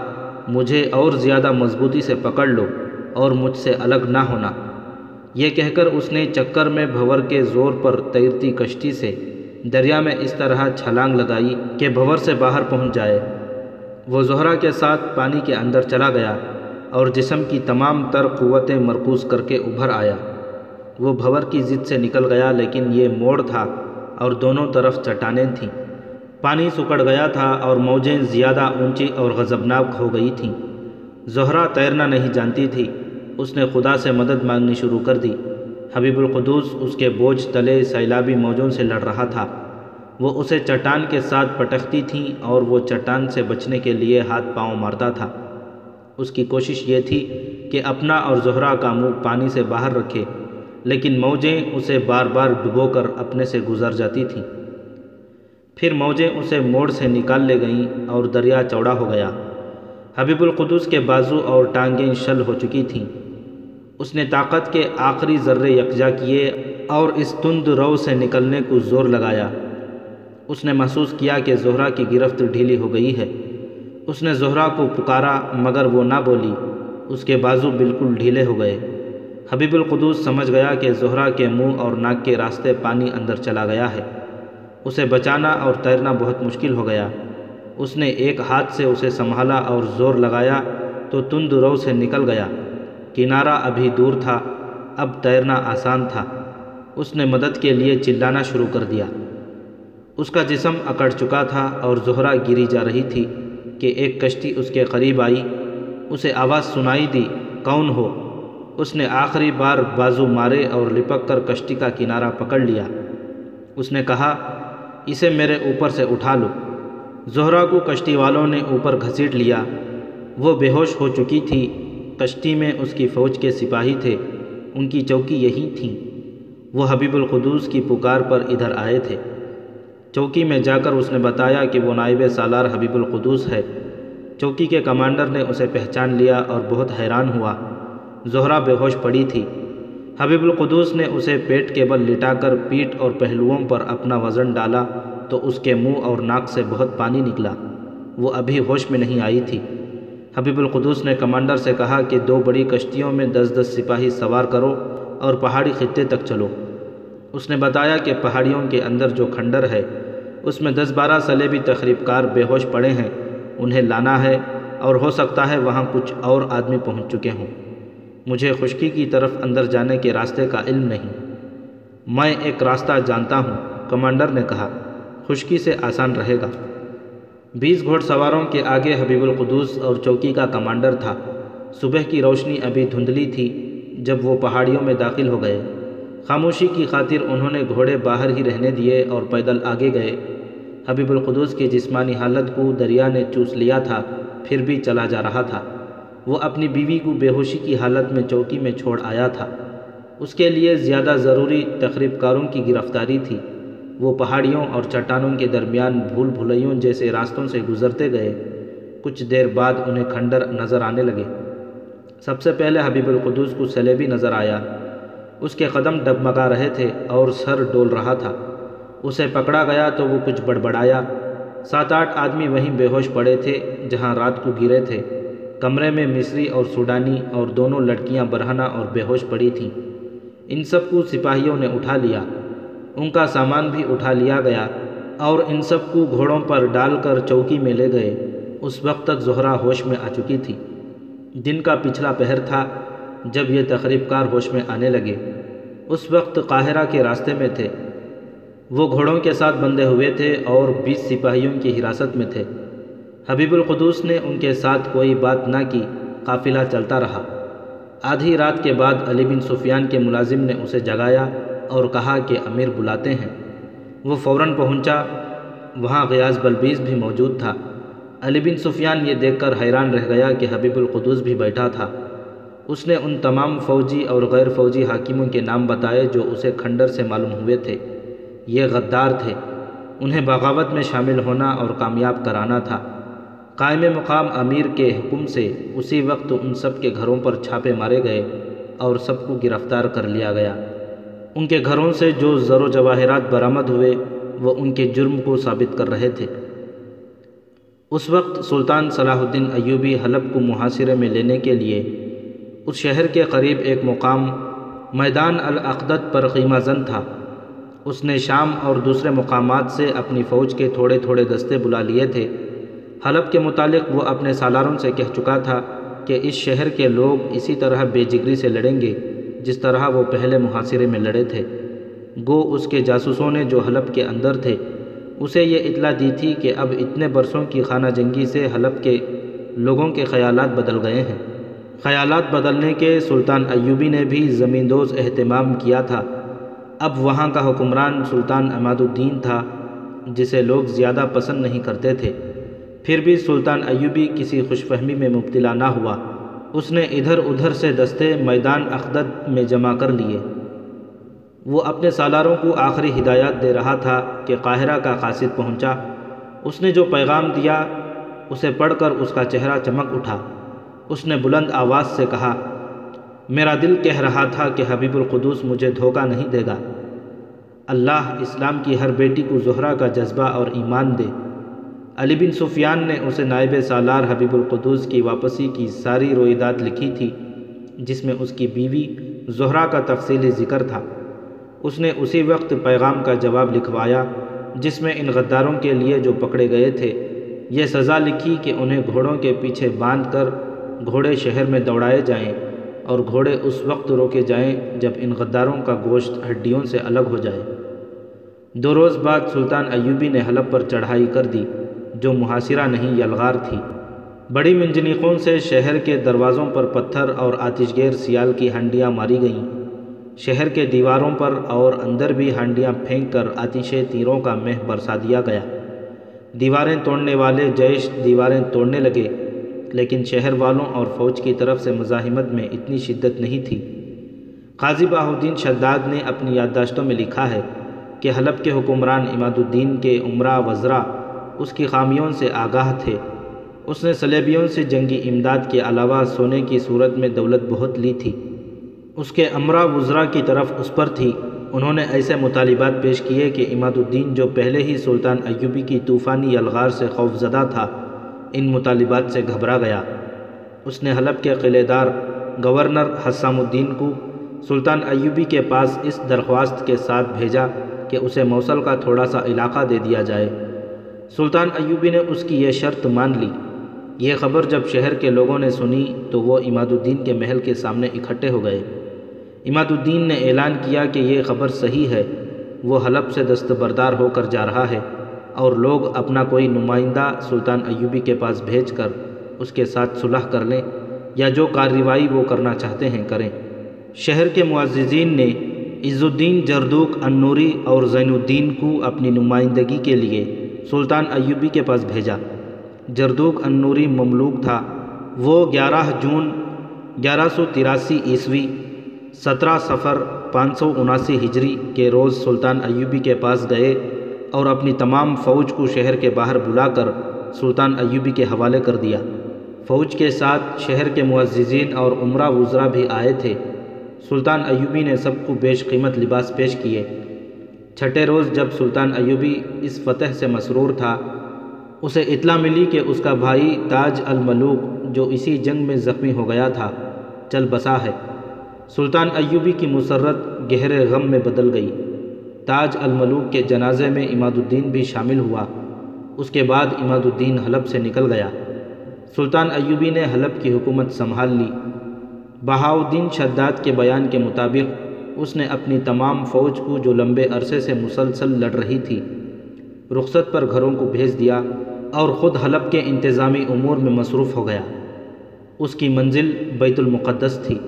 مجھے اور زیادہ مضبوطی سے پکڑ لو اور مجھ سے الگ نہ ہونا۔ یہ کہہ کر اس نے چکر میں بھنور کے زور پر تیرتی کشتی سے دریا میں اس طرح چھلانگ لگائی کہ بھنور سے باہر پہنچ جائے۔ وہ زہرہ کے ساتھ پانی کے اندر چلا گیا اور جسم کی تمام تر قوتیں مرکوز کر کے ابھر آیا۔ وہ بھنور کی ضد سے نکل گیا، لیکن یہ موڑ تھا اور دونوں طرف چٹانیں تھیں۔ پانی سکڑ گیا تھا اور موجیں زیادہ اونچی اور غضبناک ہو گئی تھیں۔ زہرہ تیرنا نہیں جانتی تھی۔ اس نے خدا سے مدد مانگنی شروع کر دی۔ حبیب القدوس اس کے بوجھ تلے سیلابی موجوں سے لڑ رہا تھا۔ وہ اسے چٹان کے ساتھ پٹکتی تھیں اور وہ چٹان سے بچنے کے لیے ہاتھ پاؤں مارتا تھا۔ اس کی کوشش یہ تھی کہ اپنا اور زہرہ کا منہ پانی سے باہر رکھے، لیکن موجیں اسے بار بار ڈبو کر اپنے سے گزر جاتی تھیں۔ پھر موجیں اسے موڑ سے نکال لے گئیں اور دریا چوڑا ہو گیا۔ حبیب القدوس کے بازو اور ٹانگیں شل ہو چکی تھیں۔ اس نے طاقت کے آخری ذرے یکجا کیے اور اس تند رو سے نکلنے کو زور لگایا۔ اس نے محسوس کیا کہ زہرہ کی گرفت ڈھیلی ہو گئی ہے۔ اس نے زہرہ کو پکارا مگر وہ نہ بولی۔ اس کے بازو بالکل ڈھیلے ہو گئے۔ حبیب القدوس سمجھ گیا کہ زہرہ کے منہ اور ناک کے راستے پانی اندر چلا گیا ہے۔ اسے بچانا اور تیرنا بہت مشکل ہو گیا۔ اس نے ایک ہاتھ سے اسے سنبھالا اور زور لگایا تو تند رو سے نکل گیا۔ کنارہ ابھی دور تھا، اب تیرنا آسان تھا۔ اس نے مدد کے لیے چلانا شروع کر دیا۔ اس کا جسم اکڑ چکا تھا اور زہرہ گری جا رہی تھی کہ ایک کشتی اس کے قریب آئی۔ اسے آواز سنائی دی، کون ہو؟ اس نے آخری بار بازو مارے اور لپک کر کشتی کا کنارہ پکڑ لیا۔ اس نے کہا، اسے میرے اوپر سے اٹھا لو۔ زہرہ کو کشتی والوں نے اوپر گھسیٹ لیا۔ وہ بے ہوش ہو چکی تھی۔ کشتی میں اس کی فوج کے سپاہی تھے، ان کی چوکی یہی تھیں۔ وہ حبیب القدوس کی پکار پر ادھر آئے تھے۔ چوکی میں جا کر اس نے بتایا کہ وہ نائب سالار حبیب القدوس ہے۔ چوکی کے کمانڈر نے اسے پہچان لیا اور بہت حیران ہوا۔ زہرہ بے ہوش پڑی تھی۔ حبیب القدوس نے اسے پیٹ کے بل لٹا کر پیٹھ اور پہلوؤں پر اپنا وزن ڈالا تو اس کے منہ اور ناک سے بہت پانی نکلا۔ وہ ابھی ہوش میں نہیں آئی تھی۔ حبیب القدوس نے کمانڈر سے کہا کہ 2 بڑی کشتیوں میں 10-10 سپاہی سوار کرو اور پہاڑی خطے تک چلو۔ اس نے بتایا کہ پہاڑیوں کے اندر جو کھنڈر ہے اس میں 10-12 صلیبی تخریب کار بے ہوش پڑے ہیں، انہیں لانا ہے، اور ہو سکتا ہے وہاں کچھ اور آدمی پہنچ چکے ہوں۔ مجھے خشکی کی طرف اندر جانے کے راستے کا علم نہیں۔ میں ایک راستہ جانتا ہوں، کمانڈر نے کہا، خشکی سے آسان رہے گا۔ 20 گھوڑ سواروں کے آگے حبیب القدوس اور چوکی کا کمانڈر تھا۔ صبح کی روشنی ابھی دھندلی تھی جب وہ پہاڑیوں میں داخل ہو گئے۔ خاموشی کی خاطر انہوں نے گھوڑے باہر ہی رہنے دیے اور پیدل آگے گئے۔ حبیب القدوس کی جسمانی حالت کو دریا نے چوس لیا تھا، پھر بھی چلا جا رہا تھا۔ وہ اپنی بیوی کو بے ہوشی کی حالت میں چوکی میں چھوڑ آیا تھا۔ اس کے لیے زیادہ ضروری تخریب کاروں کی گرفتاری تھی۔ وہ پہاڑیوں اور چٹانوں کے درمیان بھول بھلیوں جیسے راستوں سے گزرتے گئے۔ کچھ دیر بعد انہیں کھنڈر نظر آنے لگے۔ سب سے پہلے حبیب القدوس کو صلیبی نظر آیا۔ اس کے قدم ڈگمگا رہے تھے اور سر ڈول رہا تھا۔ اسے پکڑا گیا تو وہ کچھ بڑبڑایا۔ 7-8 آدمی وہیں بے ہوش پڑے تھے جہاں رات کو گرے تھے۔ کمرے میں مصری اور سوڈانی اور دونوں لڑکیاں برہنہ اور بے ہوش پڑی تھیں۔ ان سب کو سپاہیوں نے اٹھا لیا۔ ان کا سامان بھی اٹھا لیا گیا اور ان سب کو گھوڑوں پر ڈال کر چوکی میں لے گئے۔ اس وقت تک زہرہ ہوش میں آ چکی تھی۔ دن کا پچھلا پہر تھا جب یہ تخریب کار ہوش میں آنے لگے۔ اس وقت قاہرہ کے راستے میں تھے۔ وہ گھوڑوں کے ساتھ بندھے ہوئے تھے اور 20 سپاہیوں کی حراست میں تھے۔ حبیب القدوس نے ان کے ساتھ کوئی بات نہ کی، قافلہ چلتا رہا۔ آدھی رات کے بعد علی بن سفیان کے ملازم نے اسے جگایا اور کہا کہ امیر بلاتے ہیں۔ وہ فوراً پہنچا۔ وہاں غیاث بلبیس بھی موجود تھا۔ علی بن سفیان یہ دیکھ کر حیران رہ گیا کہ حبیب القدوس بھی بیٹھا تھا۔ اس نے ان تمام فوجی اور غیر فوجی حاکموں کے نام بتائے جو اسے کھنڈر سے معلوم ہوئے تھے۔ یہ غدار تھے، انہیں بغاوت میں شامل ہونا اور کامیاب کرانا تھا۔ قائم مقام امیر کے حکم سے اسی وقت ان سب کے گھروں پر چھاپے مارے گئے اور سب کو گرفتار کر لیا گیا۔ ان کے گھروں سے جو زر و جواہرات برآمد ہوئے وہ ان کے جرم کو ثابت کر رہے تھے۔ اس وقت سلطان صلاح الدین ایوبی حلب کو محاصرے میں لینے کے لیے اس شہر کے قریب ایک مقام میدان العقدت پر خیمہ زن تھا۔ اس نے شام اور دوسرے مقامات سے اپنی فوج کے تھوڑے تھوڑے دستے بلا لیے تھے۔ حلب کے متعلق وہ اپنے سالاروں سے کہہ چکا تھا کہ اس شہر کے لوگ اسی طرح بے جگری سے لڑیں گے جس طرح وہ پہلے محاصرے میں لڑے تھے۔ گو اس کے جاسوسوں نے جو حلب کے اندر تھے اسے یہ اطلاع دی تھی کہ اب اتنے برسوں کی خانہ جنگی سے حلب کے لوگوں کے خیالات بدل گئے ہیں۔ خیالات بدلنے کے سلطان ایوبی نے بھی زمین دوز اہتمام کیا تھا۔ اب وہاں کا حکمران سلطان عماد الدین تھا جسے لوگ زیادہ پسند نہیں کرتے تھے۔ پھر بھی سلطان ایوبی کسی خوش فہمی میں مبتلا نہ ہوا۔ اس نے ادھر ادھر سے دستے میدان عقدت میں جمع کر لیے۔ وہ اپنے سالاروں کو آخری ہدایات دے رہا تھا کہ قاہرہ کا قاصد پہنچا۔ اس نے جو پیغام دیا اسے پڑھ کر اس کا چہرہ چمک اٹھا۔ اس نے بلند آواز سے کہا، میرا دل کہہ رہا تھا کہ حبیب القدوس مجھے دھوکہ نہیں دے گا۔ اللہ اسلام کی ہر بیٹی کو زہرہ کا جذبہ اور ایمان دے۔ علی بن سفیان نے اسے نائب سالار حبیب القدوس کی واپسی کی ساری رویداد لکھی تھی جس میں اس کی بیوی زہرہ کا تفصیلی ذکر تھا۔ اس نے اسی وقت پیغام کا جواب لکھوایا جس میں ان غداروں کے لیے جو پکڑے گئے تھے یہ سزا لکھی کہ انہیں گھوڑوں کے پیچھے باندھ کر گھوڑے شہر میں دوڑائے جائیں اور گھوڑے اس وقت روکے جائیں جب ان غداروں کا گوشت ہڈیوں سے الگ ہو جائے۔ 2 روز بعد سلطان ایوبی نے حلب پر چڑھائی کر دی جو محاصرہ نہیں یلغار تھی۔ بڑی منجنیقوں سے شہر کے دروازوں پر پتھر اور آتش گیر سیال کی ہانڈیاں ماری گئیں۔ شہر کے دیواروں پر اور اندر بھی ہانڈیاں پھینک کر آتش تیروں کا مہ برسا دیا گیا۔ دیواریں توڑنے والے جیش دیواریں توڑنے لگے لیکن شہر والوں اور فوج کی طرف سے مزاحمت میں اتنی شدت نہیں تھی۔ قاضی بہاؤالدین شداد نے اپنی یادداشتوں میں لکھا ہے کہ حلب کے حکمران عماد الدین کے امراء وزراء اس کی خامیوں سے آگاہ تھے۔ اس نے صلیبیوں سے جنگی امداد کے علاوہ سونے کی صورت میں دولت بہت لی تھی۔ اس کے امراء وزراء کی طرف اس پر تھی۔ انہوں نے ایسے مطالبات پیش کیے کہ عماد الدین جو پہلے ہی سلطان ایوبی کی طوفانی یلغار سے خوفزدہ تھا، ان مطالبات سے گھبرا گیا۔ اس نے حلب کے قلعے دار گورنر حسام الدین کو سلطان ایوبی کے پاس اس درخواست کے ساتھ بھیجا کہ اسے موصل کا تھوڑا سا علاقہ دے دیا جائے۔ سلطان ایوبی نے اس کی یہ شرط مان لی۔ یہ خبر جب شہر کے لوگوں نے سنی تو وہ عماد الدین کے محل کے سامنے اکٹھے ہو گئے۔ عماد الدین نے اعلان کیا کہ یہ خبر صحیح ہے، وہ حلب سے دستبردار ہو کر جا رہا ہے اور لوگ اپنا کوئی نمائندہ سلطان ایوبی کے پاس بھیج کر اس کے ساتھ صلح کر لیں یا جو کارروائی وہ کرنا چاہتے ہیں کریں۔ شہر کے معززین نے عز الدین جردوق النوری اور زین الدین کو اپنی نمائندگی کے لیے سلطان ایوبی کے پاس بھیجا۔ جردوق النوری مملوک تھا۔ وہ 11 جون 1183 عیسوی 17 صفر 579 ہجری کے روز سلطان ایوبی کے پاس گئے اور اپنی تمام فوج کو شہر کے باہر بلا کر سلطان ایوبی کے حوالے کر دیا۔ فوج کے ساتھ شہر کے معززین اور امراء وزراء بھی آئے تھے۔ سلطان ایوبی نے سب کو بیش قیمت لباس پیش کیے۔ چھٹے روز جب سلطان ایوبی اس فتح سے مسرور تھا، اسے اطلاع ملی کہ اس کا بھائی تاج الملوک جو اسی جنگ میں زخمی ہو گیا تھا چل بسا ہے۔ سلطان ایوبی کی مسرت گہرے غم میں بدل گئی۔ تاج الملوک کے جنازے میں عماد الدین بھی شامل ہوا۔ اس کے بعد عماد الدین حلب سے نکل گیا۔ سلطان ایوبی نے حلب کی حکومت سنبھال لی۔ بہاؤالدین شداد کے بیان کے مطابق اس نے اپنی تمام فوج کو جو لمبے عرصے سے مسلسل لڑ رہی تھی رخصت پر گھروں کو بھیج دیا اور خود حلب کے انتظامی امور میں مصروف ہو گیا۔ اس کی منزل بیت المقدس تھی۔